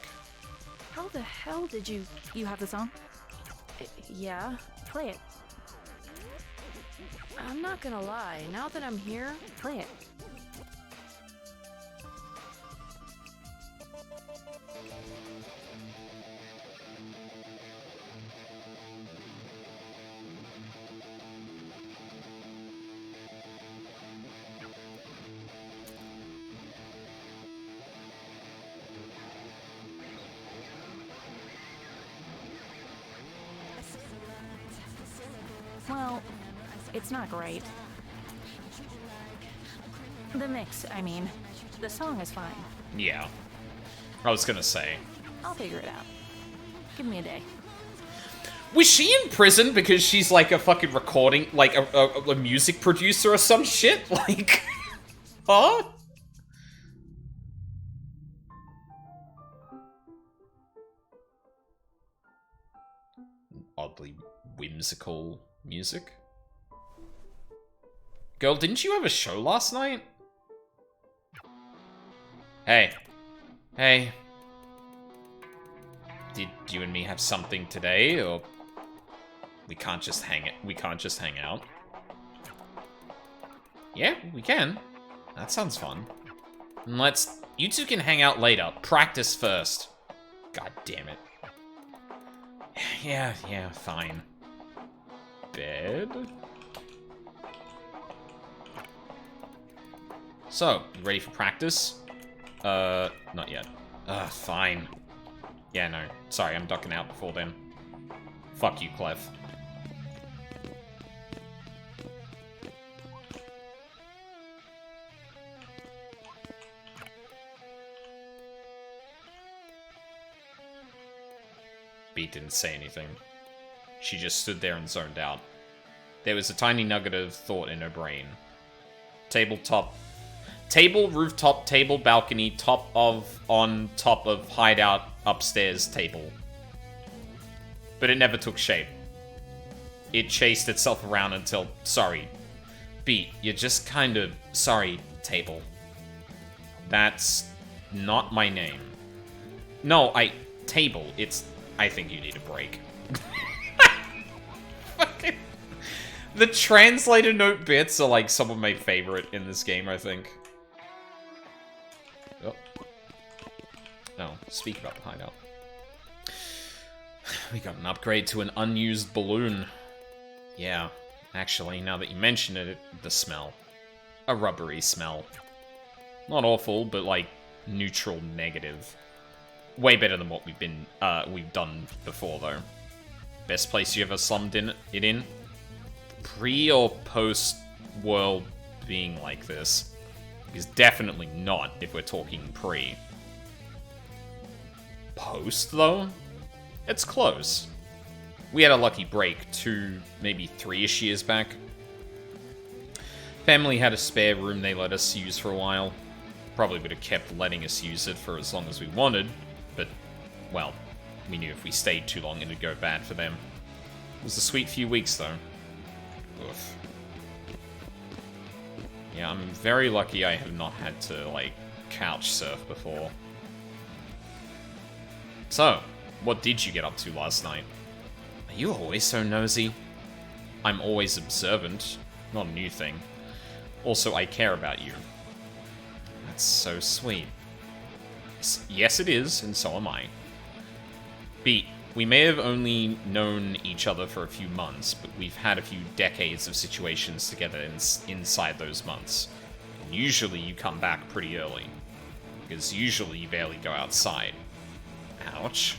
How the hell did you... You have the song? Yeah. Play it. I'm not gonna lie, now that I'm here... Play it. Well, it's not great. The mix, I mean. The song is fine. Yeah. I was gonna say. I'll figure it out. Give me a day. Was she in prison because she's like a fucking recording, like a music producer or some shit? Like, huh? Oddly whimsical music. Girl, didn't you have a show last night? Hey. Hey. Did you and me have something today, or we can't just hang out? Yeah, we can. That sounds fun. You two can hang out later. Practice first. God damn it. Yeah, fine. Bed? So, you ready for practice? Not yet. Fine. Yeah, no. Sorry, I'm ducking out before then. Fuck you, Clef. Beat didn't say anything. She just stood there and zoned out. There was a tiny nugget of thought in her brain. Table, rooftop, table, balcony, on top of hideout, upstairs, table. But it never took shape. It chased itself around until, sorry, Beat, you're just kind of, sorry, table. That's not my name. No, table, I think you need a break. Fucking... The translator note bits are like some of my favorite in this game, I think. Oh. No, speak about the hideout. We got an upgrade to an unused balloon. Yeah, actually, now that you mention it, the smell. A rubbery smell. Not awful, but like neutral negative. Way better than what we've done before, though. Best place you ever slummed it in? Pre or post world being like this? Because definitely not if we're talking pre. Post, though? It's close. We had a lucky break 2, maybe 3-ish years back. Family had a spare room they let us use for a while. Probably would have kept letting us use it for as long as we wanted, but, well, we knew if we stayed too long it'd go bad for them. It was a sweet few weeks, though. Oof. Yeah, I'm very lucky I have not had to, like, couch surf before. So, what did you get up to last night? Are you always so nosy? I'm always observant. Not a new thing. Also, I care about you. That's so sweet. Yes, it is, and so am I. Beat, we may have only known each other for a few months, but we've had a few decades of situations together inside those months. And usually you come back pretty early, because usually you barely go outside. Ouch.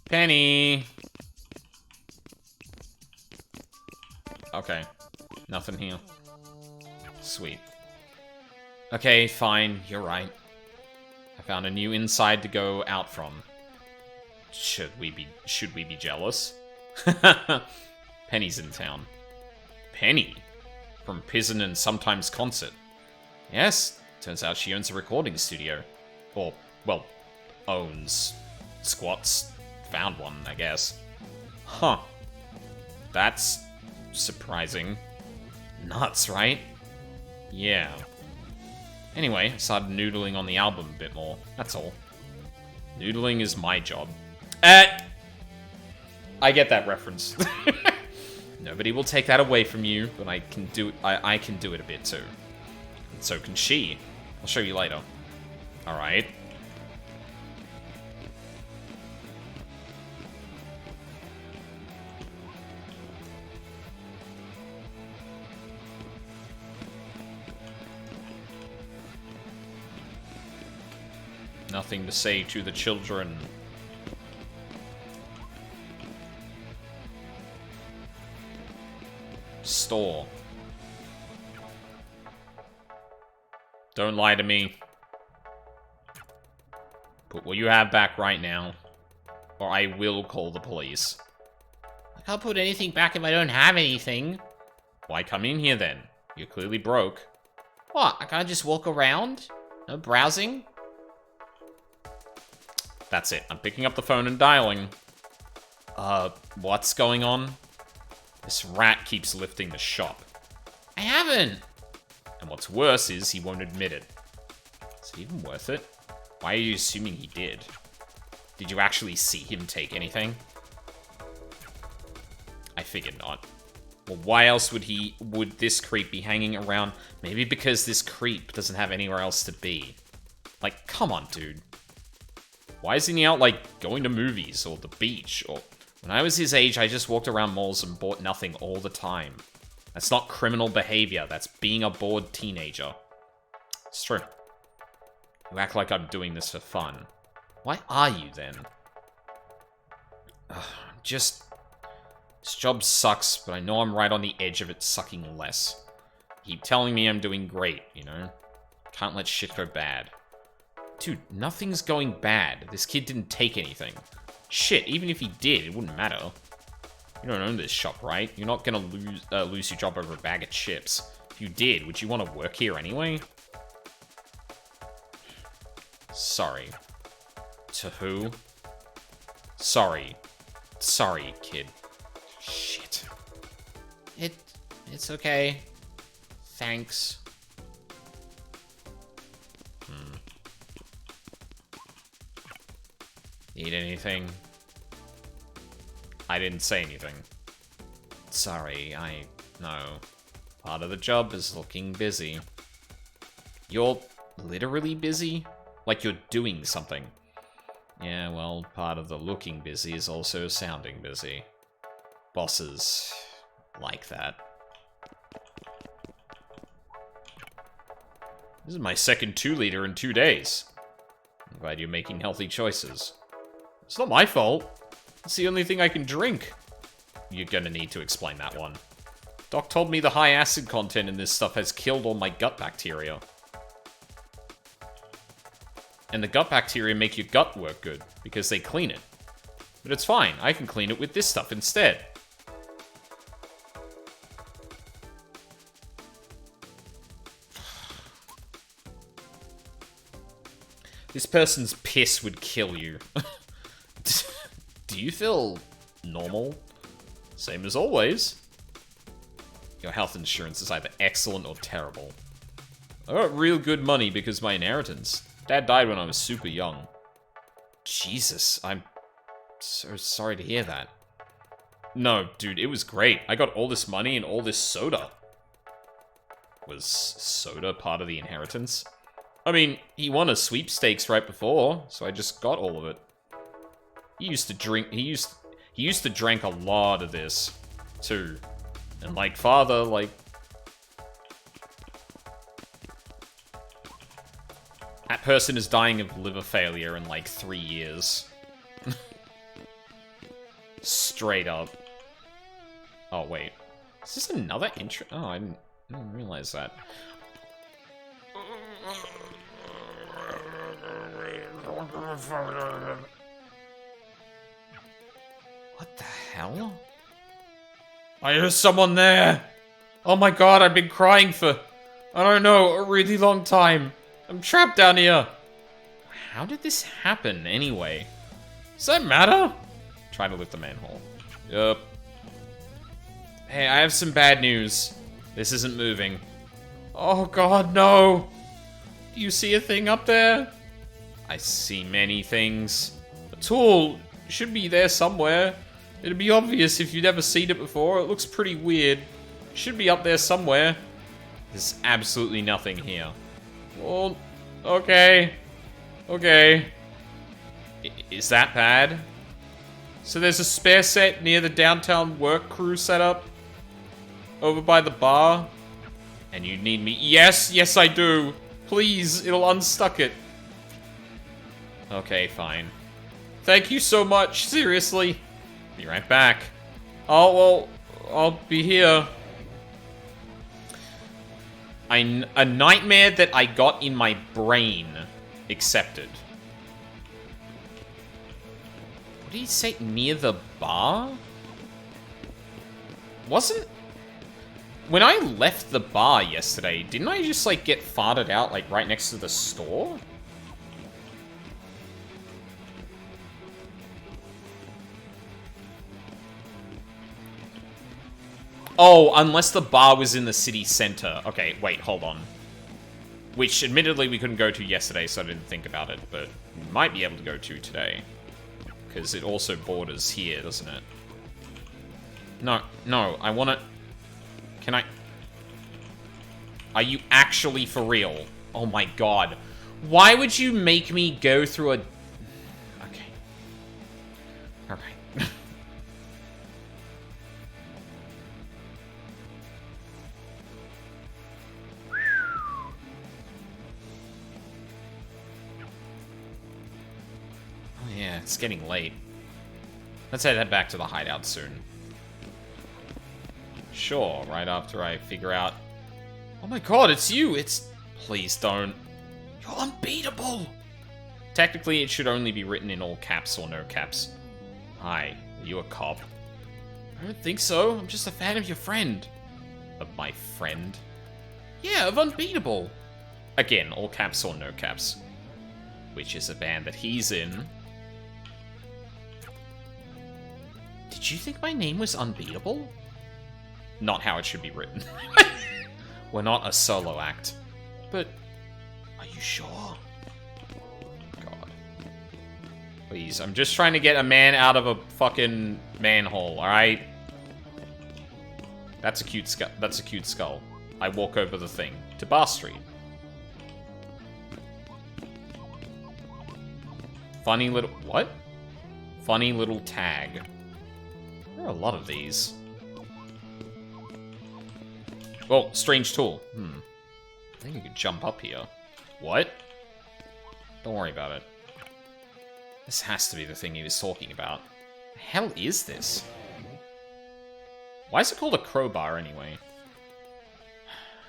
Penny! Okay. Nothing here. Sweet. Okay, fine. You're right. I found a new inside to go out from. Should we be jealous? Penny's in town. Penny? From Pizen and Sometimes Concert. Yes, turns out she owns a recording studio. Or, well, owns. Squats. Found one, I guess. Huh. That's surprising. Nuts, right? Yeah. Anyway, I started noodling on the album a bit more. That's all. Noodling is my job. I get that reference. Nobody will take that away from you, but I can do it a bit too. And so can she. I'll show you later. Alright. Nothing to say to the children. Store. Don't lie to me. Put what you have back right now, or I will call the police. I can't put anything back if I don't have anything. Why come in here then? You're clearly broke. What? I can't just walk around? No browsing? That's it. I'm picking up the phone and dialing. What's going on? This rat keeps lifting the shop. I haven't! And what's worse is he won't admit it. Is it even worth it? Why are you assuming he did? Did you actually see him take anything? I figured not. Well, why else would this creep be hanging around? Maybe because this creep doesn't have anywhere else to be. Like, come on, dude. Why isn't he out, like, going to movies or the beach? Or when I was his age, I just walked around malls and bought nothing all the time. That's not criminal behavior. That's being a bored teenager. It's true. You act like I'm doing this for fun. Why are you, then? This job sucks, but I know I'm right on the edge of it sucking less. You keep telling me I'm doing great, you know? Can't let shit go bad. Dude, nothing's going bad. This kid didn't take anything. Shit, even if he did, it wouldn't matter. You don't own this shop, right? You're not gonna lose your job over a bag of chips. If you did, would you want to work here anyway? Sorry. To who? Sorry. Sorry, kid. Shit. It's okay. Thanks. Need anything? I didn't say anything. Sorry, no. Part of the job is looking busy. You're literally busy? Like you're doing something. Yeah, well, part of the looking busy is also sounding busy. Bosses like that. This is my second 2-liter in 2 days. I'm glad you're making healthy choices. It's not my fault. It's the only thing I can drink. You're gonna need to explain that one. Doc told me the high acid content in this stuff has killed all my gut bacteria. And the gut bacteria make your gut work good, because they clean it. But it's fine, I can clean it with this stuff instead. This person's piss would kill you. Do you feel normal? Same as always. Your health insurance is either excellent or terrible. I got real good money because of my inheritance. Dad died when I was super young. Jesus, I'm so sorry to hear that. No, dude, it was great. I got all this money and all this soda. Was soda part of the inheritance? I mean, he won a sweepstakes right before, so I just got all of it. He used to drink, he used to drink a lot of this, too. And like father, like... That person is dying of liver failure in like 3 years. Straight up. Oh, wait. Is this another intro? Oh, I didn't realize that. What the hell? I hear someone there! Oh my god, I've been crying for, I don't know, a really long time. I'm trapped down here. How did this happen, anyway? Does that matter? Try to lift the manhole. Yup. Hey, I have some bad news. This isn't moving. Oh god, no! Do you see a thing up there? I see many things. A tool should be there somewhere. It'd be obvious if you'd ever seen it before. It looks pretty weird. Should be up there somewhere. There's absolutely nothing here. Well, okay. Okay. Is that bad? So there's a spare set near the downtown work crew setup? Over by the bar? And you need me? Yes, yes I do. Please, it'll unstuck it. Okay, fine. Thank you so much, seriously. Be right back. Oh, well, I'll be here. A nightmare that I got in my brain accepted. What did he say? Near the bar? Wasn't... When I left the bar yesterday, didn't I just, like, get farted out, like, right next to the store? Oh, unless the bar was in the city center. Okay, wait, hold on. Which, admittedly, we couldn't go to yesterday, so I didn't think about it, but we might be able to go to today. Because it also borders here, doesn't it? No, no, I want to... Can I... Are you actually for real? Oh my god. Why would you make me go through a... Okay. Alright. Oh yeah, it's getting late. Let's head back to the hideout soon. Sure, right after I figure out... Oh my god, it's you! It's... Please don't. You're unbeatable! Technically, it should only be written in all caps or no caps. Hi, are you a cop? I don't think so. I'm just a fan of your friend. Of my friend? Yeah, of Unbeatable. Again, all caps or no caps. Which is a band that he's in. Did you think my name was Unbeatable? Not how it should be written. We're not a solo act. But, are you sure? God. Please, I'm just trying to get a man out of a fucking manhole, alright? That's a cute skull. That's a cute skull. I walk over the thing. To Bar Street. Funny little... What? Funny little tag. There are a lot of these. Well, strange tool. I think you could jump up here. What? Don't worry about it. This has to be the thing he was talking about. The hell is this? Why is it called a crowbar anyway?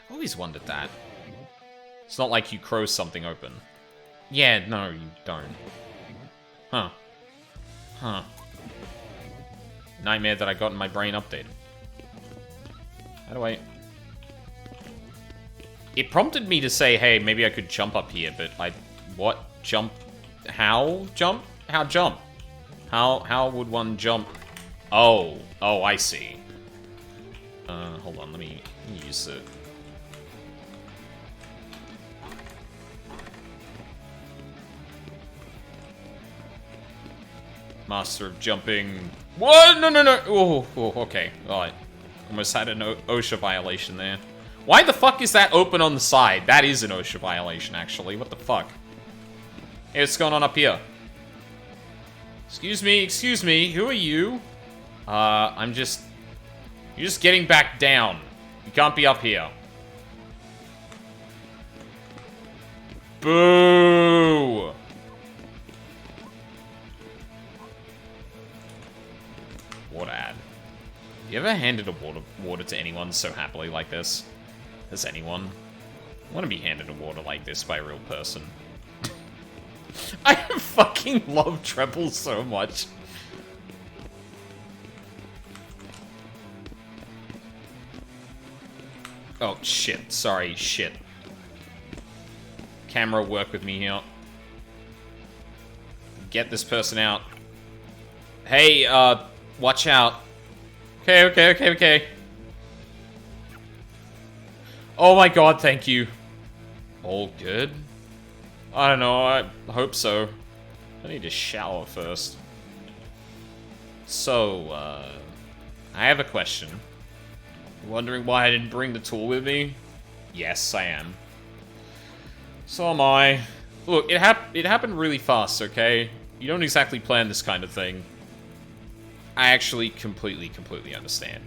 I've always wondered that. It's not like you crow something open. Yeah, no, you don't. Huh. Huh. Nightmare that I got in my brain updated. How do I... It prompted me to say, hey, maybe I could jump up here, but I... What? Jump? How? Jump? How jump? How would one jump? Oh. Oh, I see. Hold on, let me use it. Master of jumping. What? No, no, no. Oh, okay. Alright. Almost had an OSHA violation there. Why the fuck is that open on the side? That is an OSHA violation, actually. What the fuck? Hey, what's going on up here? Excuse me. Who are you? I'm just... You're just getting back down. You can't be up here. Boo! Water ad. You ever handed a water to anyone so happily like this? Has anyone? I want to be handed a water like this by a real person. I fucking love Treble so much. Oh, shit. Sorry, shit. Camera, work with me here. Get this person out. Hey, watch out. Okay. Oh my god, thank you. All good? I don't know, I hope so. I need to shower first. So, I have a question. Wondering why I didn't bring the tool with me? Yes, I am. So am I. Look, it happened really fast, okay? You don't exactly plan this kind of thing. I actually completely understand.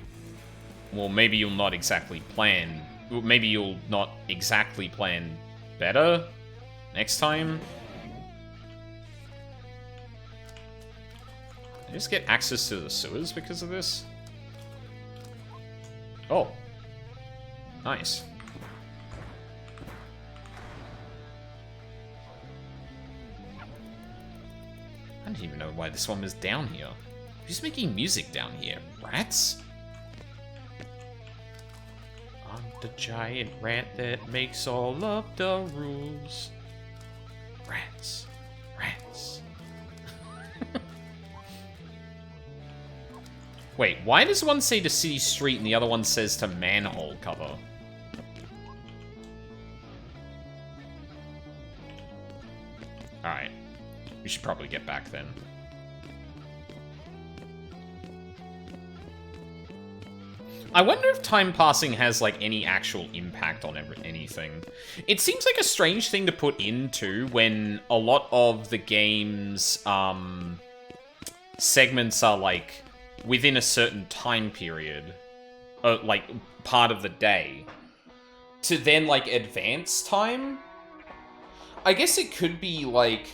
Well, maybe you'll not exactly plan... Maybe you'll not exactly plan better next time? you just get access to the sewers because of this? Oh. Nice. I didn't even know why this one was down here. Who's making music down here? Rats? I'm the giant rat that makes all of the rules. Rats. Rats. Wait, why does one say to city street and the other one says to manhole cover? Alright. We should probably get back then. I wonder if time passing has, like, any actual impact on anything. It seems like a strange thing to put into when a lot of the game's, segments are, like, within a certain time period. Like, part of the day. To then, like, advance time? I guess it could be, like,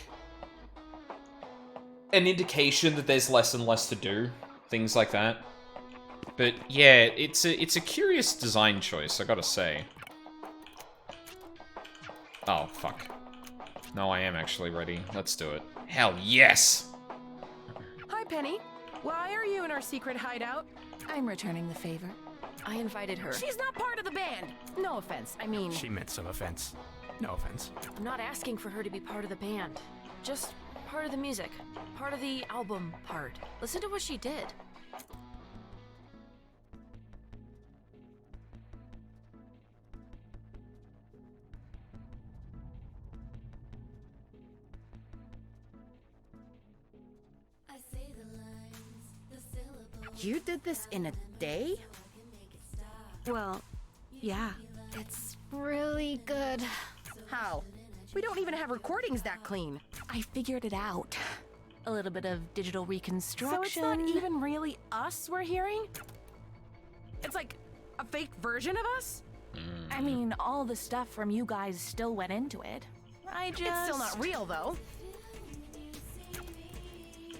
an indication that there's less and less to do. Things like that. But yeah, it's a curious design choice, I gotta say. Oh, fuck. No, I am actually ready. Let's do it. Hell yes! Hi, Penny. Why are you in our secret hideout? I'm returning the favor. I invited her. She's not part of the band. No offense. I mean... She meant some offense. No offense. I'm not asking for her to be part of the band. Just part of the music. Part of the album part. Listen to what she did. You did this in a day? Well, yeah. It's really good. How? We don't even have recordings that clean. I figured it out. A little bit of digital reconstruction. So it's not even really us we're hearing? It's like a fake version of us? I mean, all the stuff from you guys still went into it. It's still not real, though.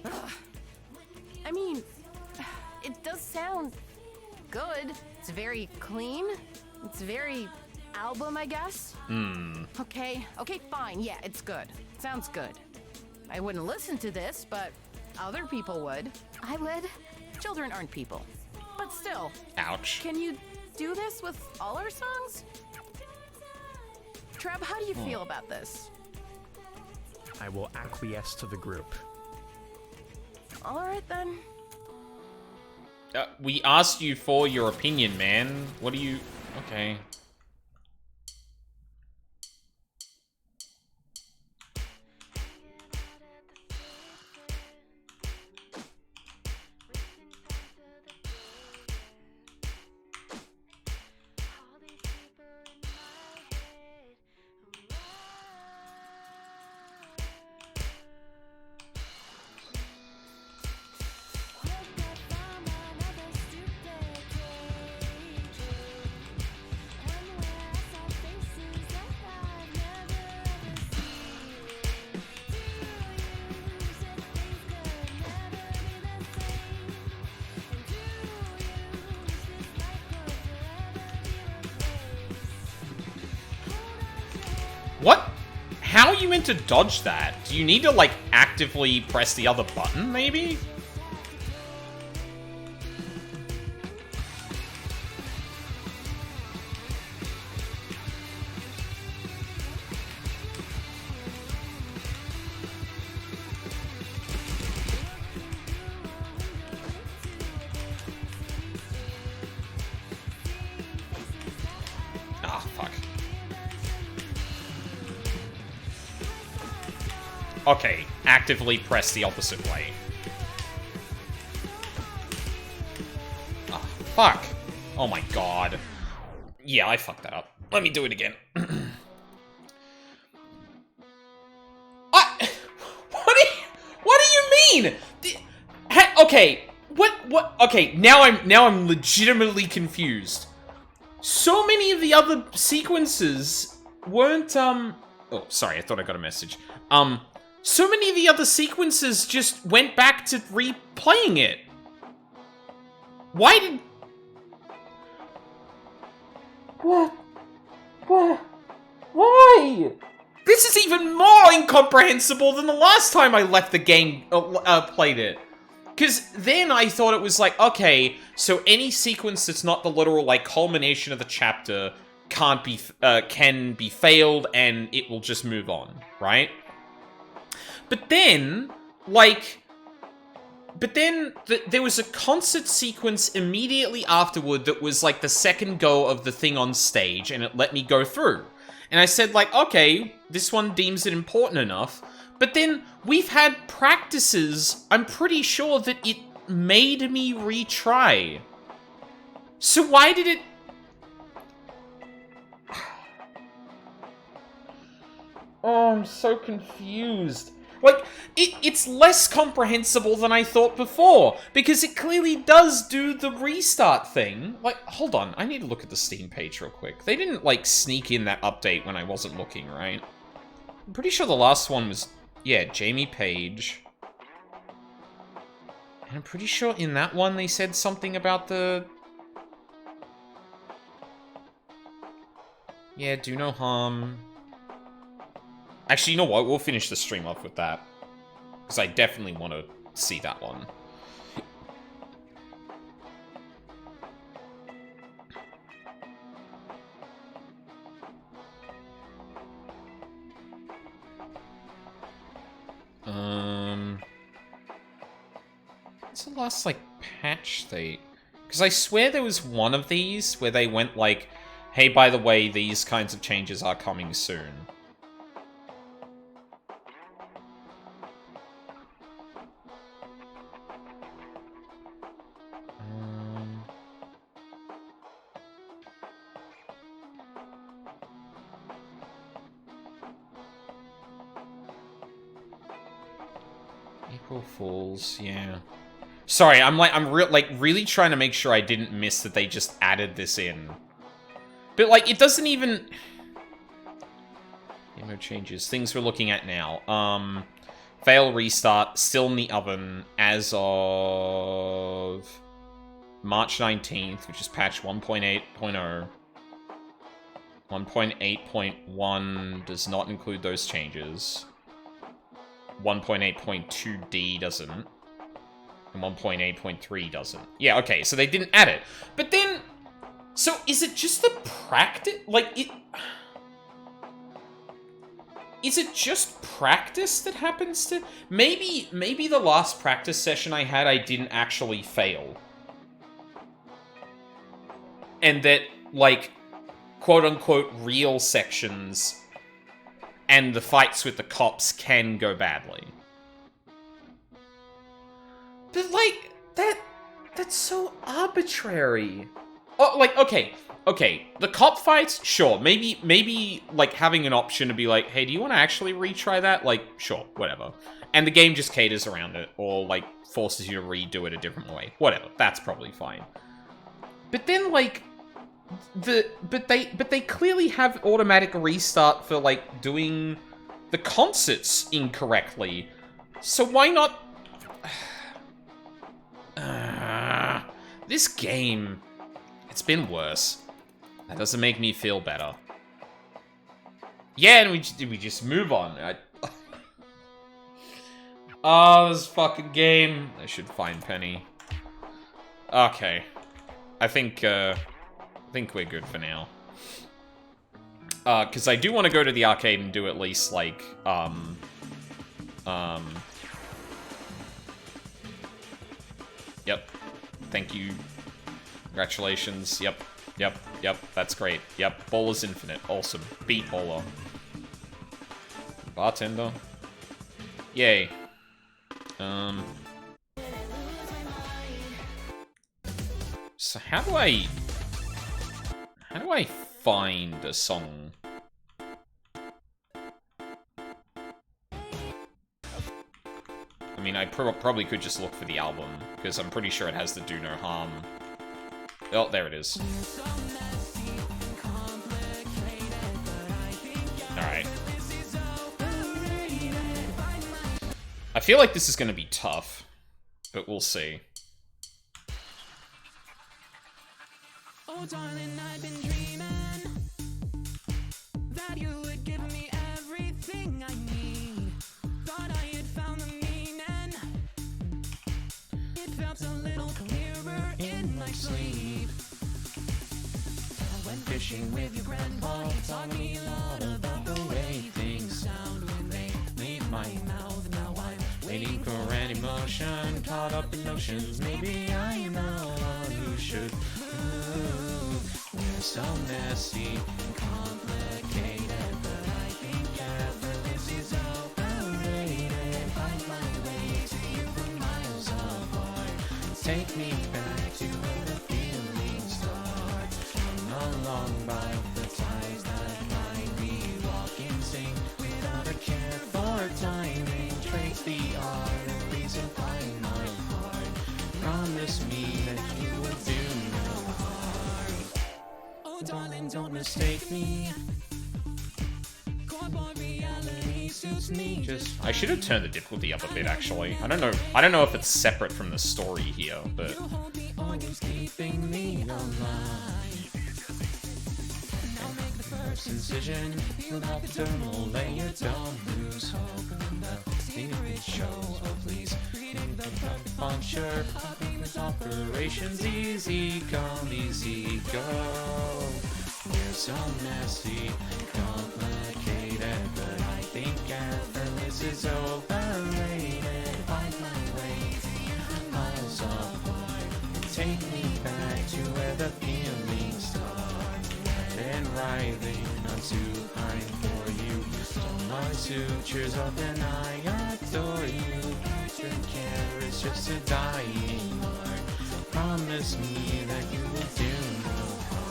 Ugh. I mean, it does sound good. It's very clean. It's very album, I guess. Okay, fine. Yeah, it's good. Sounds good. I wouldn't listen to this, but other people would. I would. Children aren't people. But still. Ouch. Can you do this with all our songs? Treb, how do you feel about this? I will acquiesce to the group. All right, then. We asked you for your opinion, man. What do you... Okay. What? How are you meant to dodge that? Do you need to, like, actively press the other button, maybe? Ah, fuck. Okay, actively press the opposite way. Oh, fuck. Oh my god. Yeah, I fucked that up. Let me do it again. What do you mean? Okay, what? Okay, now I'm legitimately confused. So many of the other sequences weren't, oh, sorry, I thought I got a message. So many of the other sequences just went back to replaying it. Why did... What? Why? This is even more incomprehensible than the last time I left the game, played it. Because then I thought it was like, okay, so any sequence that's not the literal, like, culmination of the chapter can be failed and it will just move on, right? But then, like... there was a concert sequence immediately afterward that was, like, the second go of the thing on stage, and it let me go through. And I said, like, okay, this one deems it important enough. But then, we've had practices, I'm pretty sure that it made me retry. So why did it... Oh, I'm so confused. Like, it's less comprehensible than I thought before, because it clearly does do the restart thing. Like, hold on, I need to look at the Steam page real quick. They didn't, like, sneak in that update when I wasn't looking, right? I'm pretty sure the last one was, yeah, Jamie Page. And I'm pretty sure in that one they said something about the... Yeah, do no harm. Actually, you know what? We'll finish the stream off with that. Because I definitely want to see that one. What's the last, like, patch date? Because I swear there was one of these where they went like, hey, by the way, these kinds of changes are coming soon. April Fools, yeah. Sorry, I'm really trying to make sure I didn't miss that they just added this in. But, like, it doesn't even... No changes. Things we're looking at now. Fail restart, still in the oven as of March 19th, which is patch 1.8.0. 1.8.1 does not include those changes. 1.8.2D doesn't. And 1.8.3 doesn't. Yeah, okay, so they didn't add it. But then... So, is it just the practice? Like, it... Is it just practice that happens to... Maybe the last practice session I had, I didn't actually fail. And that, like, quote-unquote real sections and the fights with the cops can go badly. But, like, that's so arbitrary. Oh, like, okay, the cop fights, sure, maybe, like, having an option to be like, hey, do you want to actually retry that? Like, sure, whatever. And the game just caters around it, or, like, forces you to redo it a different way. Whatever, that's probably fine. But then, like, but they clearly have automatic restart for, like, doing the concerts incorrectly. So why not... This game... It's been worse. That doesn't make me feel better. Yeah, and we just move on. Oh, this fucking game. I should find Penny. Okay. I think we're good for now. Because I do want to go to the arcade and do at least, like, Yep. Thank you. Congratulations. Yep. That's great. Yep. Bowler's Infinite. Awesome. Beat Bowler. Bartender. Yay. So how do I find a song? I mean, I probably could just look for the album, because I'm pretty sure it has the Do No Harm. Oh, there it is. Alright. I feel like this is gonna be tough, but we'll see. Oh, darling, I've been dreaming that you would give me everything I need. Thought I had found the meaning. It felt a little clearer in my sleep. I went fishing with your grandpa. He taught me a lot about the way things sound when they leave my mouth. Now I'm waiting for an emotion, caught up in notions. Maybe I'm the one who should move. We're so messy and complicated, but I think effortless is overrated. Find my way to you from miles apart. Take me back to where the feeling starts. I'm along by the ties that bind me. Walk in sync without a care for timing. Trace the art and reason find my heart. Promise me that you will do no harm. Oh, darling, don't mistake me. Cardboard reality suits me. I should have turned the difficulty up a bit, actually. I don't know if it's separate from the story here, but... You hold the audience keeping me alive. Now make the first incision. Peel back the thermal layer. Don't lose hope in the secret shows. Oh, please read the puncture. Happiness operations. Easy come, easy go. We're so messy, complicated, but I think effortless is overrated. Find my way miles apart. Take me back to where the feelings start. I've been writhing, I'm too kind for you. Stole my sutures up and I adore you. Future care is just a dying art. Promise me that you will do no harm.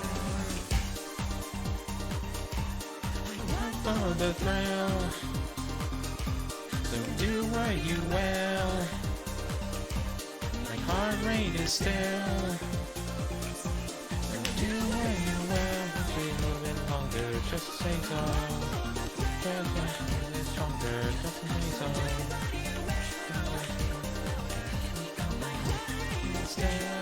For the thrill, so do what you will. My heart rate is still. So do what you will. Keep moving longer, just say so. Just stronger, just say so. Still.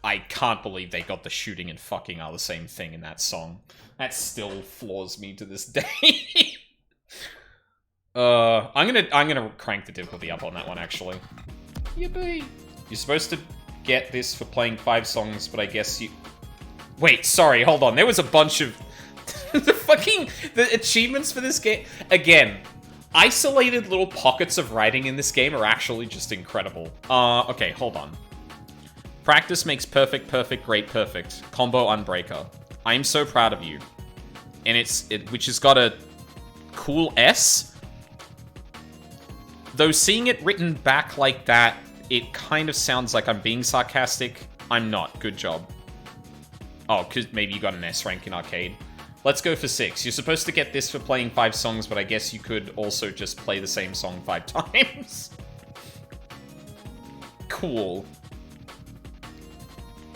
I can't believe they got the shooting and fucking are the same thing in that song. That still floors me to this day. I'm gonna crank the difficulty up on that one, actually. Yippee! You're supposed to get this for playing 5 songs, but I guess you... Wait, sorry, hold on. There was a bunch of... the achievements for this game... Again, isolated little pockets of writing in this game are actually just incredible. Okay, hold on. Practice makes perfect, perfect, great, perfect. Combo Unbreaker. I'm so proud of you. And which has got a cool S. Though seeing it written back like that, it kind of sounds like I'm being sarcastic. I'm not. Good job. Oh, because maybe you got an S rank in arcade. Let's go for 6. You're supposed to get this for playing 5 songs, but I guess you could also just play the same song 5 times. Cool.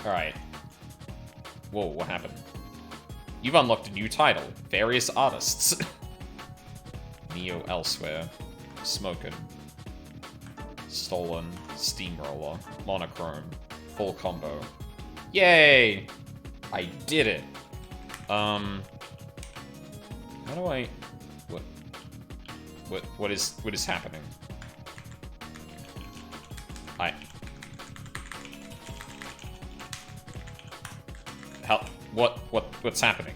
Alright. Whoa, what happened? You've unlocked a new title. Various artists. Neo Elsewhere. Smokin'. Stolen. Steamroller. Monochrome. Full combo. Yay! I did it. How do I... What is happening? What's happening?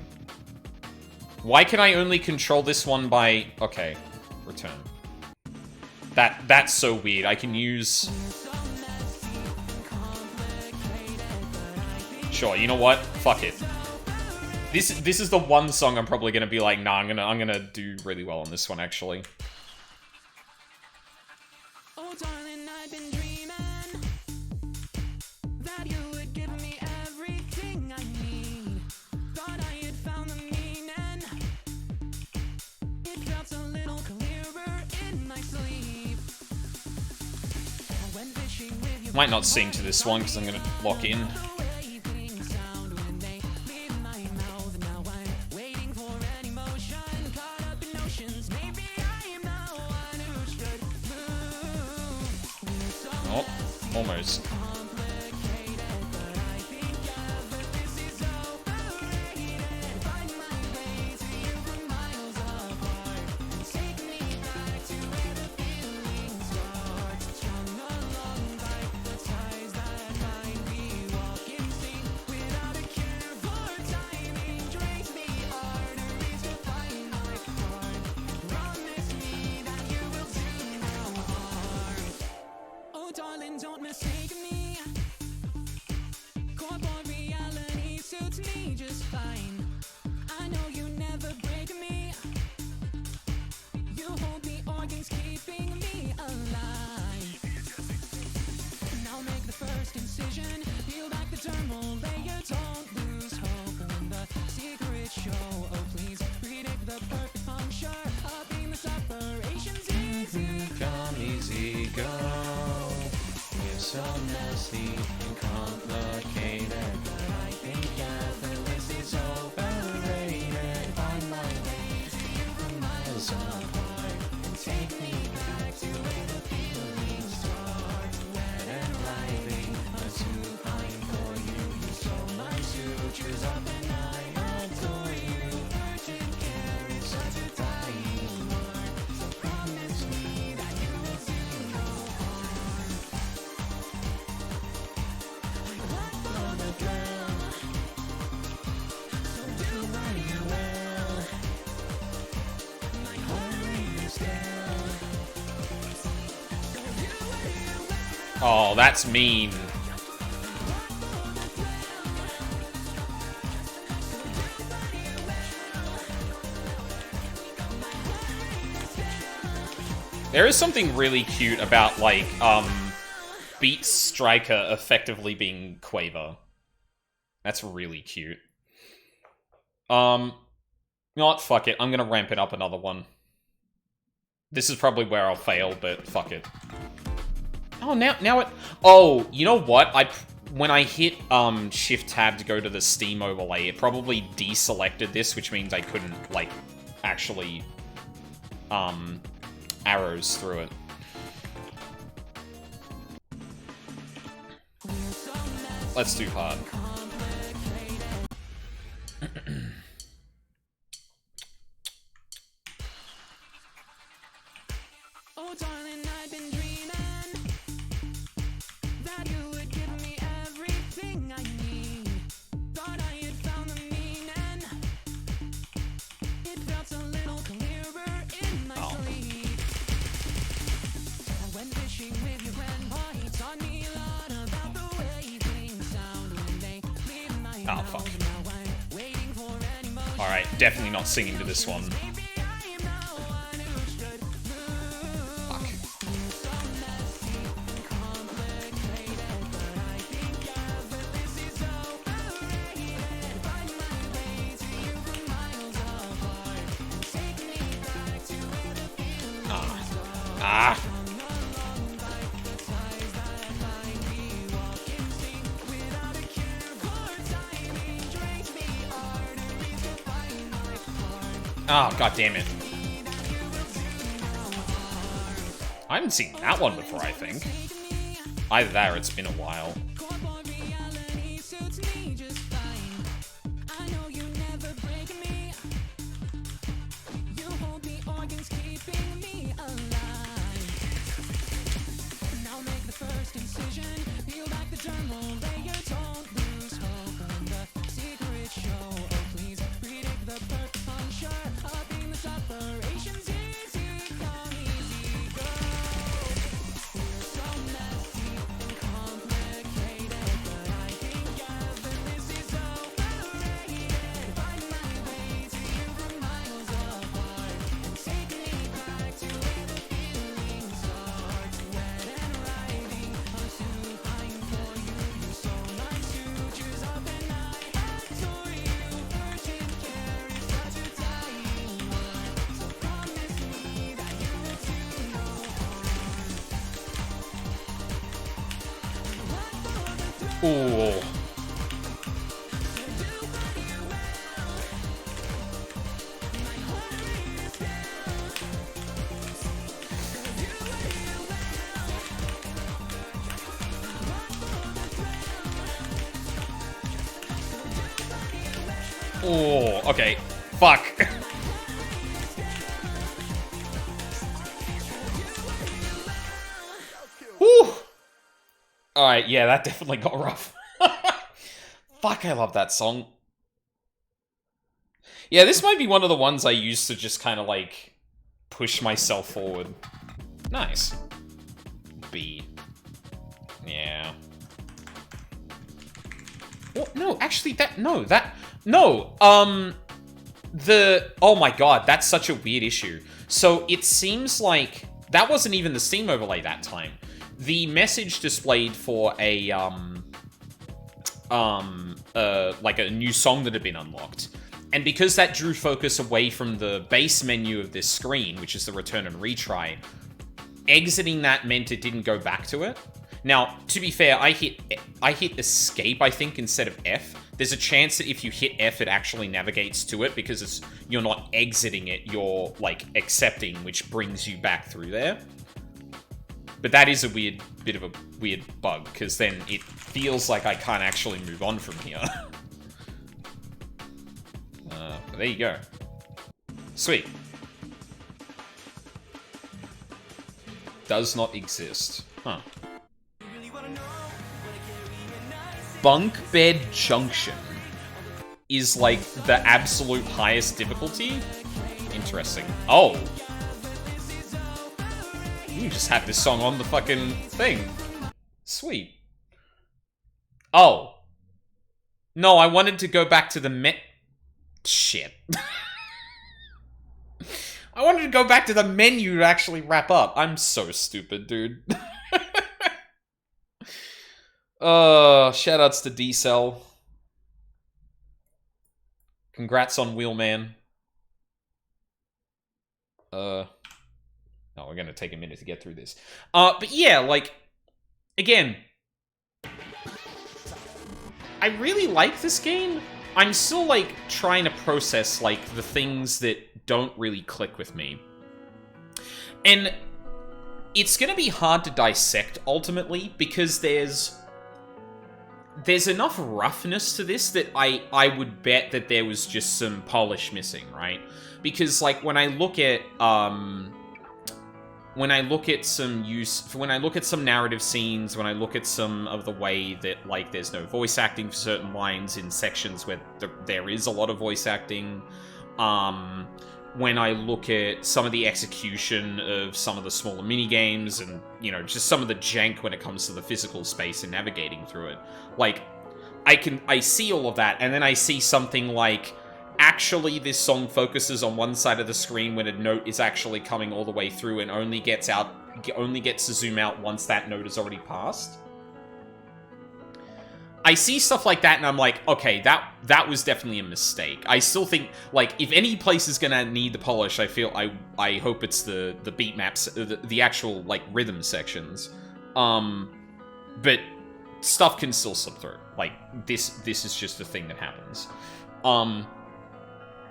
Why can I only control this one by... Okay, return. That's so weird. I can use... Sure, you know what? Fuck it. This is the one song I'm probably gonna be like, nah, I'm gonna do really well on this one, actually. Oh, darling, I've been dreaming that you would give me everything I need. Thought I had found the meaning. It felt a little clearer in my sleep. I went fishing with you. Might not sing to this one because I'm gonna lock in. those. Don't mistake me. Corporate reality suits me just fine. I know you never break me. You hold the organs keeping me alive. Now make the first incision. Peel back the dermal layer. Don't lose hope when the secret show. Oh please predict the perfect puncture. Upping the separations. Easy come, easy go. So messy and complicated, but I think effortless is overrated. Find my way to you from miles apart, and take me back to where the feeling starts. Wet and writhing, I'm too fine for you. You sew my sutures up and I adore you. Urgent care is such a dying art, so promise me that you will do no harm. Oh, that's mean. There is something really cute about, like, Beat Striker effectively being Quaver. That's really cute. You know what? Fuck it. I'm gonna ramp it up another one. This is probably where I'll fail, but fuck it. Oh, now it... Oh, you know what? When I hit Shift-Tab to go to the Steam overlay, it probably deselected this, which means I couldn't, like, actually arrows through it. Let's do hard. Oh, darling, I've been dreaming that you would give me everything I need. Thought I had found the meaning. It felt a little clearer in my sleep. I went fishing with your grandpa. He taught me a lot about the way things sound when they leave my Oh, fuck. Alright, definitely not singing to this one. Ah. Oh, god damn it. I haven't seen that one before, I think. Either that or it's been a while. Ooh. Oh, okay. Fuck. Whew. Alright, yeah, that definitely got rough. Fuck, I love that song. Yeah, this might be one of the ones I used to just kind of, like, push myself forward. Nice. B. Yeah. Oh, no, actually, no, oh my god, that's such a weird issue. So, it seems like, that wasn't even the Steam overlay that time. The message displayed for a, like a new song that had been unlocked. And because that drew focus away from the base menu of this screen, which is the return and retry, exiting that meant it didn't go back to it. Now, to be fair, I hit escape, I think, instead of F. There's a chance that if you hit F, it actually navigates to it, because you're not exiting it, you're, like, accepting, which brings you back through there. But that is a bit of a weird bug, because then it feels like I can't actually move on from here. There you go. Sweet. Does not exist. Huh. Bunk Bed Junction is like the absolute highest difficulty? Interesting. Oh. You just have this song on the fucking thing. Sweet. Oh. No, I wanted to go back to the Shit. I wanted to go back to the menu to actually wrap up. I'm so stupid, dude. Shoutouts to D-Cell. Congrats on Wheelman. No, we're gonna take a minute to get through this. But yeah, like, again, I really like this game. I'm still, like, trying to process, like, the things that don't really click with me. And it's gonna be hard to dissect, ultimately, because there's enough roughness to this that I would bet that there was just some polish missing, right? Because, like, when I look at some narrative scenes, when I look at some of the way that, like, there's no voice acting for certain lines in sections where there is a lot of voice acting, when I look at some of the execution of some of the smaller mini-games and, you know, just some of the jank when it comes to the physical space and navigating through it, like, I see all of that, and then I see something like, actually, this song focuses on one side of the screen when a note is actually coming all the way through and only gets to zoom out once that note is already passed. I see stuff like that and I'm like, okay, that was definitely a mistake. I still think, like, if any place is gonna need the polish, I hope it's the beat maps, the actual, like, rhythm sections. But stuff can still slip through. Like, this is just a thing that happens.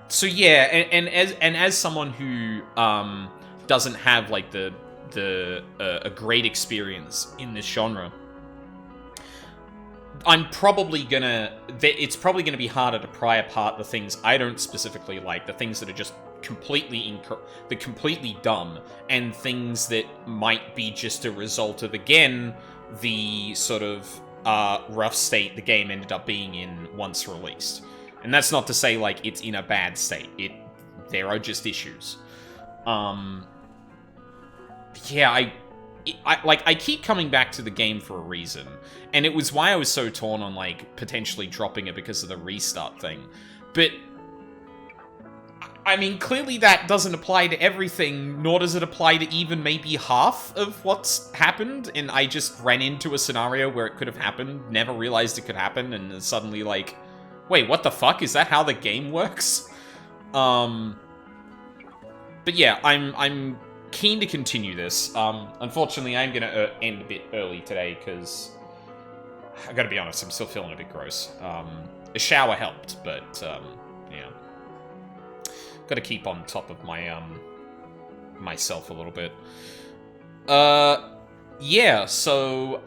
So yeah, and as someone who doesn't have, like, a great experience in this genre, it's probably gonna be harder to pry apart the things I don't specifically like, the things that are just completely dumb, and things that might be just a result of, again, the sort of rough state the game ended up being in once released. And that's not to say, like, it's in a bad state. There are just issues. Yeah, I keep coming back to the game for a reason. And it was why I was so torn on, like, potentially dropping it because of the restart thing. But, I mean, clearly that doesn't apply to everything, nor does it apply to even maybe half of what's happened. And I just ran into a scenario where it could have happened, never realized it could happen, and suddenly, like, wait, what the fuck? Is that how the game works? But yeah, I'm keen to continue this. Unfortunately, I'm gonna end a bit early today, because I gotta be honest, I'm still feeling a bit gross. A shower helped, but, yeah. Gotta keep on top of my, myself a little bit. Yeah, so,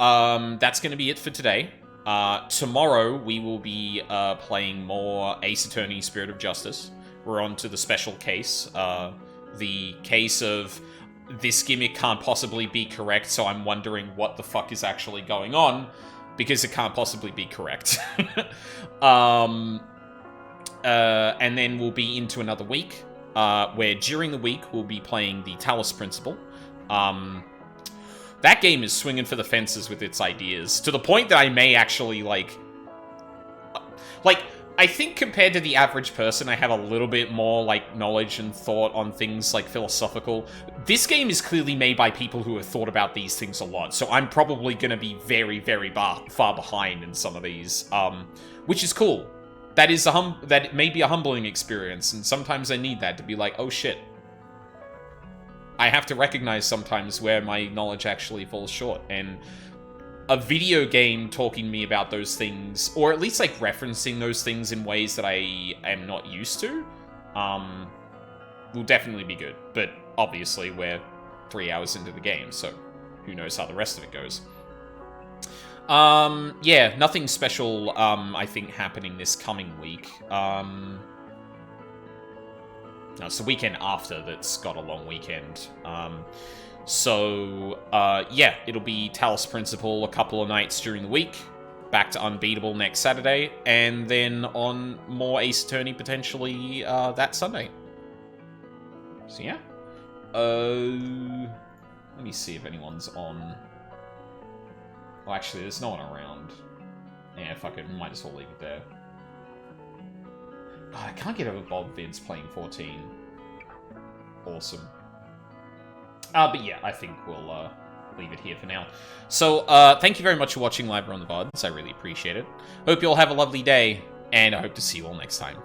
that's gonna be it for today. Tomorrow, we will be playing more Ace Attorney Spirit of Justice. We're on to the special case. The case of this gimmick can't possibly be correct, so I'm wondering what the fuck is actually going on, because it can't possibly be correct. And then we'll be into another week, where during the week we'll be playing the Talos Principle. That game is swinging for the fences with its ideas, to the point that I may actually, like, I think compared to the average person, I have a little bit more, like, knowledge and thought on things, like, philosophical. This game is clearly made by people who have thought about these things a lot, so I'm probably gonna be very, very far behind in some of these, which is cool. That may be a humbling experience, and sometimes I need that to be like, oh shit. I have to recognize sometimes where my knowledge actually falls short, and a video game talking to me about those things, or at least like referencing those things in ways that I am not used to, will definitely be good. But obviously we're 3 hours into the game, so who knows how the rest of it goes. Yeah, nothing special, I think, happening this coming week. No, it's the weekend after that's got a long weekend. Yeah, it'll be Talos Principle a couple of nights during the week, back to Unbeatable next Saturday, and then on more Ace Attorney potentially that Sunday. So yeah. Let me see if anyone's on. Oh, actually, there's no one around. Yeah, fuck it, might as well leave it there. God, I can't get over Bob Vids playing 14. Awesome. But yeah, I think we'll leave it here for now. So, thank you very much for watching live on the VODs. I really appreciate it. Hope you all have a lovely day, and I hope to see you all next time.